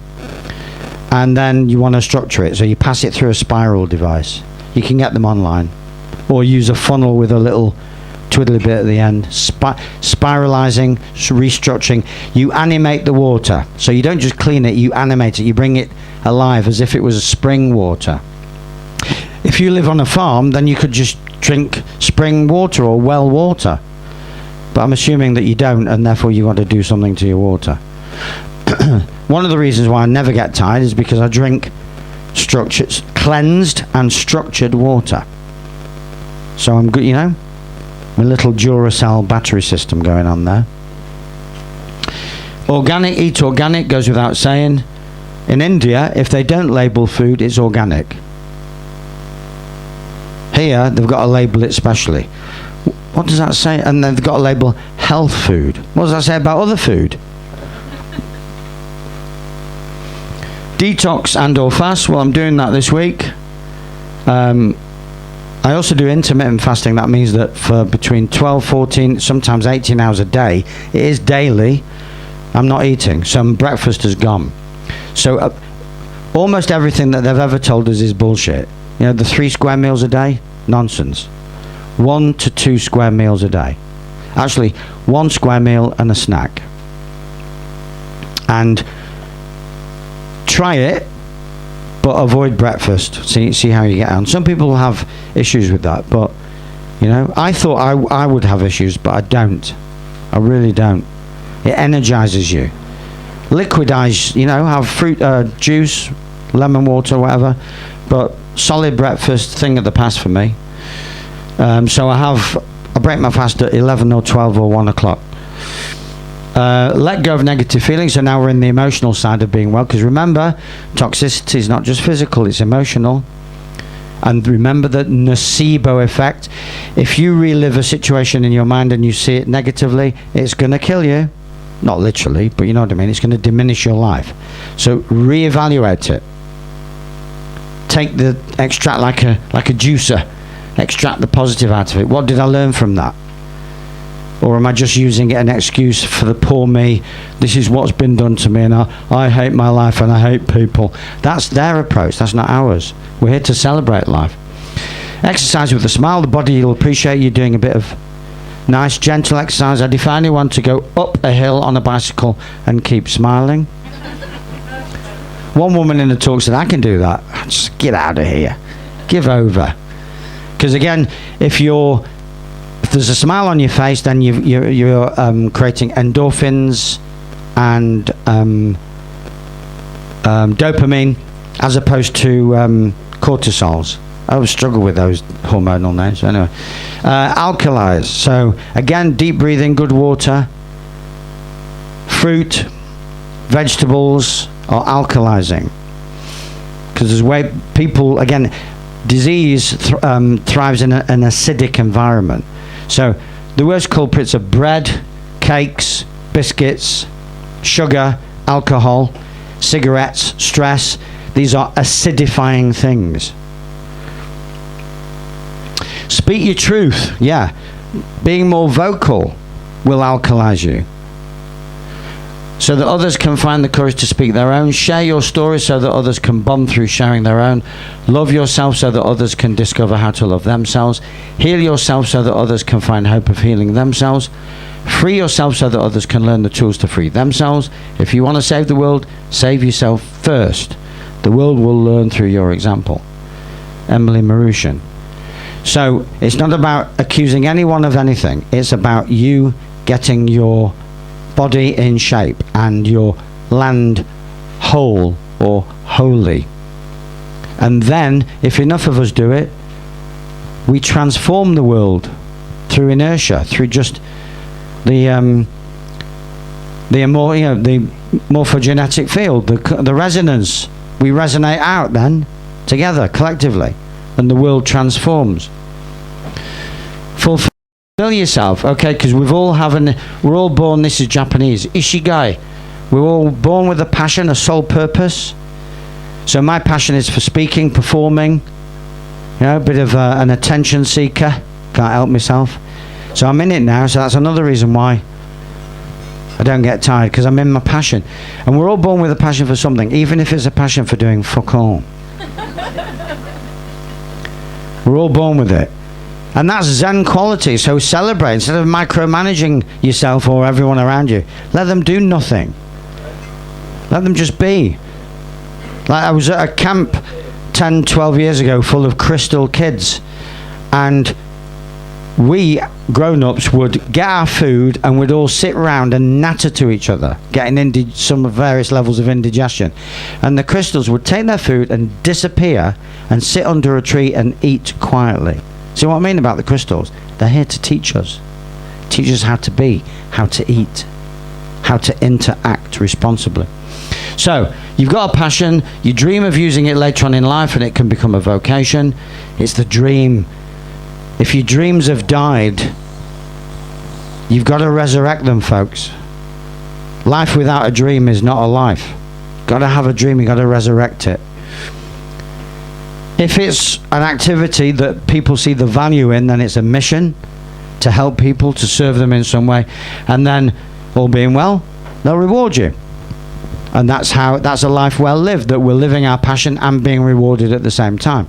And then you want to structure it. So you pass it through a spiral device. You can get them online. Or use a funnel with a little twiddly bit at the end. Spiralizing, restructuring. You animate the water. So you don't just clean it, you animate it. You bring it alive as if it was spring water. If you live on a farm, then you could just drink spring water or well water. But I'm assuming that you don't, and therefore you want to do something to your water. One of the reasons why I never get tired is because I drink structured, cleansed and structured water. So I'm good, you know, my little Duracell battery system going on there. Organic, eat organic, goes without saying. In India, if they don't label food, it's organic. Here, they've got to label it specially. What does that say? And they've got to label health food. What does that say about other food? Detox and or fast. Well, I'm doing that this week. I also do intermittent fasting. That means that for between 12, 14, sometimes 18 hours a day, it is daily, I'm not eating. So breakfast is gone. So almost everything that they've ever told us is bullshit. You know, the 3 square meals a day? Nonsense. 1 to 2 square meals a day. Actually, 1 square meal and a snack. And try it, but avoid breakfast. See how you get on. Some people have issues with that, but you know, I thought I would have issues, but I don't. I really don't. It energizes you. Liquidize, you know, have fruit juice, lemon water, whatever. But solid breakfast, thing of the past for me. So I break my fast at 11 or 12 or 1 o'clock. Let go of negative feelings. So now we're in the emotional side of being well, because remember, toxicity is not just physical, it's emotional. And remember the nocebo effect. If you relive a situation in your mind and you see it negatively, it's going to kill you. Not literally, but you know what I mean. It's going to diminish your life. So reevaluate it. Take the extract like a juicer. Extract the positive out of it. What did I learn from that? Or am I just using it an excuse for the poor me? This is what's been done to me, and I hate my life and I hate people. That's their approach. That's not ours. We're here to celebrate life. Exercise with a smile. The body will appreciate you doing a bit of nice, gentle exercise. I defy anyone to go up a hill on a bicycle and keep smiling. One woman in the talk said, I can do that. Just get out of here. Give over. Because again, if there's a smile on your face, then you're creating endorphins and dopamine, as opposed to cortisols. I always struggle with those hormonal names. Anyway, alkalize. So again, deep breathing, good water, fruit, vegetables are alkalizing. Because there's way people, again, disease thrives in an acidic environment. So the worst culprits are bread, cakes, biscuits, sugar, alcohol, cigarettes, stress. These are acidifying things. Speak your truth. Yeah. Being more vocal will alkalize you, so that others can find the courage to speak their own. Share your story so that others can bond through sharing their own. Love yourself so that others can discover how to love themselves. Heal yourself so that others can find hope of healing themselves. Free yourself so that others can learn the tools to free themselves. If you want to save the world, save yourself first. The world will learn through your example. Emily Marushan. So it's not about accusing anyone of anything. It's about you getting your body in shape and your land whole or holy. And then, if enough of us do it, we transform the world through inertia, through just the morphogenetic field, the resonance. We resonate out then together collectively, and the world transforms. Fulfill yourself, okay? Because we're all born. This is Japanese, Ishigai. We're all born with a passion, a sole purpose. So my passion is for speaking, performing. A bit of an attention seeker. Can't help myself. So I'm in it now. So that's another reason why I don't get tired, because I'm in my passion. And we're all born with a passion for something, even if it's a passion for doing fuck all. We're all born with it. And that's Zen quality. So celebrate. Instead of micromanaging yourself or everyone around you, let them do nothing. Let them just be. Like, I was at a camp 10, 12 years ago full of crystal kids. And we grown-ups would get our food and we'd all sit around and natter to each other, getting some various levels of indigestion. And the crystals would take their food and disappear and sit under a tree and eat quietly. See what I mean about the crystals? They're here to teach us how to be, how to eat, how to interact responsibly. So you've got a passion, you dream of using it later on in life, and it can become a vocation. It's the dream. If your dreams have died, you've got to resurrect them, folks. Life without a dream is not a life. Got to have a dream, you've got to resurrect it. If it's an activity that people see the value in, then it's a mission to help people, to serve them in some way, and then, all being well, they'll reward you. And that's a life well lived, that we're living our passion and being rewarded at the same time.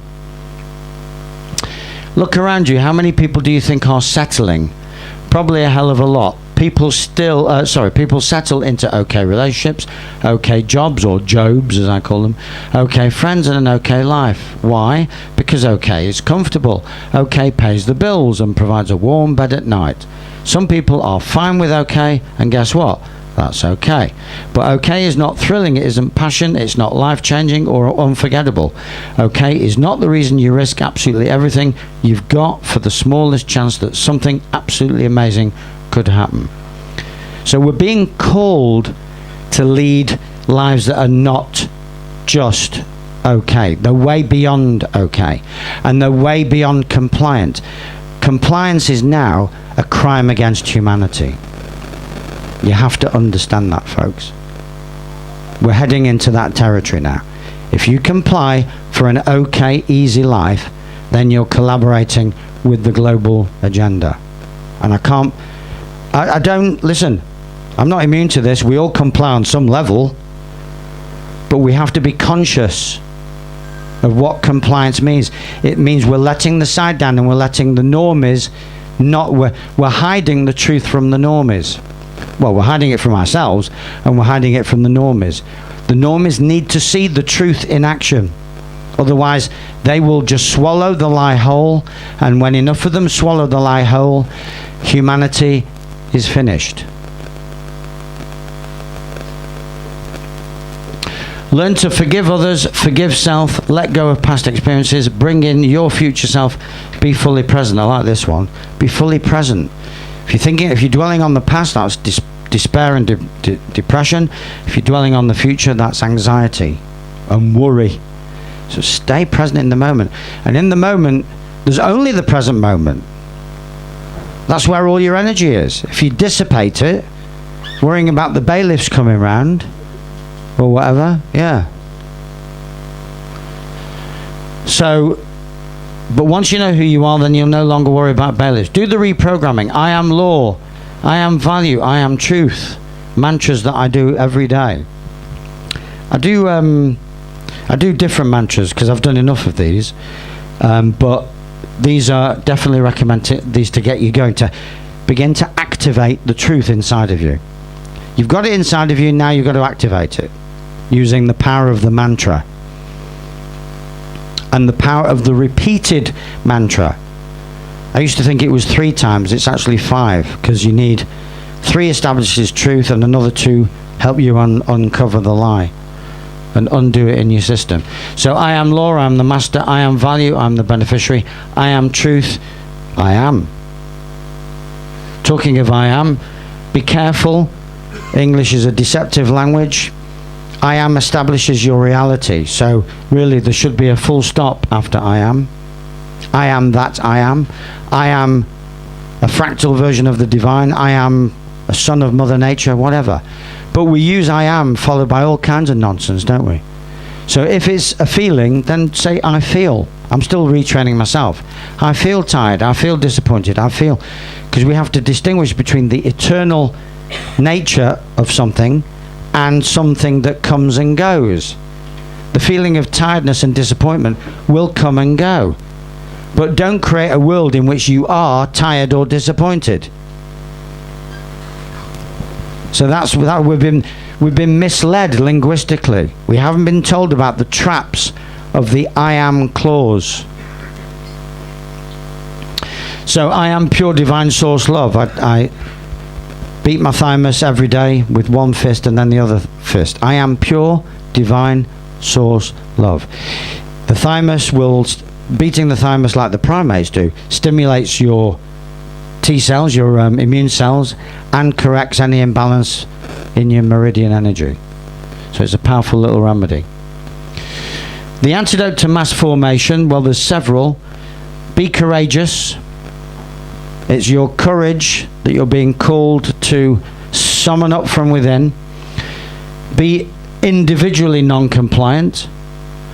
Look around you. How many people do you think are settling? Probably a hell of a lot. People settle into okay relationships, okay jobs, or jobs as I call them, okay friends, and an okay life. Why? Because okay is comfortable. Okay pays the bills and provides a warm bed at night. Some people are fine with okay, and guess what? That's okay. But okay is not thrilling, it isn't passion, it's not life-changing or unforgettable. Okay is not the reason you risk absolutely everything you've got for the smallest chance that something absolutely amazing could happen. So we're being called to lead lives that are not just okay. They're way beyond okay. And they're way beyond compliant. Compliance is now a crime against humanity. You have to understand that, folks. We're heading into that territory now. If you comply for an okay, easy life, then you're collaborating with the global agenda. And I don't, listen, I'm not immune to this. We all comply on some level. But we have to be conscious of what compliance means. It means we're letting the side down, and we're letting the normies, we're hiding the truth from the normies. Well, we're hiding it from ourselves, and we're hiding it from the normies. The normies need to see the truth in action. Otherwise, they will just swallow the lie whole, and when enough of them swallow the lie whole, humanity is finished. Learn to forgive others, forgive self, let go of past experiences, bring in your future self, be fully present. I like this one. Be fully present. If you're dwelling on the past, that's despair and depression. If you're dwelling on the future, that's anxiety and worry. So stay present in the moment. And in the moment, there's only the present moment. That's where all your energy is. If you dissipate it, worrying about the bailiffs coming round, or whatever, yeah. So, but once you know who you are, then you'll no longer worry about bailiffs. Do the reprogramming. I am law. I am value. I am truth. Mantras that I do every day. I do different mantras because I've done enough of these. But these are definitely recommended, these to get you going, to begin to activate the truth inside of you. You've got it inside of you, now you've got to activate it using the power of the mantra. and the power of the repeated mantra. I used to think it was 3 times. It's actually 5, because you need 3 establishes truth and another 2 help you uncover the lie and undo it in your system. So I am law, I am the master, I am value, I am the beneficiary, I am truth, I am. Talking of I am, be careful. English is a deceptive language. I am establishes your reality. So really there should be a full stop after I am. I am that I am. I am a fractal version of the divine. I am a son of Mother Nature, whatever. But we use I am followed by all kinds of nonsense, don't we? So if it's a feeling, then say I feel. I'm still retraining myself. I feel tired. I feel disappointed. I feel... Because we have to distinguish between the eternal nature of something and something that comes and goes. The feeling of tiredness and disappointment will come and go. But don't create a world in which you are tired or disappointed. So that's that we've been misled linguistically. We haven't been told about the traps of the I am clause. So I am pure divine source love. I beat my thymus every day with one fist and then the other fist. I am pure divine source love. The thymus will, beating the thymus like the primates do, stimulates your T cells, your immune cells, and corrects any imbalance in your meridian energy. So it's a powerful little remedy. The antidote to mass formation, well, there's several. Be courageous. It's your courage that you're being called to summon up from within. Be individually non-compliant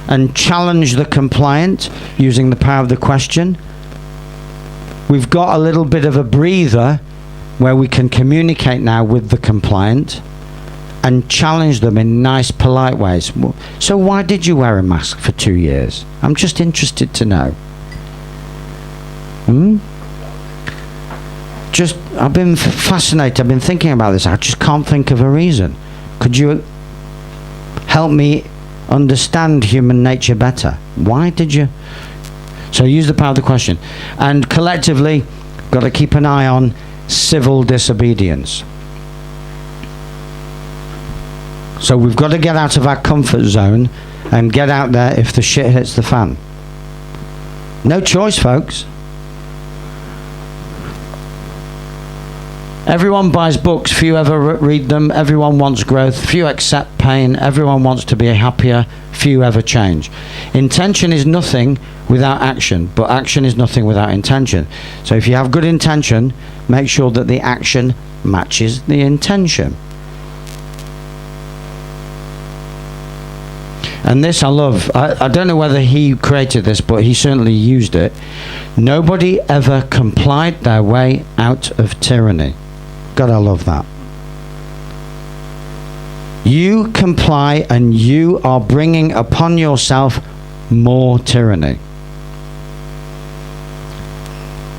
and challenge the compliant using the power of the question. We've got a little bit of a breather where we can communicate now with the compliant and challenge them in nice, polite ways. So why did you wear a mask for 2 years? I'm just interested to know. I've been fascinated. I've been thinking about this. I just can't think of a reason. Could you help me understand human nature better? Why did you? So use the power of the question. And collectively, got to keep an eye on civil disobedience. So we've got to get out of our comfort zone and get out there if the shit hits the fan. No choice, folks. Everyone buys books, few ever read them. Everyone wants growth, few accept pain. Everyone wants to be happier, few ever change. Intention is nothing without action, but action is nothing without intention. So if you have good intention, make sure that the action matches the intention. And this I love. I don't know whether he created this, but he certainly used it. Nobody ever complied their way out of tyranny. God, I love that. You comply and you are bringing upon yourself more tyranny.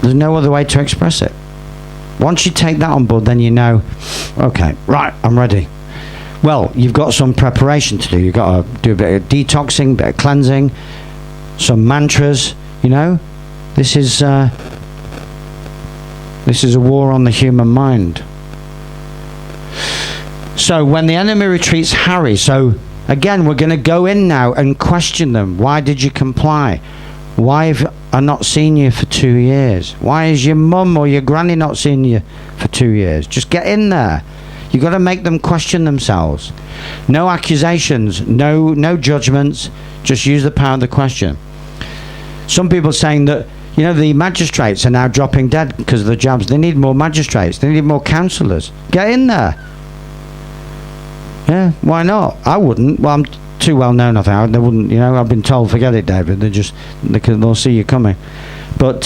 There's no other way to express it. Once you take that on board, then you know, okay, right, I'm ready. Well, you've got some preparation to do. You've got to do a bit of detoxing, a bit of cleansing, some mantras, you know. This is a war on the human mind. So when the enemy retreats, harry. So again, we're going to go in now and question them. Why did you comply? Why have I not seen you for 2 years? Why is your mum or your granny not seen you for 2 years? Just get in there. You've got to make them question themselves. No accusations, no judgments. Just use the power of the question. Some people saying that, you know, the magistrates are now dropping dead because of the jabs. They need more magistrates. They need more counsellors. Get in there. Yeah, why not? I wouldn't. Well, I'm too well known, I think. They wouldn't, you know, I've been told, forget it, David. They'll see you coming. But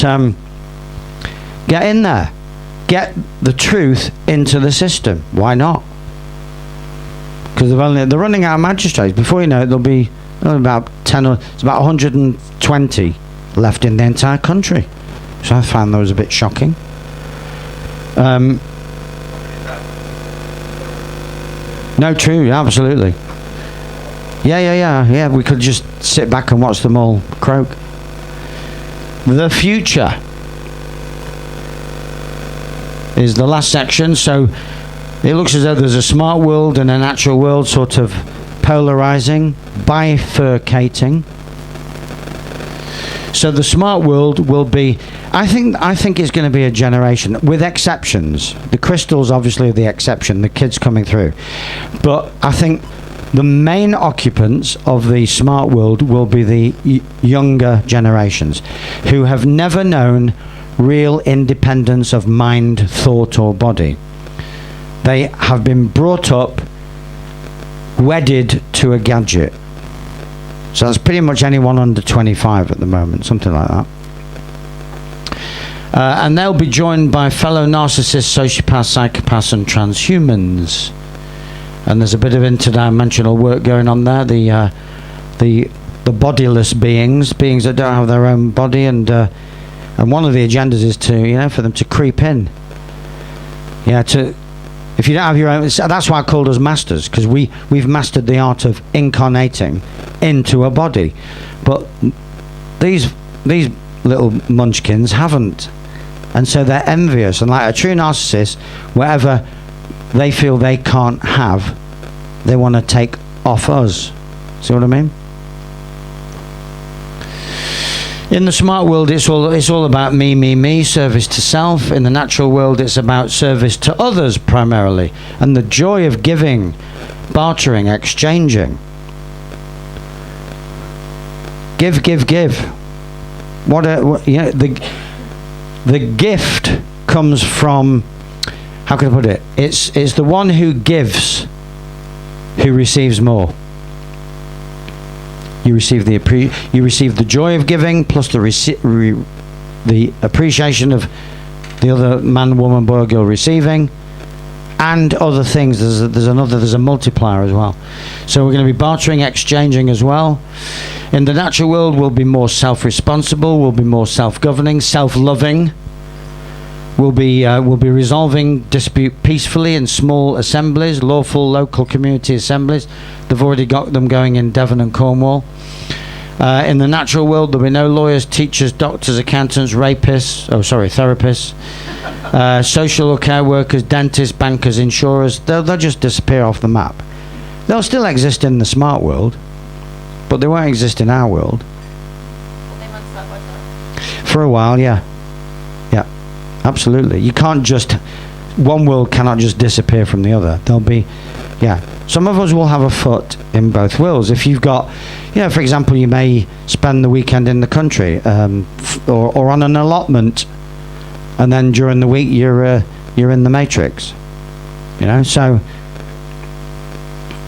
get in there. Get the truth into the system. Why not? Because they're running out of magistrates. Before you know it, there'll be about 10 or it's about 120 left in the entire country. So I found that was a bit shocking. No, true, absolutely. Yeah. We could just sit back and watch them all croak. The future is the last section. So it looks as though there's a smart world and a natural world sort of polarizing, bifurcating. So the smart world will be, I think it's going to be a generation with exceptions. The crystals obviously are the exception, the kids coming through. But I think the main occupants of the smart world will be the younger generations who have never known real independence of mind, thought or body. They have been brought up wedded to a gadget. So that's pretty much anyone under 25 at the moment, something like that. And they'll be joined by fellow narcissists, sociopaths, psychopaths and transhumans. And there's a bit of interdimensional work going on there. The bodiless beings that don't have their own body, and one of the agendas is to, for them to creep in. If you don't have your own, that's why I called us masters, because we've mastered the art of incarnating into a body, but these little munchkins haven't, and so they're envious. And like a true narcissist, whatever they feel they can't have, they want to take off us. See what I mean? In the smart world, it's all about me, service to self. In the natural world, it's about service to others primarily, and the joy of giving, bartering, exchanging. Give. The gift comes from, how can I put it? It's the one who gives who receives more. You receive the joy of giving, plus the appreciation of the other man, woman, boy, or girl receiving, and other things. There's a multiplier as well. So we're going to be bartering, exchanging as well. In the natural world, we'll be more self-responsible. We'll be more self-governing, self-loving. We'll be resolving dispute peacefully in small assemblies, lawful local community assemblies. They've already got them going in Devon and Cornwall. In the natural world, there'll be no lawyers, teachers, doctors, accountants, therapists, social or care workers, dentists, bankers, insurers. They'll just disappear off the map. They'll still exist in the smart world, but they won't exist in our world. For a while, yeah. Absolutely. You can't just, one world cannot just disappear from the other. There'll be, some of us will have a foot in both worlds. If you've got, for example, you may spend the weekend in the country, or on an allotment, and then during the week you're in the Matrix. So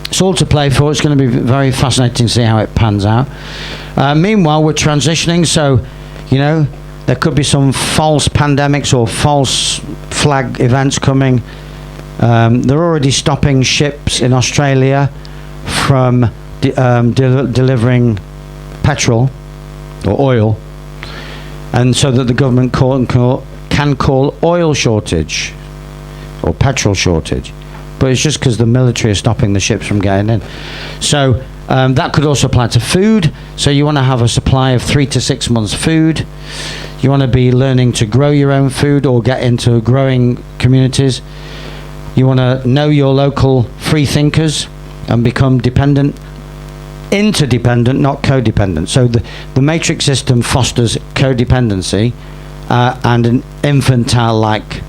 it's all to play for. It's going to be very fascinating to see how it pans out. Meanwhile, we're transitioning, so there could be some false pandemics or false flag events coming. They're already stopping ships in Australia from delivering petrol or oil, and so that the government can call oil shortage or petrol shortage. But it's just because the military are stopping the ships from getting in. So that could also apply to food. So you want to have a supply of 3 to 6 months food. You want to be learning to grow your own food or get into growing communities. You want to know your local free thinkers and become interdependent, not codependent. So the matrix system fosters codependency and an infantile-like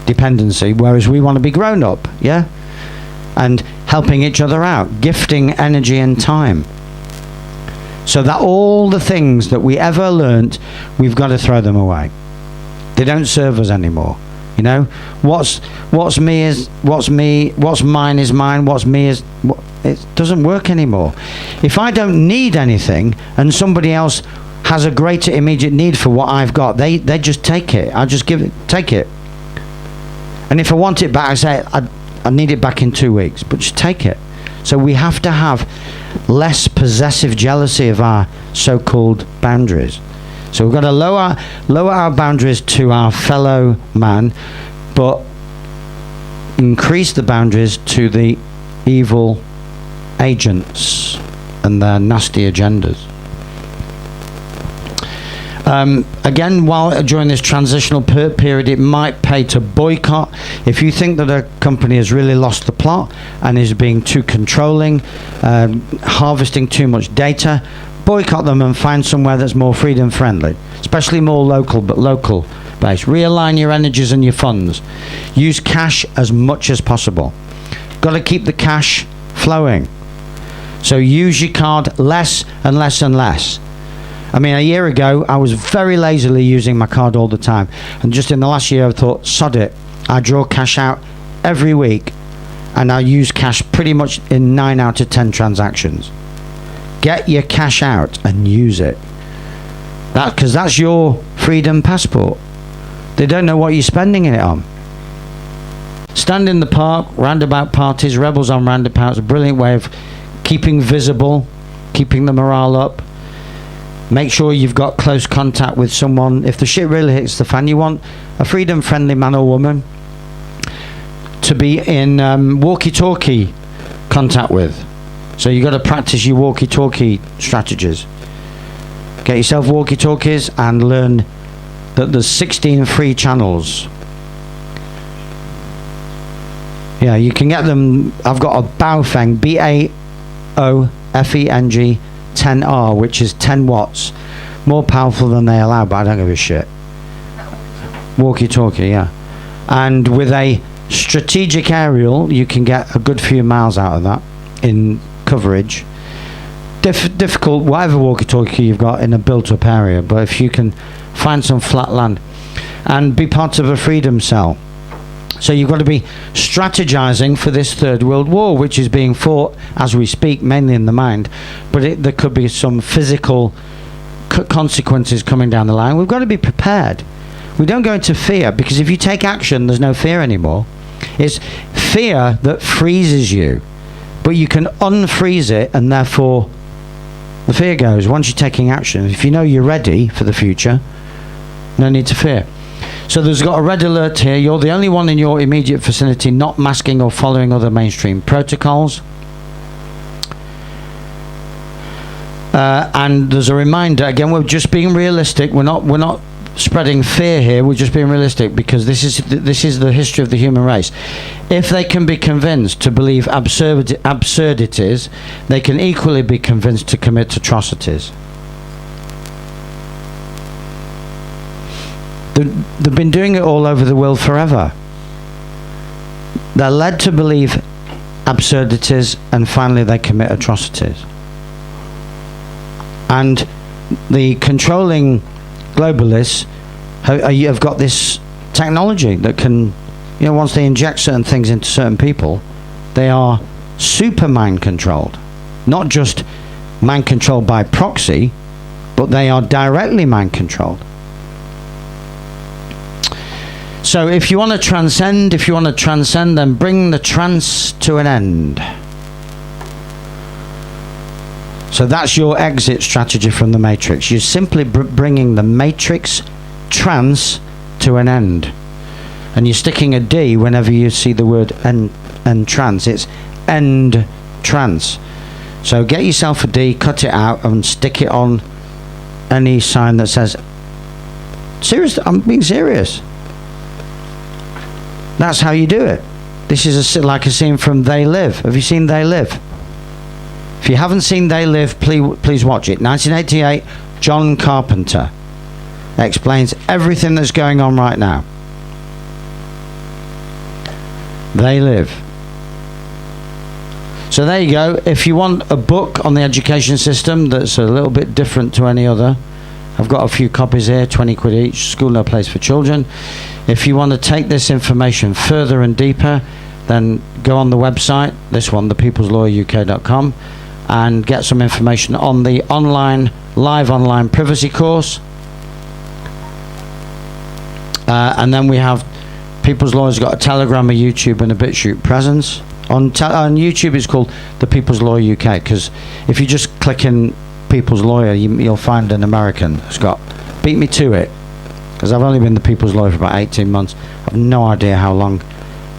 dependency, whereas we want to be grown up, and helping each other out, gifting energy and time. So that all the things that we ever learnt, we've got to throw them away. They don't serve us anymore. What's me is what's me, what's mine is mine, what's me is it doesn't work anymore. If I don't need anything and somebody else has a greater immediate need for what I've got, they just take it. I just take it. And if I want it back, I say I need it back in 2 weeks, but just take it. So we have to have less possessive jealousy of our so-called boundaries. So we've got to lower our boundaries to our fellow man, but increase the boundaries to the evil agents. and their nasty agendas. Again, during this transitional period, it might pay to boycott. If you think that a company has really lost the plot and is being too controlling, harvesting too much data, boycott them and find somewhere that's more freedom friendly, especially more local based. Realign your energies and your funds. Use cash as much as possible. Got to keep the cash flowing. So use your card less and less and less. I mean, a year ago, I was very lazily using my card all the time. And just in the last year, I thought, sod it. I draw cash out every week. And I use cash pretty much in 9 out of 10 transactions. Get your cash out and use it. Because that's your freedom passport. They don't know what you're spending it on. Stand in the park, roundabout parties, rebels on roundabouts, a brilliant way of keeping visible, keeping the morale up. Make sure you've got close contact with someone. If the shit really hits the fan, you want a freedom-friendly man or woman to be in walkie-talkie contact with. So you've got to practice your walkie-talkie strategies. Get yourself walkie-talkies and learn that there's 16 free channels. Yeah, you can get them. I've got a Baofeng, B-A-O-F-E-N-G 10R, which is 10 watts, more powerful than they allow, but I don't give a shit. Walkie-talkie, yeah. And with a strategic aerial, you can get a good few miles out of that in coverage. Difficult, whatever walkie-talkie you've got in a built-up area, but if you can find some flat land and be part of a freedom cell. So you've got to be strategizing for this third world war, which is being fought as we speak, mainly in the mind, but there could be some physical consequences coming down the line. We've got to be prepared. We don't go into fear, because if you take action, there's no fear anymore. It's fear that freezes you, but you can unfreeze it, and therefore the fear goes once you're taking action. If you know you're ready for the future, no need to fear. So there's got a red alert here. You're the only one in your immediate vicinity not masking or following other mainstream protocols. And there's a reminder, again, we're just being realistic. We're not spreading fear here. We're just being realistic, because this is the history of the human race. If they can be convinced to believe absurdities, they can equally be convinced to commit atrocities. They've been doing it all over the world forever. They're led to believe absurdities, and finally they commit atrocities. And the controlling globalists have got this technology that can, once they inject certain things into certain people, they are super mind controlled. Not just mind controlled by proxy, but they are directly mind controlled. So if you want to transcend, then bring the trance to an end. So that's your exit strategy from the matrix. You're simply bringing the matrix trance to an end. And you're sticking a D whenever you see the word end trance. It's end trance. So get yourself a D, cut it out, and stick it on any sign that says, serious, I'm being serious. That's how you do it. This is like a scene from They Live. Have you seen They Live? If you haven't seen They Live, please watch it. 1988, John Carpenter explains everything that's going on right now. They Live. So there you go. If you want a book on the education system that's a little bit different to any other, I've got a few copies here, 20 quid each, School No Place for Children. If you want to take this information further and deeper, then go on the website, this one, thepeopleslawyeruk.com, and get some information on the live online privacy course. And then we have People's Lawyer's got a Telegram, a YouTube, and a BitChute presence. On YouTube it's called The People's Lawyer UK, because if you just click in People's Lawyer, you'll find an American who's got beat me to it, because I've only been the People's Lawyer for about 18 months. I've no idea how long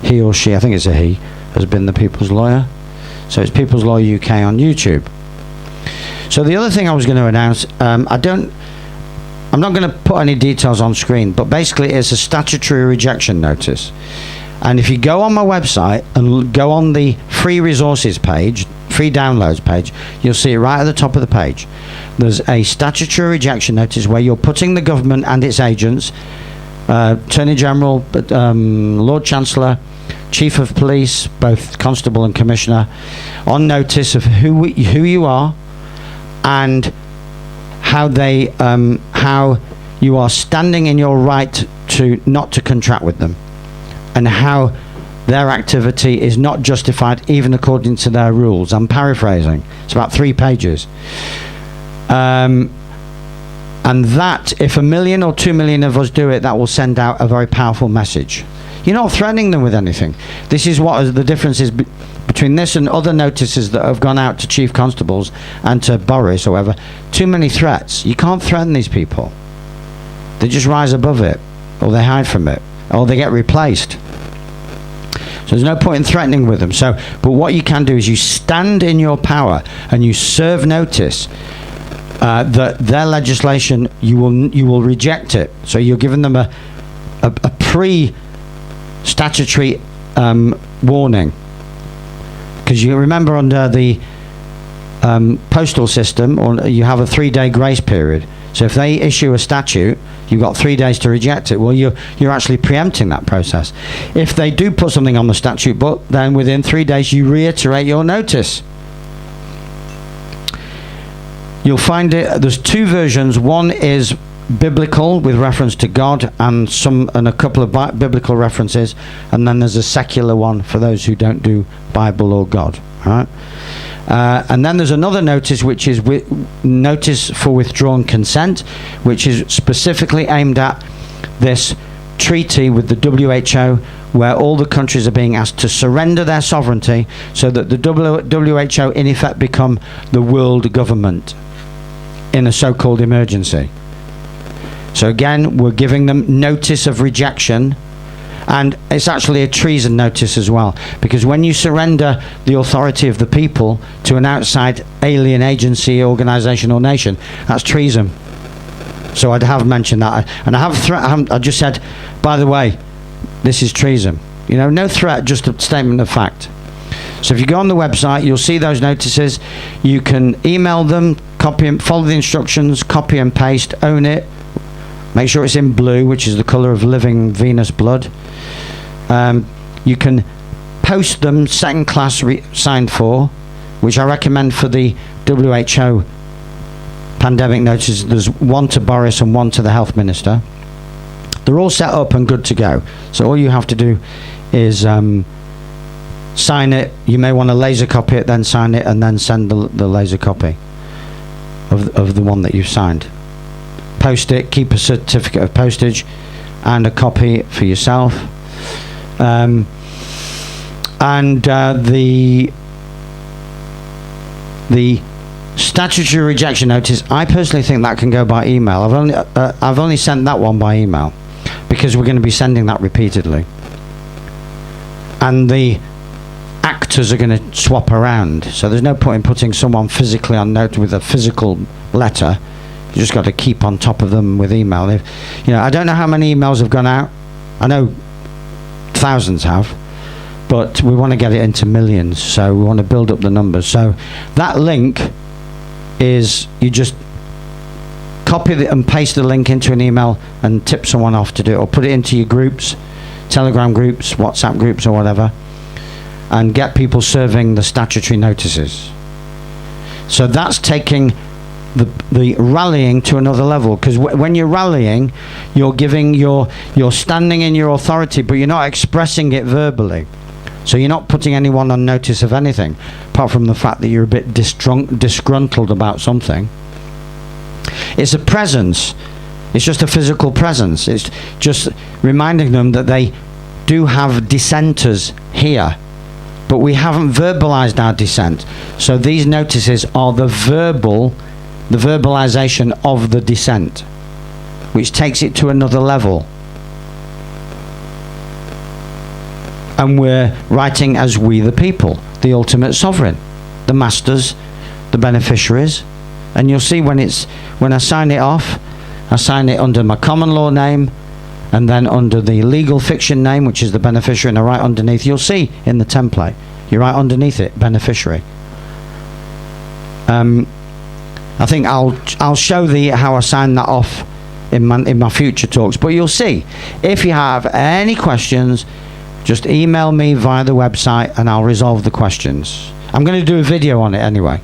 he or she, I think it's a he, has been the People's Lawyer. So it's People's Lawyer UK on YouTube. So the other thing I was going to announce, I'm not going to put any details on screen, but basically it's a statutory rejection notice. And if you go on my website and go on the free resources page, free downloads page, you'll see it right at the top of the page. There's a statutory rejection notice where you're putting the government and its agents, Attorney General, Lord Chancellor, Chief of Police, both Constable and Commissioner, on notice of who you are and how you are standing in your right to not to contract with them, and how their activity is not justified even according to their rules. I'm paraphrasing. It's about 3 pages. And that, if 1 million or 2 million of us do it, that will send out a very powerful message. You're not threatening them with anything. This is what the difference is between this and other notices that have gone out to chief constables and to Boris or whatever. Too many threats. You can't threaten these people. They just rise above it, or they hide from it, or they get replaced. So there's no point in threatening with them. But what you can do is you stand in your power and you serve notice that their legislation, you will reject it. So you're giving them a pre-statutory warning. Because you remember under the postal system, or you have a 3-day grace period. So if they issue a statute, you've got 3 days to reject it. Well, you're actually preempting that process. If they do put something on the statute book, then within 3 days you reiterate your notice. You'll find it, there's 2 versions. One is biblical with reference to God and a couple of biblical references, and then there's a secular one for those who don't do Bible or God. Right? And then there's another notice, which is notice for withdrawn consent, which is specifically aimed at this treaty with the WHO, where all the countries are being asked to surrender their sovereignty so that the WHO in effect become the world government in a so-called emergency. So again, we're giving them notice of rejection, and it's actually a treason notice as well, because when you surrender the authority of the people to an outside alien agency, organisation or nation, that's treason. So I have mentioned that, and I just said, by the way, this is treason. You know, no threat, just a statement of fact. So if you go on the website, you'll see those notices. You can email them, copy and follow the instructions, copy and paste, own it. Make sure it's in blue, which is the colour of living Venus blood. You can post them second class signed for, which I recommend for the WHO pandemic notices. There's one to Boris and one to the health minister. They're all set up and good to go. So all you have to do is sign it. You may want to laser copy it, then sign it, and then send the laser copy of the one that you've signed. Post it, keep a certificate of postage and a copy for yourself. The statutory rejection notice, I personally think that can go by email. I've only sent that one by email because we're going to be sending that repeatedly, and the actors are going to swap around, so there's no point in putting someone physically on note with a physical letter. You just got to keep on top of them with email. I don't know how many emails have gone out. I know thousands have, but we want to get it into millions, so we want to build up the numbers. So that link is, you just copy and paste the link into an email and tip someone off to do it, or put it into your groups, Telegram groups, WhatsApp groups or whatever, and get people serving the statutory notices. So that's taking the rallying to another level, because when you're rallying, you're standing in your authority, but you're not expressing it verbally. So you're not putting anyone on notice of anything, apart from the fact that you're a bit disgruntled about something. It's a presence. It's just a physical presence. It's just reminding them that they do have dissenters here, but we haven't verbalized our dissent. So these notices are the verbalization of the dissent, which takes it to another level. And we're writing as we the people, the ultimate sovereign, the masters, the beneficiaries, and you'll see when I sign it off, I sign it under my common law name, and then under the legal fiction name, which is the beneficiary, and I write underneath. You'll see in the template, you write underneath it, beneficiary. I think I'll show how I sign that off in my future talks. But you'll see, if you have any questions, just email me via the website and I'll resolve the questions. I'm going to do a video on it anyway,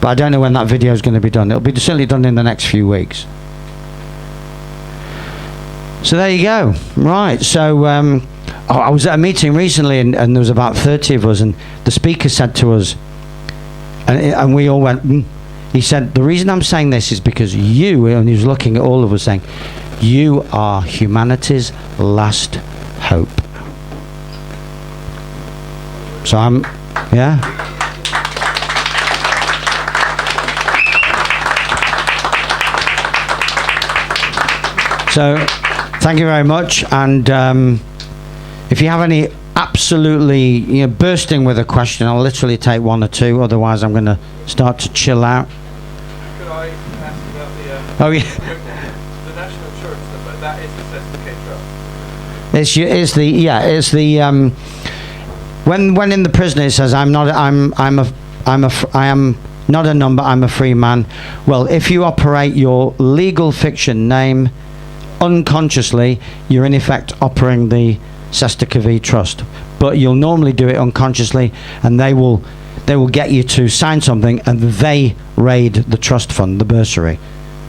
but I don't know when that video is going to be done. It'll be certainly done in the next few weeks. So there you go. Right, so I was at a meeting recently and there was about 30 of us, and the speaker said to us, and we all went, He said, the reason I'm saying this is because you, and he was looking at all of us saying, you are humanity's last hope. So yeah. So, thank you very much. And if you have any absolutely bursting with a question, I'll literally take one or two. Otherwise, I'm going to start to chill out. Could I ask about the Oh yeah. the national insurance number? That is the Cessna It's the when in the prison it says I am not a number, I'm a free man. Well, if you operate your legal fiction name unconsciously, you're in effect operating the Sesta V Trust, but you'll normally do it unconsciously, and they will get you to sign something, and they raid the trust fund, the bursary,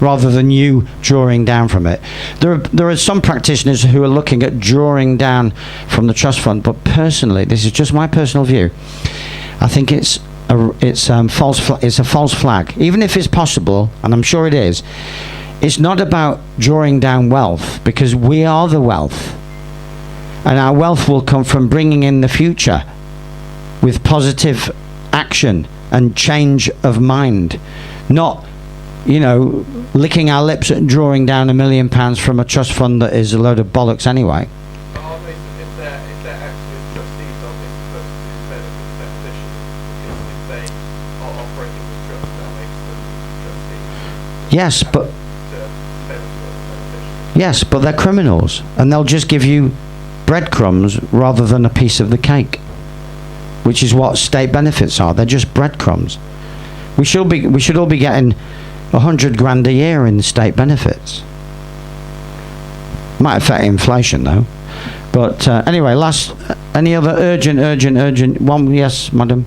rather than you drawing down from it. There are some practitioners who are looking at drawing down from the trust fund, but personally, this is just my personal view, I think it's a false flag. Even if it's possible, and I'm sure it is, it's not about drawing down wealth, because we are the wealth, and our wealth will come from bringing in the future with positive action and change of mind, not licking our lips at drawing down £1 million from a trust fund that is a load of bollocks anyway. But are they, if they're actually trustees, are they supposed to benefit the beneficiaries? Because if they are operating the trust, that makes them trustees. Yes, but To benefit the beneficiaries. yes, but they're criminals, and they'll just give you breadcrumbs rather than a piece of the cake, which is what state benefits are. They're just breadcrumbs. We should all be getting 100 grand a year in state benefits. Might affect inflation though. But anyway, any other urgent one? Yes, madam.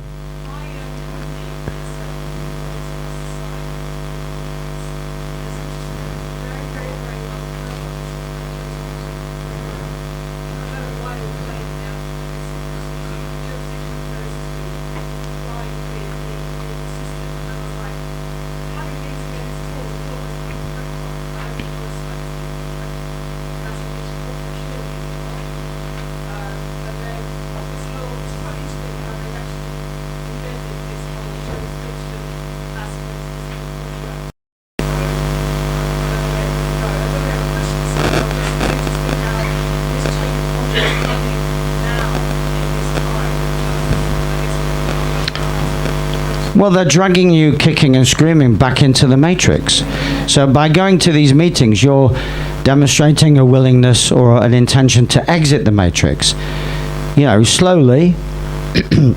Well, they're dragging you kicking and screaming back into the matrix. So by going to these meetings, you're demonstrating a willingness or an intention to exit the matrix. Slowly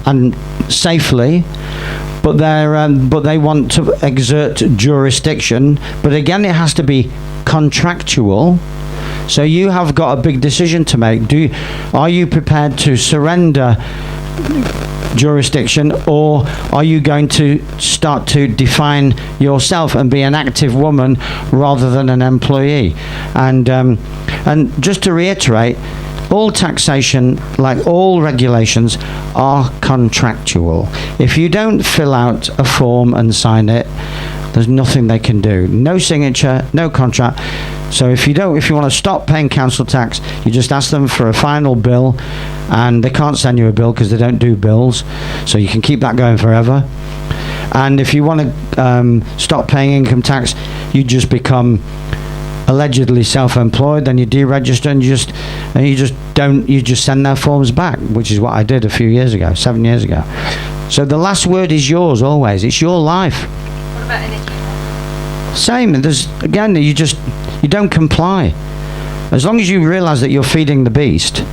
and safely, but they want to exert jurisdiction. But again, it has to be contractual. So you have got a big decision to make. Are you prepared to surrender jurisdiction, or are you going to start to define yourself and be an active woman rather than an employee? And just to reiterate, all taxation, like all regulations, are contractual. If you don't fill out a form and sign it, there's nothing they can do. No signature, no contract. So if you want to stop paying council tax, you just ask them for a final bill, and they can't send you a bill because they don't do bills, so you can keep that going forever. And if you want to stop paying income tax, you just become allegedly self-employed, then you deregister, and you just send their forms back, which is what I did 7 years ago. So the last word is yours always. It's your life. What about energy? Same. There's again, you don't comply. As long as you realise that you're feeding the beast,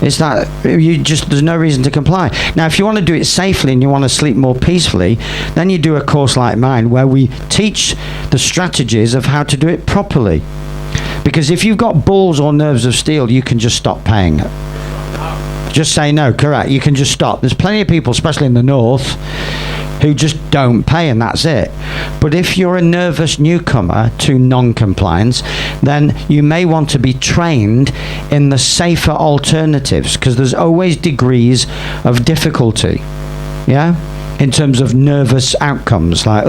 it's that there's no reason to comply. Now, if you want to do it safely and you want to sleep more peacefully, then you do a course like mine where we teach the strategies of how to do it properly. Because if you've got balls or nerves of steel, you can just stop paying. Just say no, correct. You can just stop. There's plenty of people, especially in the north, who just don't pay and that's it. But if you're a nervous newcomer to non-compliance, then you may want to be trained in the safer alternatives, because there's always degrees of difficulty, yeah, in terms of nervous outcomes, like,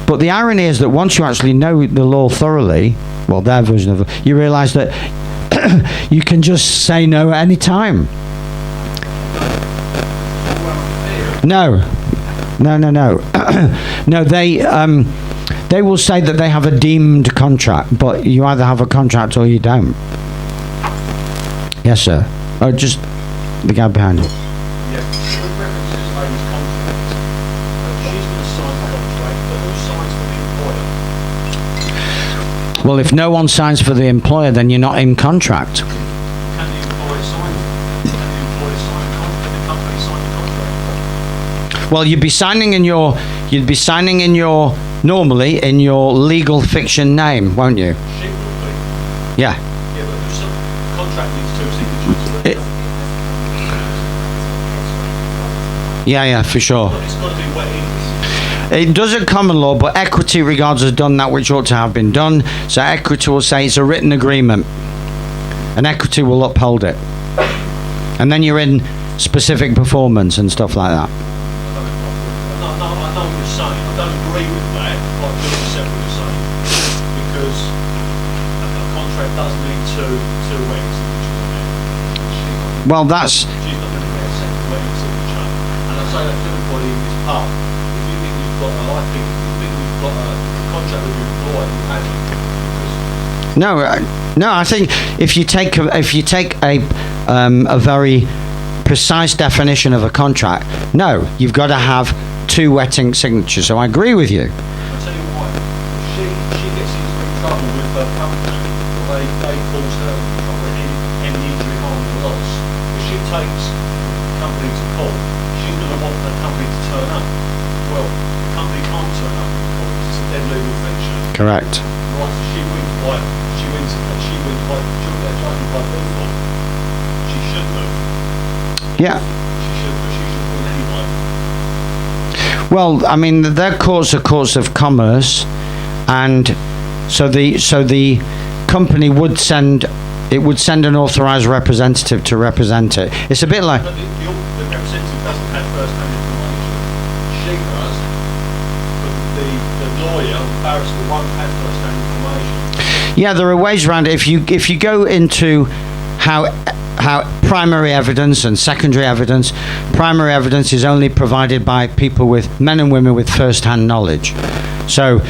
but the irony is that once you actually know the law thoroughly, well, their version of it, you realise that you can just say no at any time. No, they will say that they have a deemed contract, but you either have a contract or you don't. Yes, sir. Oh, just the guy behind you. Yeah, with reference to this lady's contract, she's going to sign the contract, but who signs for the employer? Well, if no one signs for the employer, then you're not in contract. Can the employer sign it? Can the employer sign the contract? Can the company sign the contract? Well, you'd be signing in your normally in your legal fiction name, won't you? She will be. Yeah. Yeah, but the contract needs two signatures. Yeah, for sure. But it's got to be wet It does at common law, but equity regards as done that which ought to have been done. So equity will say it's a written agreement, and equity will uphold it. And then you're in specific performance and stuff like that. I know what you're saying. I don't agree with that, but I do accept what you're saying. Because a contract does need two wet signatures on it. Well, that's... She's not going to get a second wet signature. And I say that to everybody in this pub. If you think you've got a contract with your employer, you haven't. No, I think if you take a very precise definition of a contract, no, you've got to have two wetting signatures. So I agree with you. I'll tell you why. She gets into trouble with her company. They cause her any injury, harm or loss. If she takes the company to court, she's going to want the company to turn up. Well, the company can't turn up in court. It's a dead legal fiction. Correct. Right, so she wins by judgment by default. She shouldn't have. Yeah. She should win anyway. Well, I mean, their courts are courts of commerce, and so the company would send an authorised representative to represent it. It's a bit like... But the representative doesn't have first-hand information. She does, but the lawyer, the barrister, won't have first-hand information. Yeah, there are ways around it. If you go into how primary evidence and secondary evidence, primary evidence is only provided by people with men and women with first-hand knowledge. So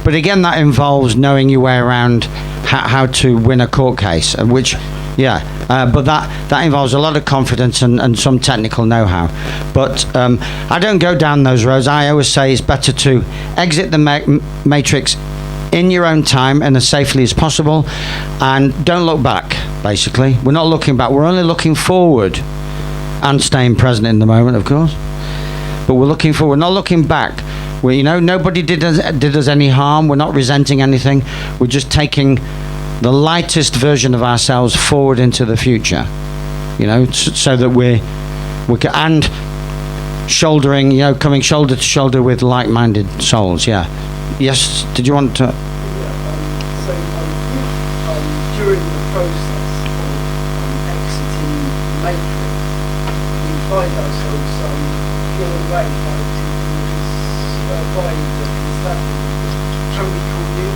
but again, that involves knowing your way around how to win a court case, which, but that involves a lot of confidence and some technical know-how. But I don't go down those roads. I always say it's better to exit the matrix in your own time and as safely as possible, and don't look back. Basically, we're not looking back, we're only looking forward and staying present in the moment, of course, but we're looking forward, not looking back. Nobody did us any harm. We're not resenting anything. We're just taking the lightest version of ourselves forward into the future, so that we can, and shouldering, coming shoulder to shoulder with like-minded souls. Yes, did you want to? During the process of exiting the matrix, we find ourselves drawn away by the constabulary. Can we call you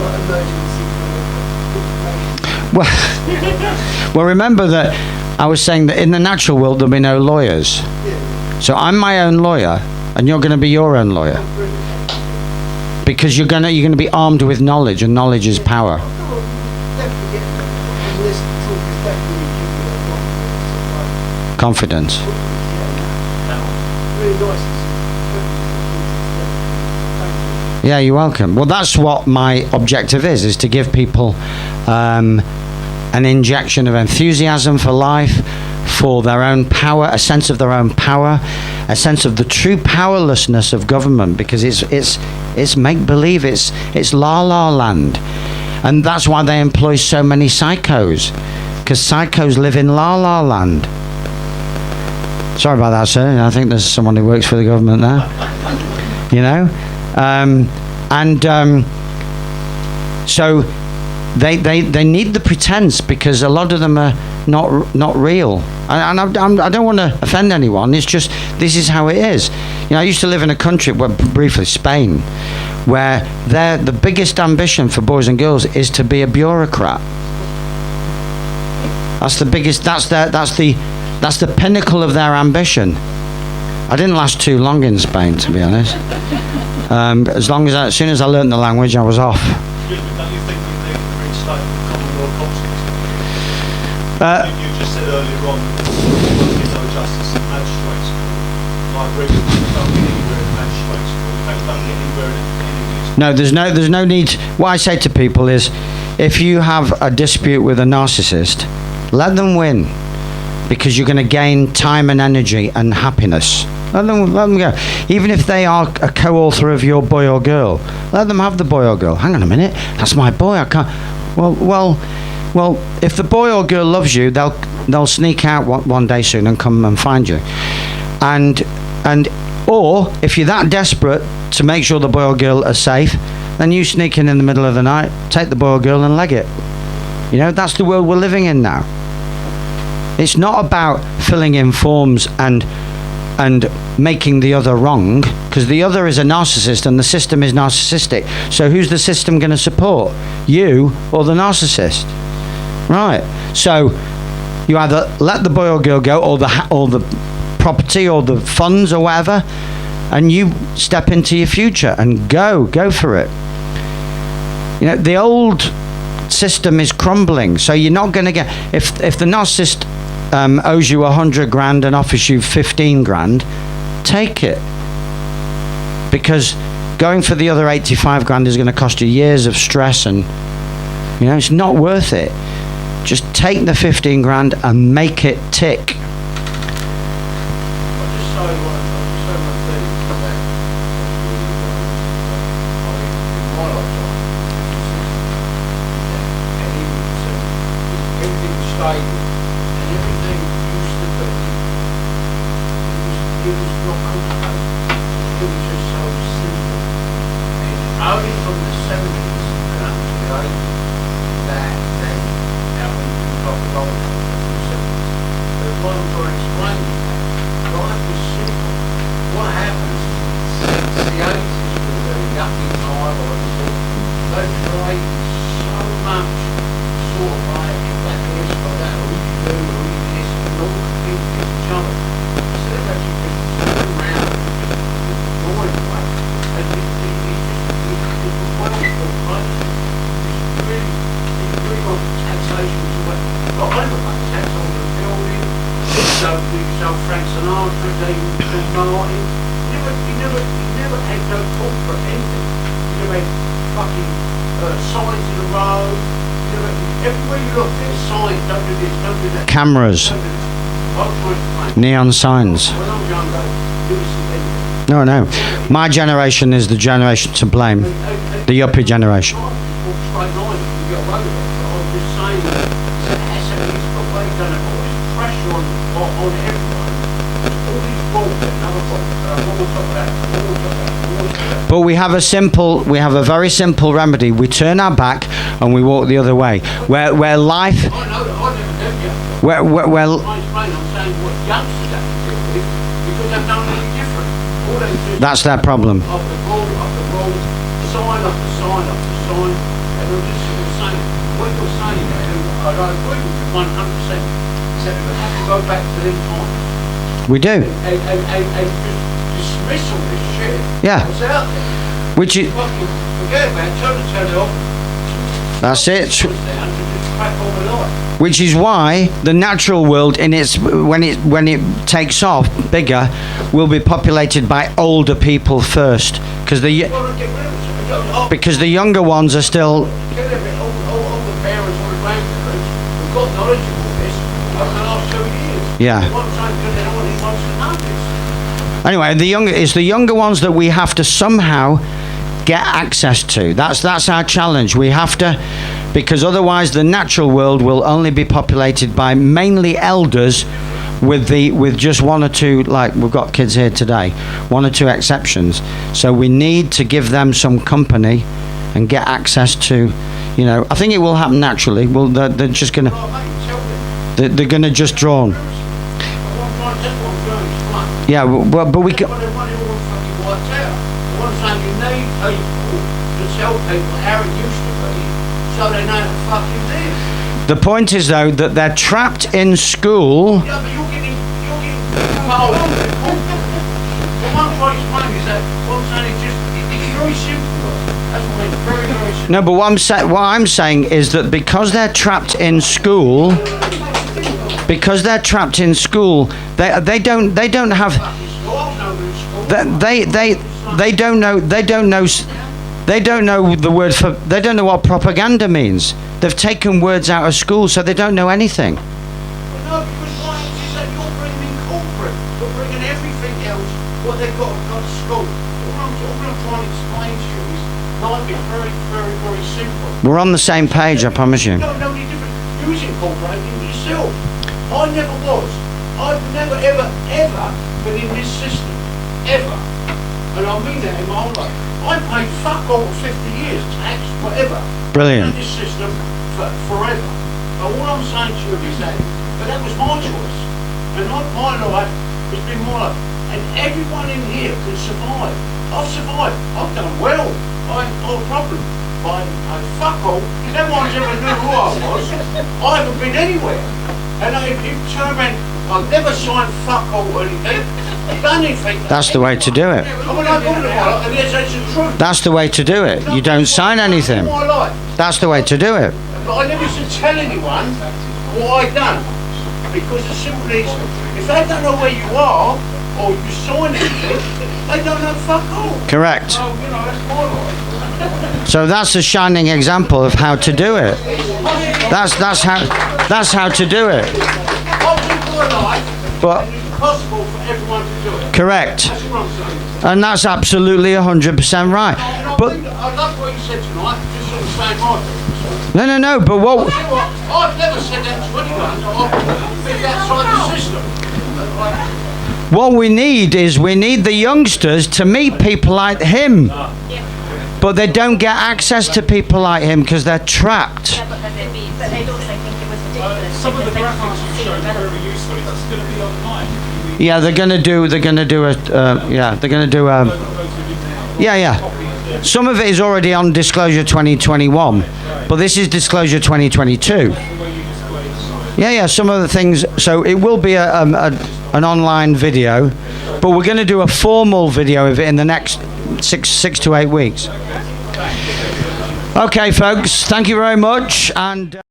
or emergency information? Well, remember that I was saying that in the natural world there'll be no lawyers. So I'm my own lawyer, and you're going to be your own lawyer, because you're going to be armed with knowledge, and knowledge is power. Confidence. really nice. Thank you. Yeah, you're welcome. Well, that's what my objective is to give people an injection of enthusiasm for life, for their own power, a sense of their own power, a sense of the true powerlessness of government, because it's make-believe, it's la-la land. And that's why they employ so many psychos, because psychos live in la-la land. Sorry about that, sir. I think there's someone who works for the government there. You know? So they need the pretense, because a lot of them are not real. And I don't want to offend anyone. It's just, this is how it is. You know, I used to live in a country, well, briefly, Spain, where the biggest ambition for boys and girls is to be a bureaucrat. That's the biggest. That's the pinnacle of their ambition. I didn't last too long in Spain, to be honest. As soon as I learned the language, I was off. Excuse me, don't you think we need to reinstate the common law court system? You just said earlier on that there is no justice in magistrates' court. Like Britain, don't get anywhere in magistrates' court. In fact, don't get anywhere in any of these. No, there's no need. What I say to people is, if you have a dispute with a narcissist, let them win, because you're going to gain time and energy and happiness. Let them go. Even if they are a co-author of your boy or girl, let them have the boy or girl. Hang on a minute, that's my boy. I can't. Well. If the boy or girl loves you, they'll sneak out one day soon and come and find you. Or if you're that desperate to make sure the boy or girl are safe, then you sneak in the middle of the night, take the boy or girl and leg it. You know, that's the world we're living in now. It's not about filling in forms and making the other wrong, because the other is a narcissist and the system is narcissistic. So who's the system going to support? You or the narcissist? Right. So you either let the boy or girl go, or the property or the funds or whatever, and you step into your future and go for it. You know, the old system is crumbling, so you're not going to get, if the narcissist owes you 100 grand and offers you 15 grand, take it, because going for the other 85 grand is going to cost you years of stress, and you know, it's not worth it. Just take the 15 grand and make it tick. I just say one thing about in my lifetime, and even everything was stable, and everything used to be, it was not complicated. It was just so simple. And only from the 70s and up to the 80s that they got wrong from the 70s. But what I'm trying to explain is that life was simple. What happens since the 80s with the yuppie time or everything, they've created so much sort of like that this or that, or you do, or you this, and all compete with each other. Instead of actually just turning around and just going away, and it's a wonderful place. It's really on taxation to what. But I look like tax on the building, so Frank Sinatra, David Martin. He never had no fault for anything. He never had fucking signs in the road. Everywhere you look, there's signs, don't do this, don't do that. Cameras. Don't do this. I'm trying to explain. Neon signs. When I was younger, there was anything. No. My generation is the generation to blame. The yuppie generation. Straight line, you get away with it. But I'm just saying that that's how it is, but they've done it. All this pressure on everyone. All these balls, another ball. What we'll talk about, what we'll talk about, what we'll talk about. But we have a very simple remedy. We turn our back and we walk the other way. Where life. I know that I never do young. Well, I'm saying what youngsters have to deal with because they've done anything different. All they do is that's their problem. Up the roll, sign after sign after sign, and I'm just sort of saying, what you're saying there, and I agree with you 100%, is that we have to go back to them times. We do. And just dismiss all this shit. Yeah. What's out there. Which is. Fucking forget about it, turn the telly off. That's it. Down to just crack all my life. Which is why the natural world, when it takes off bigger, will be populated by older people first, because Well, get rid of it. because the younger ones are still. Get rid of it. All the parents, all the grandparents who've got knowledge of all this over the last 2 years. Yeah. What I'm saying, because they're not wants to know this. Anyway, it's the younger ones that we have to somehow get access to. That's our challenge. We have to, because otherwise the natural world will only be populated by mainly elders, with just one or two, like we've got kids here today, one or two exceptions. So we need to give them some company and get access to, I think it will happen naturally. Well, they're just gonna, Oh, mate, tell them. they're gonna just drawn. But what I'm trying to explain. Yeah, but we can. But they want it all fucking wiped out. What I'm saying, you need people to tell people how it used to be, so they know how to fucking live. The point is, though, that they're trapped in school. Yeah, but you're getting told. What I'm trying to explain is that what I'm saying is it's very simple. That's what I mean, very, very simple. No, but what I'm saying is that because they're trapped in school, they don't have. They don't know the word for. They don't know what propaganda means. They've taken words out of school, so they don't know anything. No, because what happens is that you're bringing in corporate. You're bringing everything else, what they've got to school. All I'm trying to explain to you is life is very, very, very simple. We're on the same page, I promise you. No different. You was incorporating yourself. I never was. I've never, ever been in this system. Ever. And I mean that in my whole life. I paid fuck all for 50 years, tax, whatever. Brilliant. I've been in this system for forever. But all I'm saying to you is that, but that was my choice. And my life has been my life. And everyone in here can survive. I've survived. I've done well. I ain't got a problem. I fuck all. No one's ever knew who I was. I haven't been anywhere. And if you turn around, I've never signed fuck all or anything. Done anything. That's the way to do it. I mean, I bought it, and yes, that's the truth. That's the way to do it. You don't sign anything. All my life. That's the way to do it. But I never used to tell anyone what I'd done. Because as simple as, if they don't know where you are, or you sign anything, they don't know fuck all. Correct. So, that's my life. So that's a shining example of how to do it. That's how to do it. I'll do my life, But and it's possible for everyone to do it. correct. That's what I'm saying. And that's absolutely 100% right. But I love what you said tonight, just sort of saying my thing. no. But what? You know what? I've never said that to anyone. I've been outside the system. What we need the youngsters to meet people like him. But they don't get access to people like him because they're trapped. Yeah, but they'd also think it was ridiculous. Some of the because they graphics can't you see showed the are very relevance. useful. It's going to be online. Yeah, they're gonna do a. Yeah. Some of it is already on Disclosure 2021, but this is Disclosure 2022. Yeah. Some of the things. So it will be an online video, but we're going to do a formal video of it in the next six to 8 weeks. Okay, folks. Thank you very much, and.